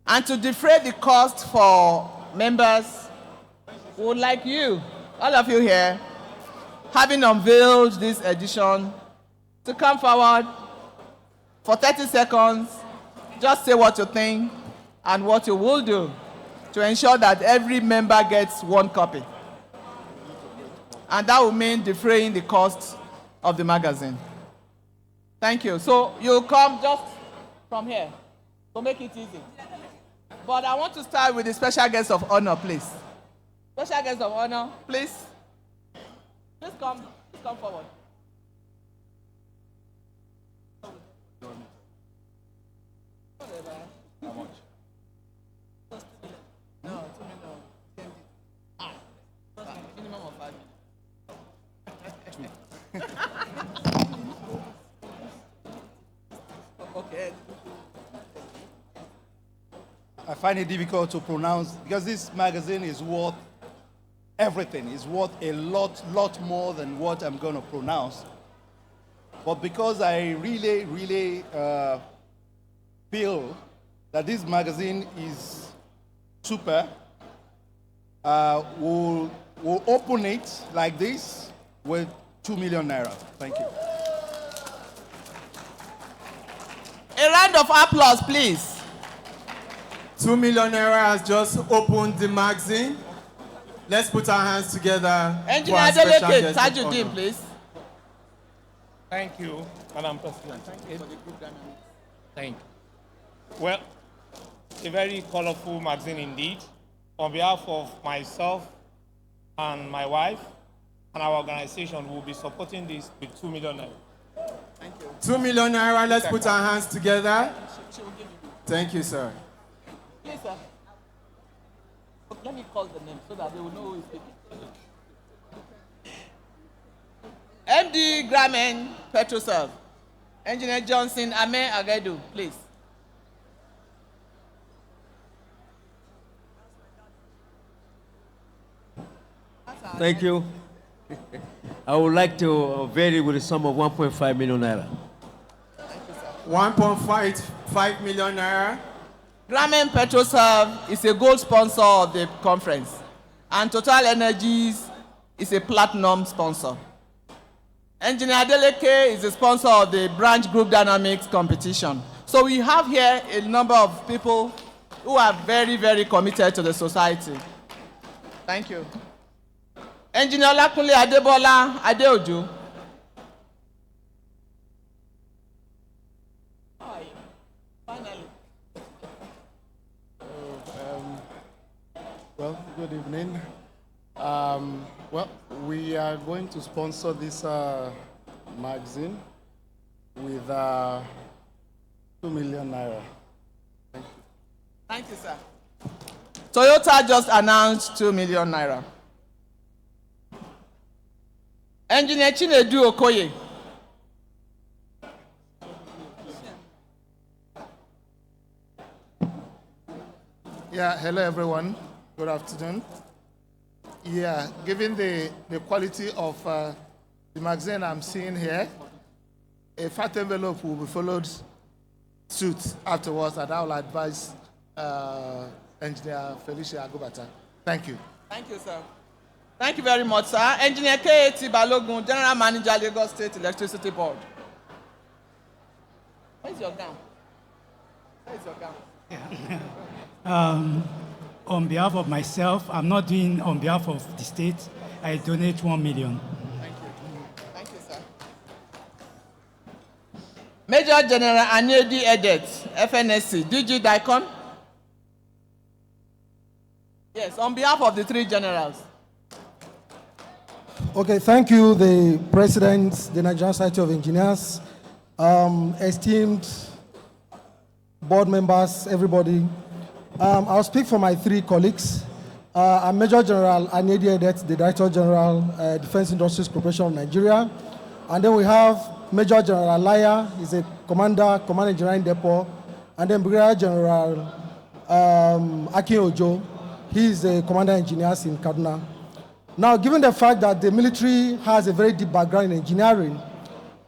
And to defray the cost for members, we would like you, all of you here, having unveiled this edition, to come forward for 30 seconds, just say what you think and what you will do to ensure that every member gets one copy. And that will mean defraying the cost of the magazine. Thank you. So you'll come just from here to make it easy. But I want to start with the special guest of honor, please. Special guest of honor, please. Please come forward. How much? No, 2 million. Minimum of 5 million. Okay. I find it difficult to pronounce because this magazine is worth everything. It's worth a lot more than what I'm going to pronounce. But because I really feel that this magazine is super, we'll open it like this with 2 million naira. Thank you. A round of applause, please. 2 million naira has just opened the magazine. Let's put our hands together. Engineer Adeleke, Tajuddin, please. Thank you, Madam President. Thank you for the group dynamics. Thank you. Well, a very colorful magazine indeed. On behalf of myself and my wife and our organization, will be supporting this with 2 million naira. Thank you. 2 million naira, let's put our hands together. Thank you, sir. Yes, sir. Let me call the name so that they will know who is speaking. MD Gramen Petroserve. Engineer Johnson Ame Agedu, please. Thank you. I would like to vary with a sum of 1.5 million naira. 1.5 million naira. Gramen Petroserve is a gold sponsor of the conference, and Total Energies is a platinum sponsor. Engineer Adeleke is a sponsor of the branch group dynamics competition. So we have here a number of people who are very, very committed to the society. Thank you. Engineer Olakunle Adebola Adeoju. Finally. Well, good evening. Well, we are going to sponsor this magazine with 2 million naira. Thank you. Thank you, sir. Toyota just announced 2 million naira. Engineer Chinedu Okoye. Yeah, hello everyone. Good afternoon. Yeah, given the quality of the magazine I'm seeing here, a fat envelope will be followed suit afterwards, and I will advise Engineer Felicia Agobata. Thank you. Thank you, sir. Thank you very much, sir. Engineer K.A.T. Balogun, General Manager, Lagos State Electricity Board. Where's your gown? Where's your gown? On behalf of myself, I'm not doing on behalf of the state. I donate 1 million. Thank you. Thank you, sir. Major General Anyedi Edet, FNSE, DG Dicon. Yes, on behalf of the 3 generals. Okay, thank you, the President, the Nigerian Society of Engineers, esteemed board members, everybody. I'll speak for my 3 colleagues. I'm Major General Anyedi Edet, the Director General, Defense Industries Corporation of Nigeria. And then we have Major General Alaya, he's a Commander, Command Engineering Depot. And then Brigadier General Akin Ojo, he's a Commander Engineers in Kaduna. Now, given the fact that the military has a very deep background in engineering,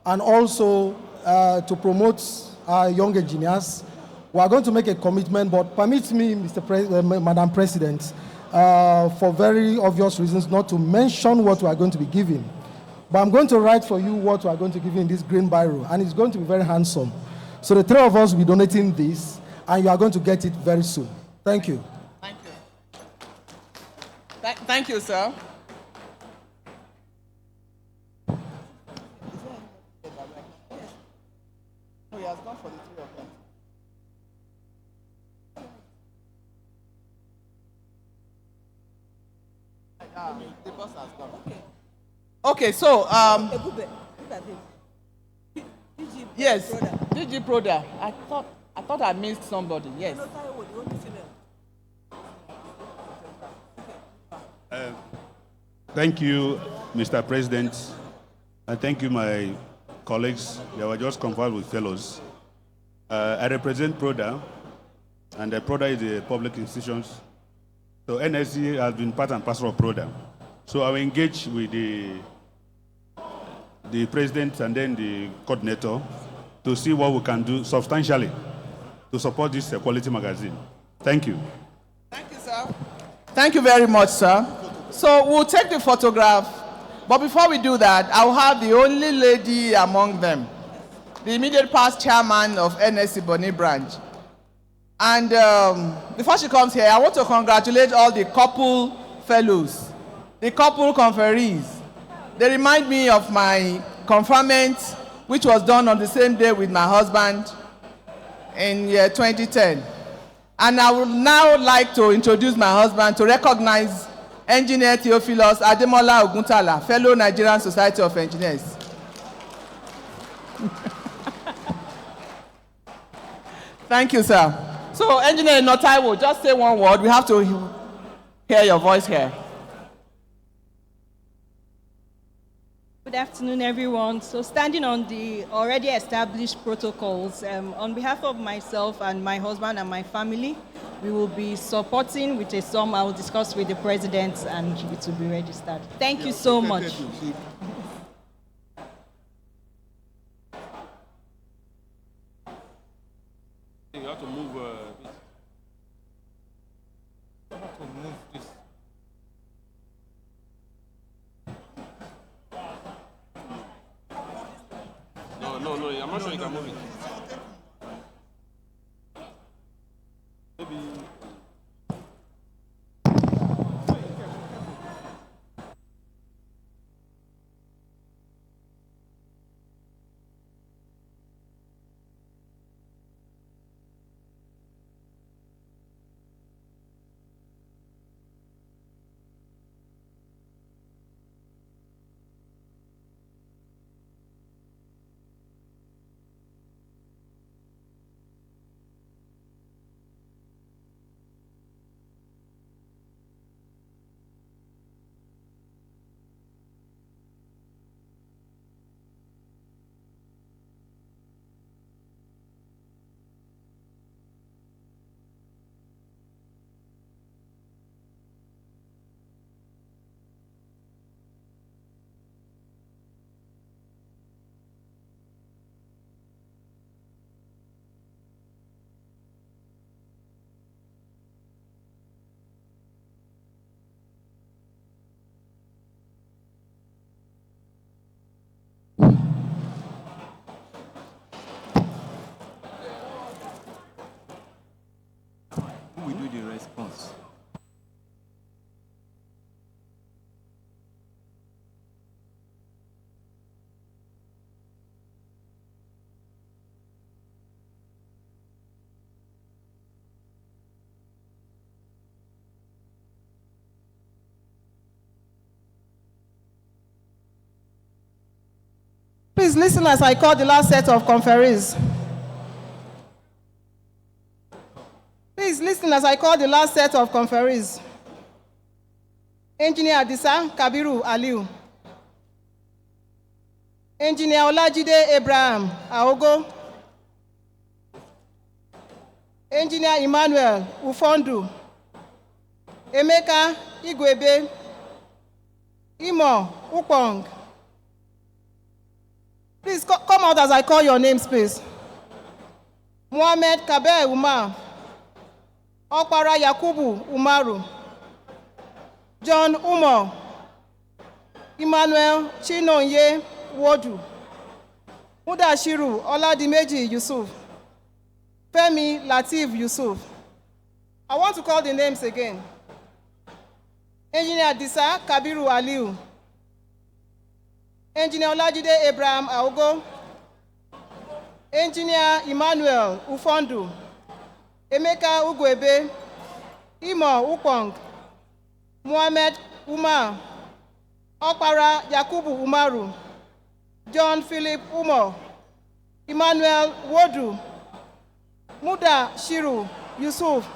and also to promote our young engineers, we are going to make a commitment, but permit me, Madam President, for very obvious reasons, not to mention what we are going to be giving. But I'm going to write for you what we are going to give you in this green biro, and it's going to be very handsome. So the 3 of us will be donating this, and you are going to get it very soon. Thank you. Thank you. Thank you, sir. No, he has gone for the 3 of them. The boss has gone. Okay, so yes, DG Proda. I thought I missed somebody. Yes. Thank you, Mr. President, and thank you, my colleagues. They were just conferred with fellows. I represent Proda, and Proda is a public institution. So NSE has been part and parcel of Proda. So I will engage with the president and then the coordinator to see what we can do substantially to support this quality magazine. Thank you. Thank you, sir. Thank you very much, sir. So we'll take the photograph, but before we do that, I'll have the only lady among them, the immediate past chairman of NSE Bonny branch, And before she comes here, I want to congratulate all the couple fellows, the couple conferees. They remind me of my conferment, which was done on the same day with my husband in year 2010. And I would now like to introduce my husband to recognize Engineer Theophilus Ademola Oguntala, fellow Nigerian Society of Engineers. Thank you, sir. So, Engineer Notaiwo, just say one word. We have to hear your voice here. Good afternoon, everyone. So, standing on the already established protocols, on behalf of myself and my husband and my family, we will be supporting with a sum I will discuss with the president and it will be registered. Thank you so much. You have to move this. You have to move this. No, I'm not sure you can move it. Maybe. Who will do the response? Please listen as I call the last set of conferees. Please listen as I call the last set of conferees. Engineer Adisa Kabiru Aliu. Engineer Olajide Abraham Aogo. Engineer Emmanuel Ufondu. Emeka Igwebe. Imo Upong. Please come out as I call your names, please. Mohammed Kabe Umar. Okpara Yakubu Umaru. John Umo. Emmanuel Chinonye Wodu. Mudashiru Oladimeji Yusuf. Femi Latif Yusuf. I want to call the names again. Engineer Disa Kabiru Aliu. Engineer Olajide Abraham Aogo. Engineer Emmanuel Ufondu. Emeka Ugwebe. Imo Upong. Mohammed Umar. Okpara Yakubu Umaru. John Philip Umo. Emmanuel Wodu. Muda Shiru Yusuf.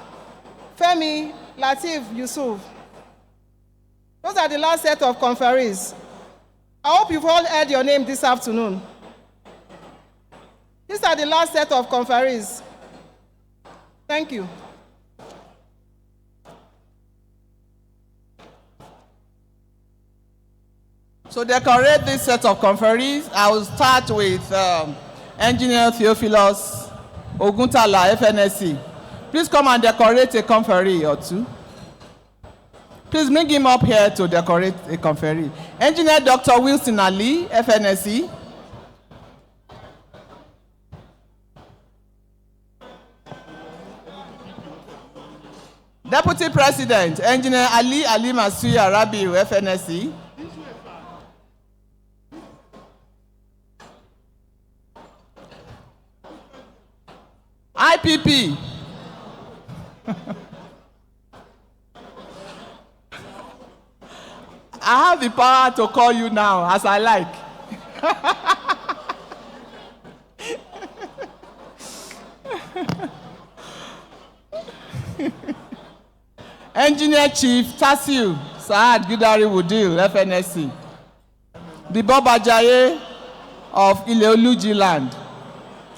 Femi Latif Yusuf. Those are the last set of conferees. I hope you've all heard your name this afternoon. These are the last set of conferees. Thank you. So decorate this set of conferees. I will start with Engineer Theophilus Oguntala, FNSE. Please come and decorate a conferee or two. Please bring him up here to decorate a conferee. Engineer Dr. Wilson Ali, FNSE. Deputy President, Engineer Ali Masuya Rabiu, FNSE. IPP. I have the power to call you now as I like. Engineer Chief Tasiu Saad Gidari Wudil, FNSE. The Boba Jaye of Ileoluji land,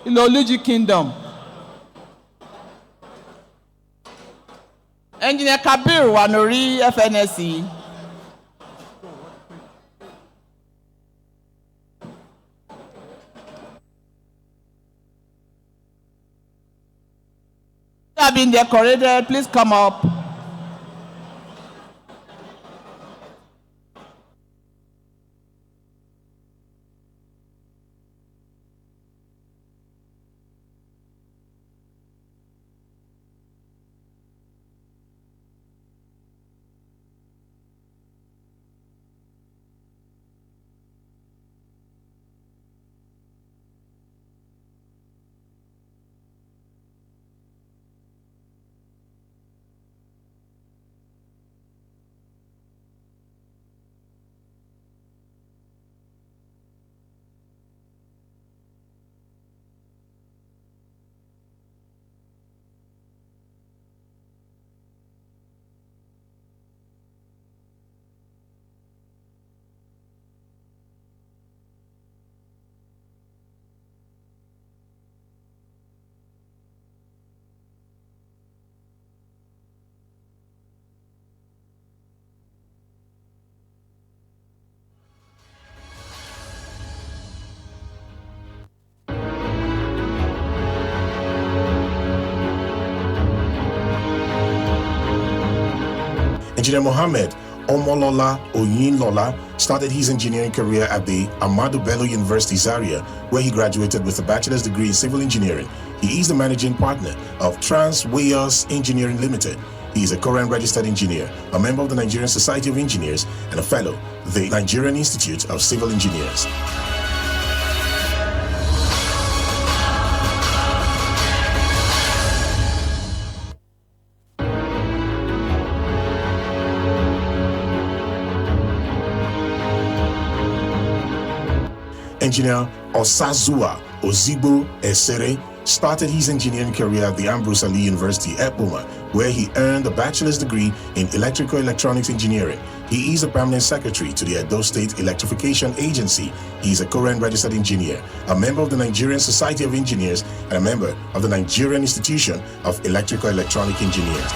Ileoluji Kingdom. Engineer Kabir Wanori, FNSE. Have been decorated, please come up. Engineer Mohammed Omolola Oyinlola started his engineering career at the Ahmadu Bello University Zaria, where he graduated with a bachelor's degree in civil engineering. He is the managing partner of Transwayers Engineering Limited. He is a current registered engineer, a member of the Nigerian Society of Engineers, and a fellow of the Nigerian Institute of Civil Engineers. Engineer Osazua Ozigbo Esere started his engineering career at the Ambrose Ali University, Ekpoma, where he earned a bachelor's degree in electrical electronics engineering. He is a permanent secretary to the Edo State Electrification Agency. He is a current registered engineer, a member of the Nigerian Society of Engineers, and a member of the Nigerian Institution of Electrical Electronic Engineers.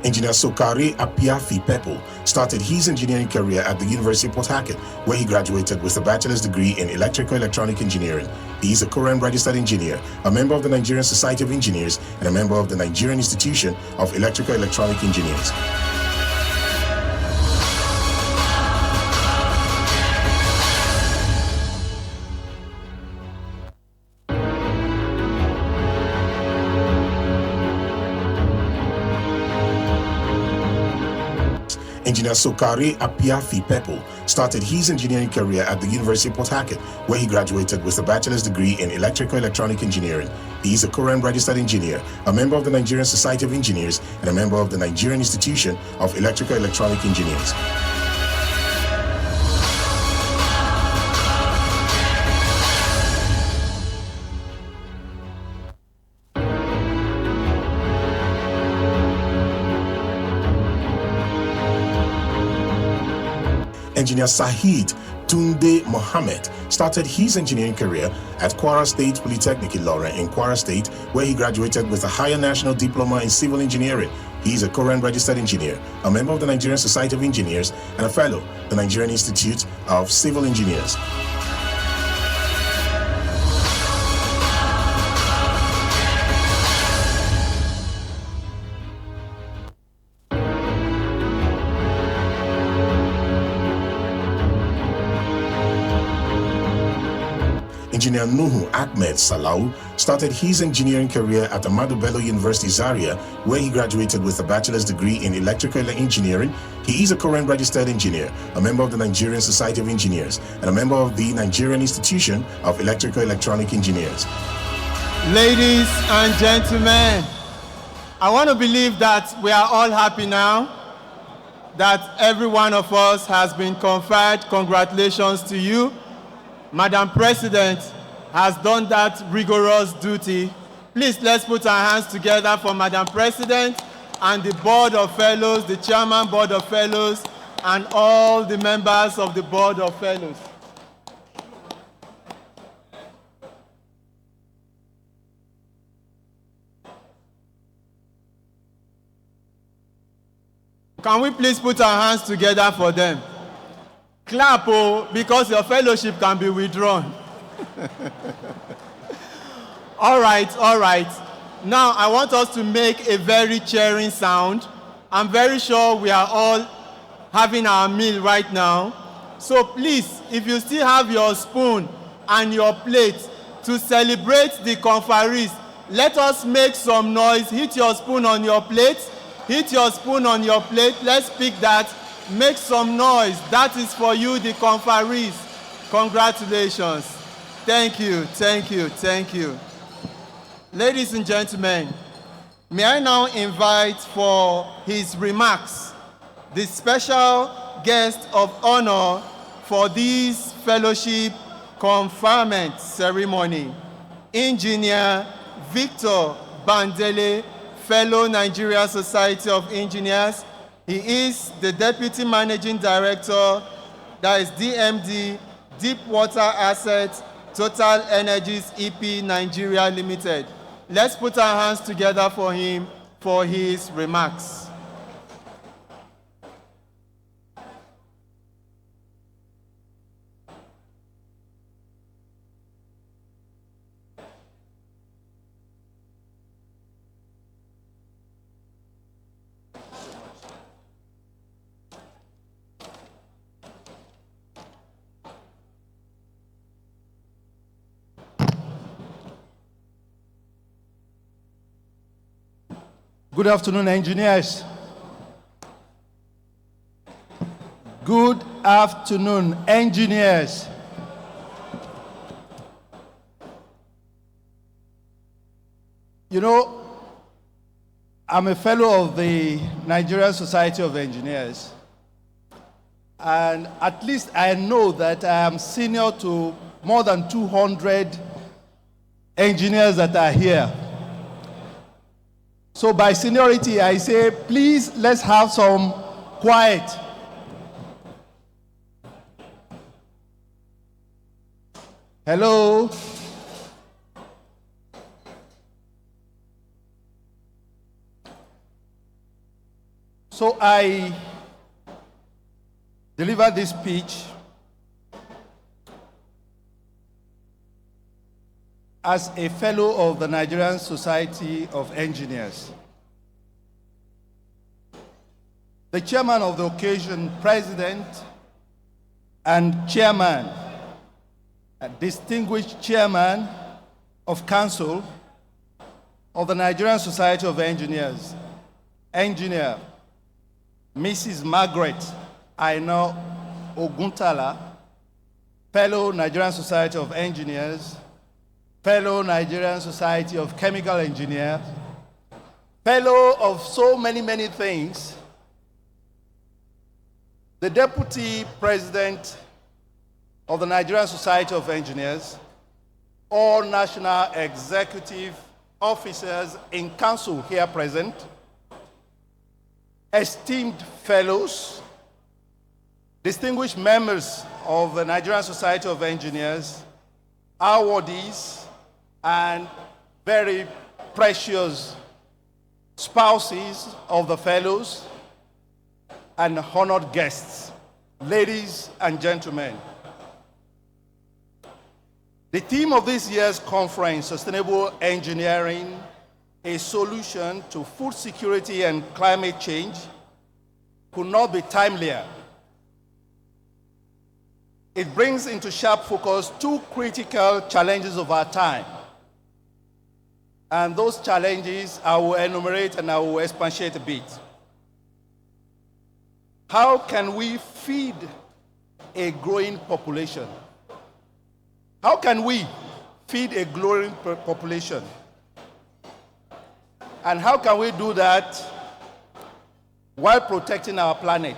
Engineer Sokari Apiafi Pepo started his engineering career at the University of Port Harcourt, where he graduated with a bachelor's degree in electrical electronic engineering. He is a current registered engineer, a member of the Nigerian Society of Engineers, and a member of the Nigerian Institution of Electrical Electronic Engineers. Engineer Sokari Apiafi Pepo started his engineering career at the University of Port Harcourt, where he graduated with a bachelor's degree in electrical electronic engineering. He is a current registered engineer, a member of the Nigerian Society of Engineers, and a member of the Nigerian Institution of Electrical Electronic Engineers. Engineer Sahid Tunde Mohammed started his engineering career at Kwara State Polytechnic Ilorin in Kwara State, where he graduated with a higher national diploma in civil engineering. He is a current registered engineer, a member of the Nigerian Society of Engineers, and a fellow of the Nigerian Institute of Civil Engineers. Engineer Nuhu Ahmed Salau started his engineering career at Ahmadu Bello University Zaria, where he graduated with a bachelor's degree in electrical engineering. He is a current registered engineer, a member of the Nigerian Society of Engineers, and a member of the Nigerian Institution of Electrical Electronic Engineers. Ladies and gentlemen, I want to believe that we are all happy now that every one of us has been conferred. Congratulations to you. Madam President has done that rigorous duty. Please, let's put our hands together for Madam President and the Board of Fellows, the Chairman Board of Fellows, and all the members of the Board of Fellows. Can we please put our hands together for them? Clap, oh, because your fellowship can be withdrawn. All right, all right. Now, I want us to make a very cheering sound. I'm very sure we are all having our meal right now. So please, if you still have your spoon and your plate to celebrate the conferees, let us make some noise. Hit your spoon on your plate. Hit your spoon on your plate. Let's pick that. Make some noise. That is for you, the conferees. Congratulations. Thank you, thank you, thank you. Ladies and gentlemen, may I now invite for his remarks the special guest of honor for this fellowship conferment ceremony, Engineer Victor Bandele, Fellow Nigerian Society of Engineers. He is the Deputy Managing Director, that is DMD, Deep Water Assets, Total Energies EP Nigeria Limited. Let's put our hands together for him for his remarks. Good afternoon, engineers. Good afternoon, engineers. You know, I'm a fellow of the Nigerian Society of Engineers, and at least I know that I am senior to more than 200 engineers that are here. So by seniority, I say, please, let's have some quiet. Hello? So I delivered this speech as a fellow of the Nigerian Society of Engineers. The chairman of the occasion, president and chairman, a distinguished chairman of council of the Nigerian Society of Engineers, engineer Mrs. Margaret Aina Oguntala, fellow Nigerian Society of Engineers, fellow Nigerian Society of Chemical Engineers, fellow of so many, many things, the Deputy President of the Nigerian Society of Engineers, all national executive officers in council here present, esteemed fellows, distinguished members of the Nigerian Society of Engineers, awardees, and very precious spouses of the fellows, and honored guests, ladies and gentlemen. The theme of this year's conference, Sustainable Engineering, a Solution to Food Security and Climate Change, could not be timelier. it brings into sharp focus two critical challenges of our time. And those challenges I will enumerate and I will expatiate a bit. How can we feed a growing population? How can we feed a growing population? And how can we do that while protecting our planet?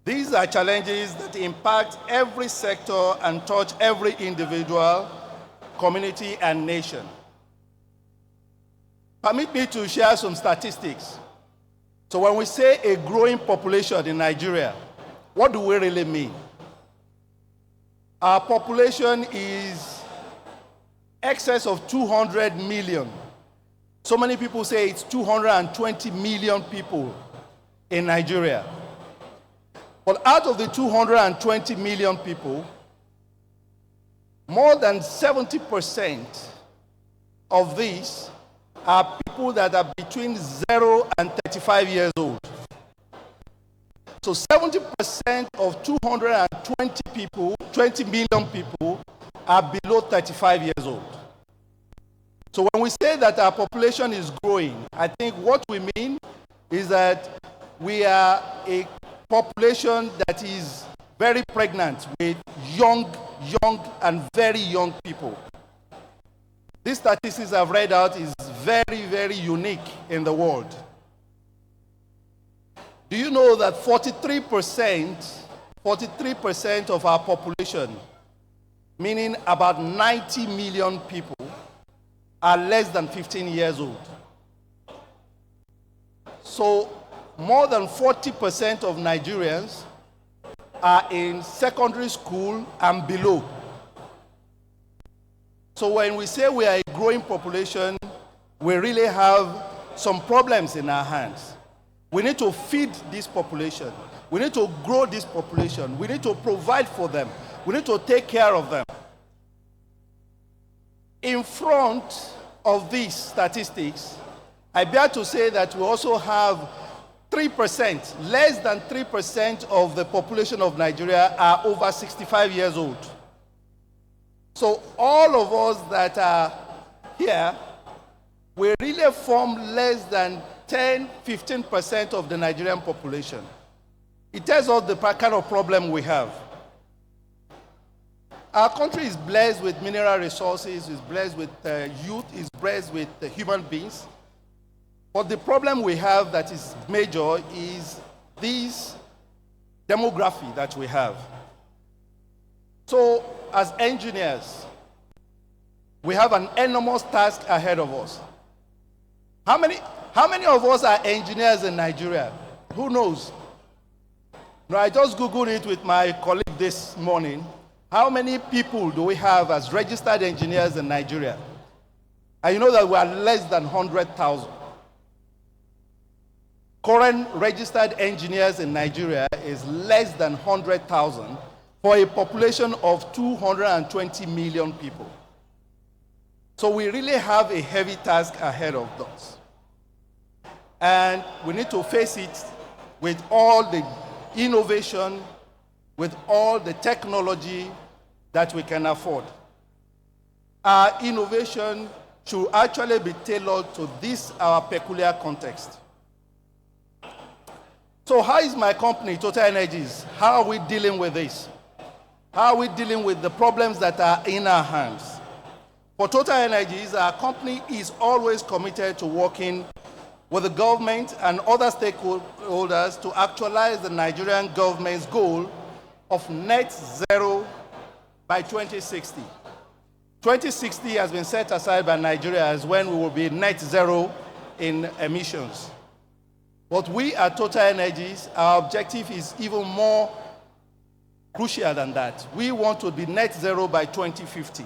These are challenges that impact every sector and touch every individual, community, and nation. Permit me to share some statistics. So when we say a growing population in Nigeria, what do we really mean? Our population is excess of 200 million. So many people say it's 220 million people in Nigeria. But out of the 220 million people, more than 70% of these are people that are between 0 and 35 years old. So 70% of 20 million people are below 35 years old. So when we say that our population is growing, I think what we mean is that we are a population that is very pregnant with young and very young people. These statistics I've read out is very, very unique in the world. Do you know that 43% of our population, meaning about 90 million people, are less than 15 years old? So more than 40% of Nigerians are in secondary school and below. So when we say we are a growing population, we really have some problems in our hands. We need to feed this population. We need to grow this population. We need to provide for them. We need to take care of them. In front of these statistics, I bear to say that we also have 3%, less than 3% of the population of Nigeria are over 65 years old. So all of us that are here, we really form less than 10-15% of the Nigerian population. It tells us the kind of problem we have. Our country is blessed with mineral resources, is blessed with youth, is blessed with human beings. But the problem we have that is major is this demography that we have. So as engineers, we have an enormous task ahead of us. How many of us are engineers in Nigeria? Who knows? No, I just Googled it with my colleague this morning. How many people do we have as registered engineers in Nigeria? And you know that we are less than 100,000. Current registered engineers in Nigeria is less than 100,000 for a population of 220 million people. So we really have a heavy task ahead of us. And we need to face it with all the innovation, with all the technology that we can afford. Our innovation should actually be tailored to this, our peculiar context. So how is my company, Total Energies? How are we dealing with this? How are we dealing with the problems that are in our hands? For Total Energies, our company is always committed to working with the government and other stakeholders to actualize the Nigerian government's goal of net zero by 2060. 2060 has been set aside by Nigeria as when we will be net zero in emissions. But we at Total Energies, our objective is even more crucial than that. We want to be net zero by 2050.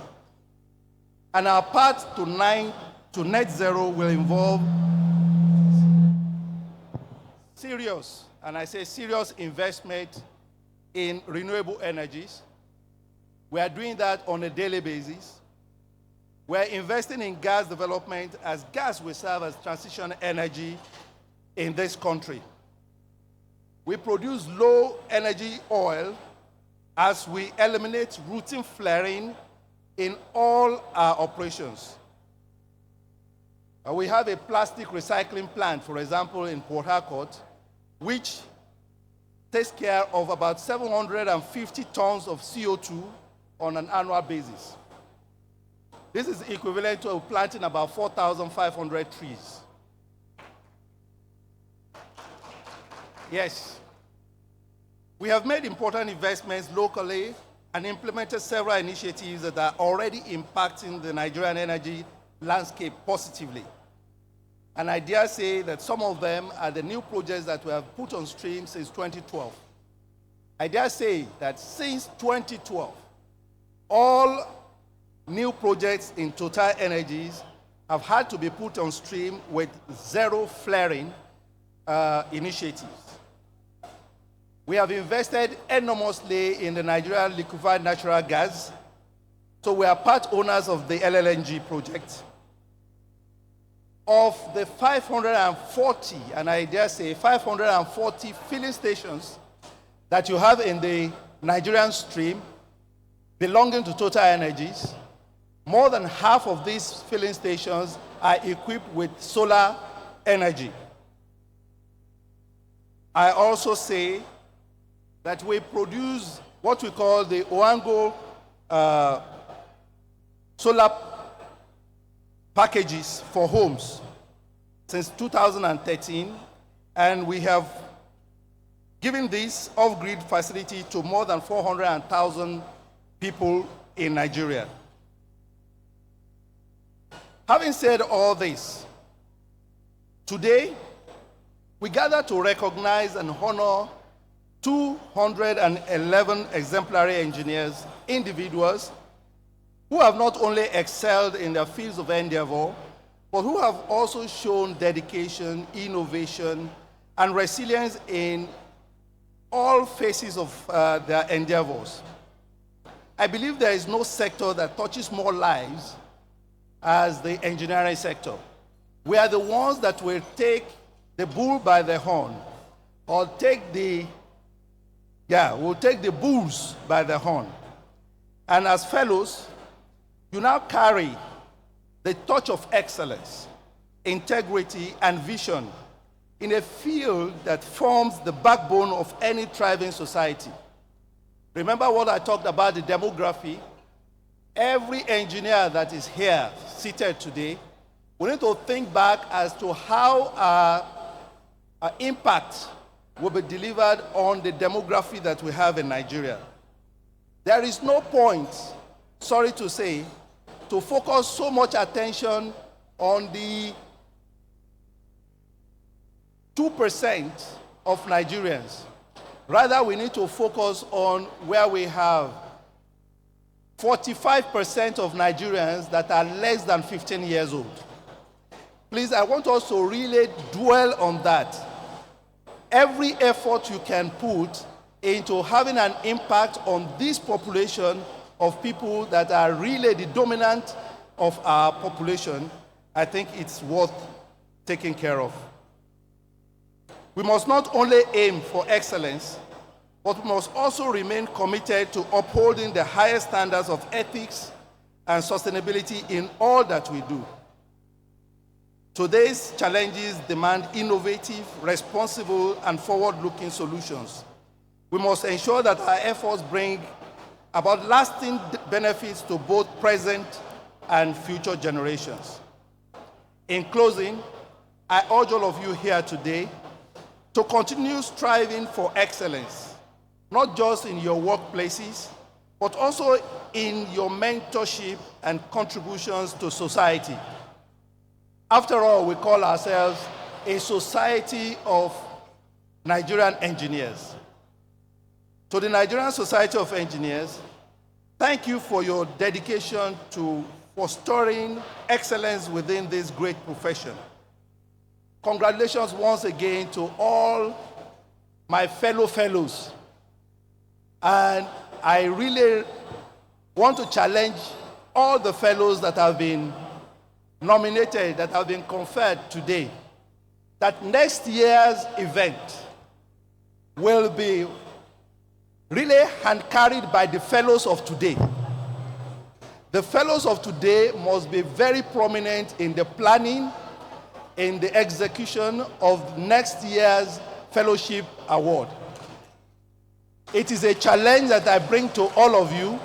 And our path to net zero will involve serious, and I say serious investment in renewable energies. We are doing that on a daily basis. We are investing in gas development, as gas will serve as transition energy in this country. We produce low energy oil as we eliminate routine flaring in all our operations. We have a plastic recycling plant, for example, in Port Harcourt, which takes care of about 750 tons of CO2 on an annual basis. This is equivalent to planting about 4,500 trees. Yes. We have made important investments locally and implemented several initiatives that are already impacting the Nigerian energy landscape positively. And I dare say that some of them are the new projects that we have put on stream since 2012. I dare say that since 2012, all new projects in Total Energies have had to be put on stream with zero flaring initiatives. We have invested enormously in the Nigerian liquefied natural gas, so we are part owners of the LLNG project. Of the 540, and I dare say 540 filling stations that you have in the Nigerian stream belonging to Total Energies, more than half of these filling stations are equipped with solar energy. I also say that we produce what we call the Oango solar packages for homes since 2013, and we have given this off-grid facility to more than 400,000 people in Nigeria. Having said all this, today we gather to recognize and honor 211 exemplary engineers, individuals who have not only excelled in their fields of endeavor, but who have also shown dedication, innovation, and resilience in all phases of their endeavors. I believe there is no sector that touches more lives as the engineering sector. We are the ones that will take the bull by the horn, or we'll take the bulls by the horn. And as fellows, you now carry the touch of excellence, integrity, and vision in a field that forms the backbone of any thriving society. Remember what I talked about, the demography? Every engineer that is here, seated today, we need to think back as to how our impact will be delivered on the demography that we have in Nigeria. There is no point, sorry to say, to focus so much attention on the 2% of Nigerians. Rather, we need to focus on where we have 45% of Nigerians that are less than 15 years old. Please, I want us to really dwell on that. Every effort you can put into having an impact on this population of people that are really the dominant of our population, I think it's worth taking care of. We must not only aim for excellence, but we must also remain committed to upholding the highest standards of ethics and sustainability in all that we do. Today's challenges demand innovative, responsible, and forward-looking solutions. We must ensure that our efforts bring about lasting benefits to both present and future generations. In closing, I urge all of you here today to continue striving for excellence, not just in your workplaces, but also in your mentorship and contributions to society. After all, we call ourselves a society of Nigerian engineers. To the Nigerian Society of Engineers, thank you for your dedication to fostering excellence within this great profession. Congratulations once again to all my fellows. And I really want to challenge all the fellows that have been nominated, that have been conferred today, that next year's event will be really hand-carried by the fellows of today. The fellows of today must be very prominent in the planning, in the execution of next year's fellowship award. It is a challenge that I bring to all of you,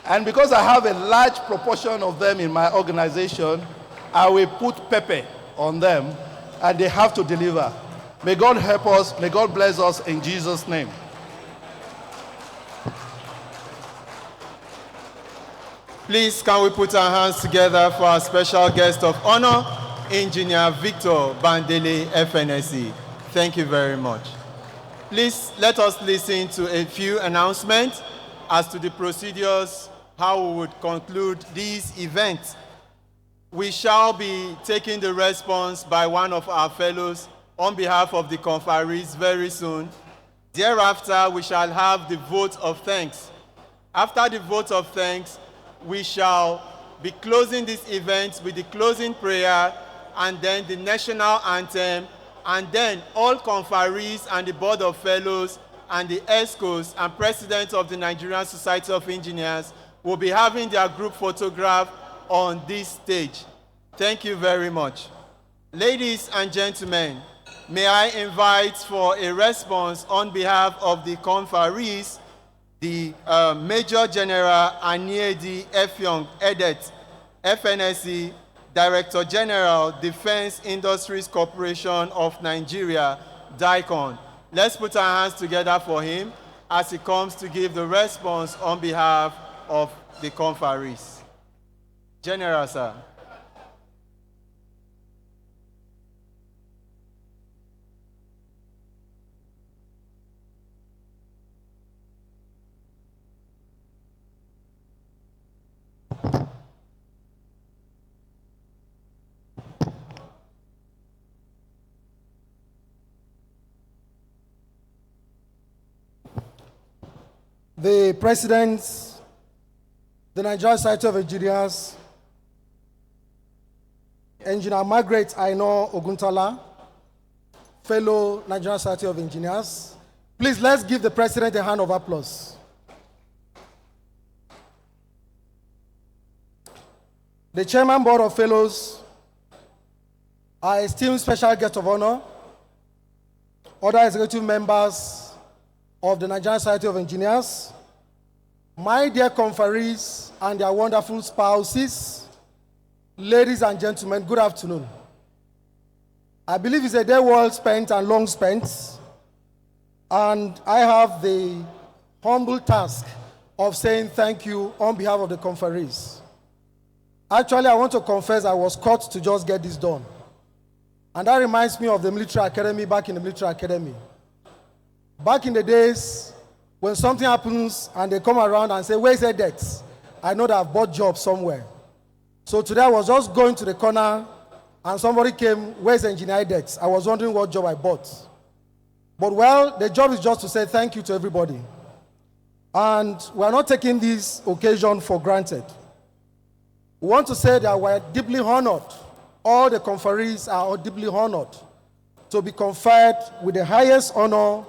and because I have a large proportion of them in my organization, I will put pepper on them, and they have to deliver. May God help us, may God bless us in Jesus' name. Please, can we put our hands together for our special guest of honor, Engineer Victor Bandele, FNSE. Thank you very much. Please, let us listen to a few announcements as to the procedures, how we would conclude this event. We shall be taking the response by one of our fellows on behalf of the conferees very soon. Thereafter, we shall have the vote of thanks. After the vote of thanks, we shall be closing this event with the closing prayer and then the national anthem, and then all conferees and the board of fellows and the ESCOs and president of the Nigerian Society of Engineers will be having their group photograph on this stage. Thank you very much. Ladies and gentlemen, may I invite for a response on behalf of the conferees, the Major General Aniedi Efyong Edet, FNSE, Director General, Defense Industries Corporation of Nigeria, DICON. Let's put our hands together for him as he comes to give the response on behalf of the conferees. General, sir. The President, the Nigerian Society of Engineers, Engineer Margaret Aina Oguntala, fellow Nigerian Society of Engineers. Please, let's give the President a hand of applause. The Chairman Board of Fellows, our esteemed special guest of honor, other executive members of the Nigerian Society of Engineers, my dear conferees and their wonderful spouses, ladies and gentlemen, good afternoon. I believe it's a day well spent and long spent, and I have the humble task of saying thank you on behalf of the conferees. Actually, I want to confess I was caught to just get this done. And that reminds me of the military academy, back in the military academy. Back in the days, when something happens and they come around and say, where's the debt? I know that I've bought jobs somewhere. So today I was just going to the corner and somebody came, where's the engineering debt? I was wondering what job I bought. But well, the job is just to say thank you to everybody. And we're not taking this occasion for granted. We want to say that we're deeply honored. All the conferees are deeply honored to be conferred with the highest honor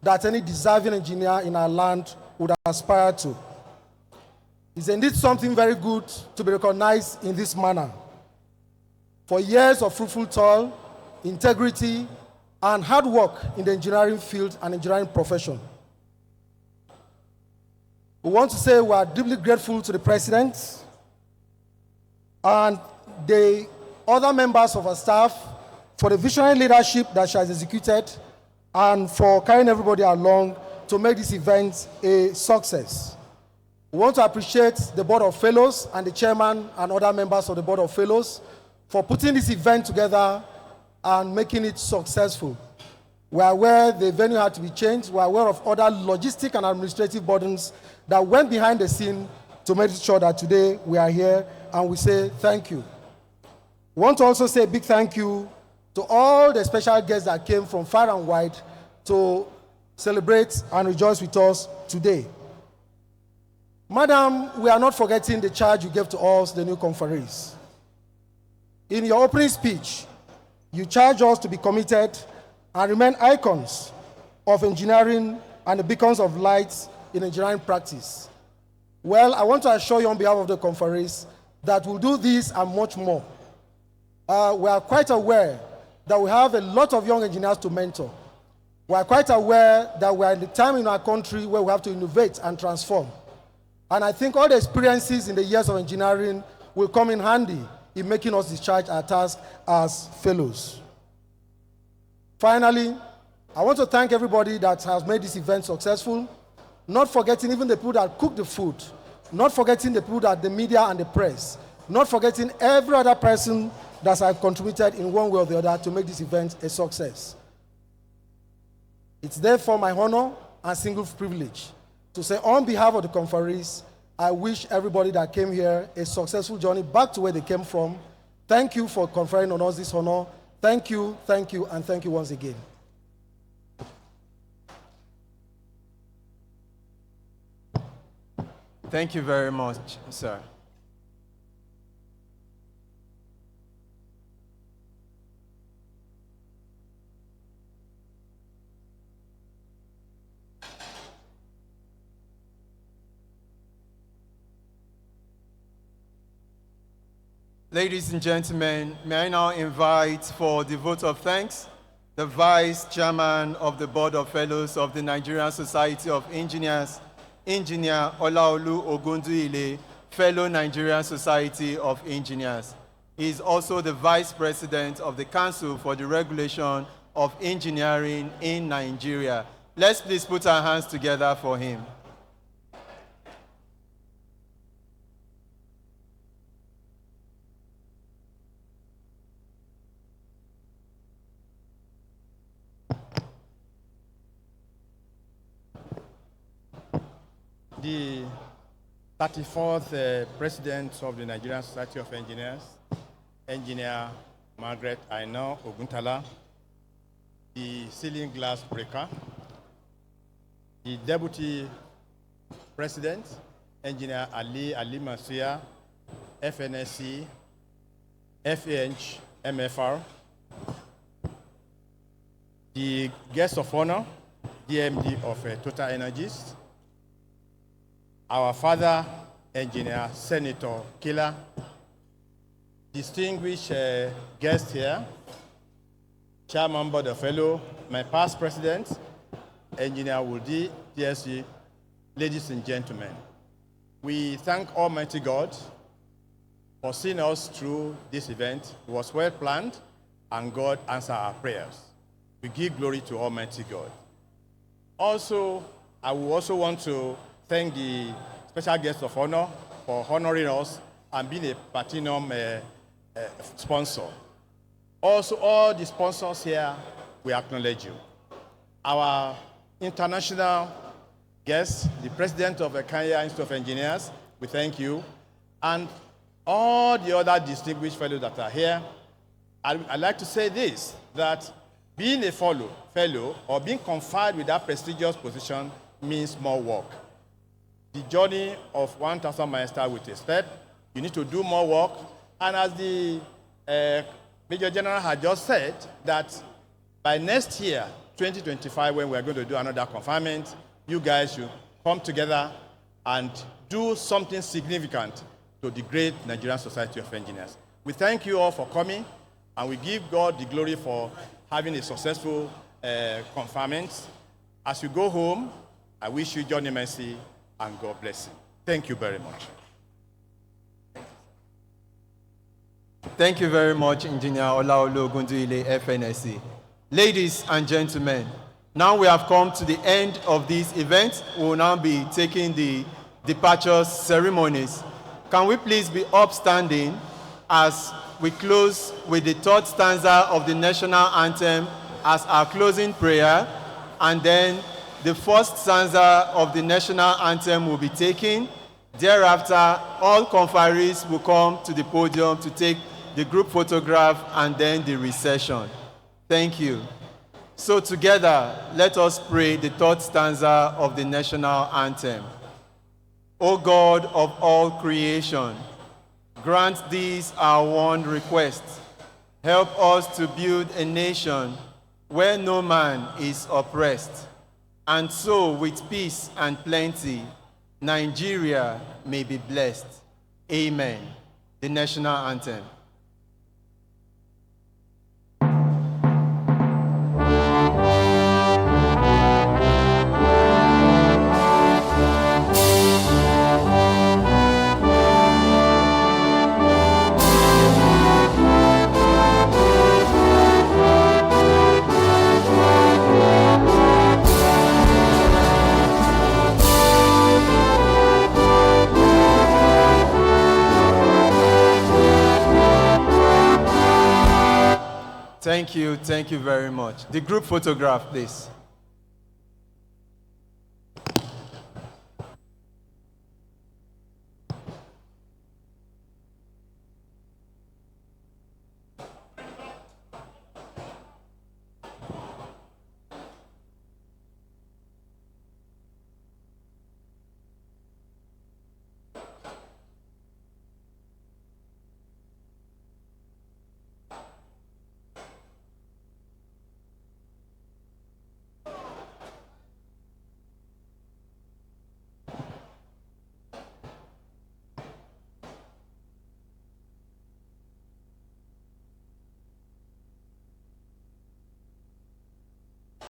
that any deserving engineer in our land would aspire to. It's indeed something very good to be recognized in this manner. For years of fruitful toil, integrity, and hard work in the engineering field and engineering profession. We want to say we are deeply grateful to the President and the other members of our staff for the visionary leadership that she has executed and for carrying everybody along to make this event a success. We want to appreciate the Board of Fellows and the Chairman and other members of the Board of Fellows for putting this event together and making it successful. We are aware the venue had to be changed. We are aware of other logistic and administrative burdens that went behind the scene to make sure that today we are here, and we say thank you. We want to also say a big thank you to all the special guests that came from far and wide to celebrate and rejoice with us today. Madam, we are not forgetting the charge you gave to us, the new conferees. In your opening speech, you charged us to be committed and remain icons of engineering and the beacons of light in engineering practice. Well, I want to assure you on behalf of the conferees that we'll do this and much more. We are quite aware that we have a lot of young engineers to mentor. We are quite aware that we are in the time in our country where we have to innovate and transform. And I think all the experiences in the years of engineering will come in handy in making us discharge our task as fellows. Finally, I want to thank everybody that has made this event successful, not forgetting even the people that cook the food, not forgetting the people that the media and the press, not forgetting every other person that has contributed in one way or the other to make this event a success. It's therefore my honor and single privilege to say on behalf of the conferees, I wish everybody that came here a successful journey back to where they came from. Thank you for conferring on us this honor. Thank you, and thank you once again. Thank you very much, sir. Ladies and gentlemen, may I now invite for the vote of thanks the Vice Chairman of the Board of Fellows of the Nigerian Society of Engineers, Engineer Olaolu Ogunduile, Fellow Nigerian Society of Engineers. He is also the Vice President of the Council for the Regulation of Engineering in Nigeria. Let's please put our hands together for him. The 34th President of the Nigerian Society of Engineers, Engineer Margaret Aina Oguntala, the ceiling glass breaker, the Deputy President, Engineer Ali Masuya, FNSE, FH, MFR, the guest of honor, DMD of Total Energies, our father, Engineer Senator Killer, distinguished guest here, Chairman Board of Fellow, my past president, Engineer Wudi, DSC, ladies and gentlemen. We thank Almighty God for seeing us through this event. It was well planned, and God answered our prayers. We give glory to Almighty God. Also, I would also want to thank the special guest of honor for honoring us and being a platinum sponsor. Also, all the sponsors here, we acknowledge you. Our international guest, the president of the Kenya Institute of Engineers, we thank you. And all the other distinguished fellows that are here, I'd like to say this, that being a fellow or being conferred with that prestigious position means more work. The journey of 1,000 miles starts with a step. You need to do more work. And as the Major General had just said, that by next year, 2025, when we're going to do another conferment, you guys should come together and do something significant to the great Nigerian Society of Engineers. We thank you all for coming, and we give God the glory for having a successful conferment. As you go home, I wish you journey mercy and God bless you. Thank you very much. Thank you very much, Engineer Olaolu Ogunduile, FNSE. Ladies and gentlemen, now we have come to the end of this event. We will now be taking the departure ceremonies. Can we please be upstanding as we close with the third stanza of the national anthem as our closing prayer, and then the first stanza of the national anthem will be taken. Thereafter, all conferees will come to the podium to take the group photograph and then the recession. Thank you. So together, let us pray the third stanza of the national anthem. O God of all creation, grant these our one request. Help us to build a nation where no man is oppressed, and so with peace and plenty, Nigeria may be blessed. Amen. The national anthem. Thank you very much. The group photograph, please.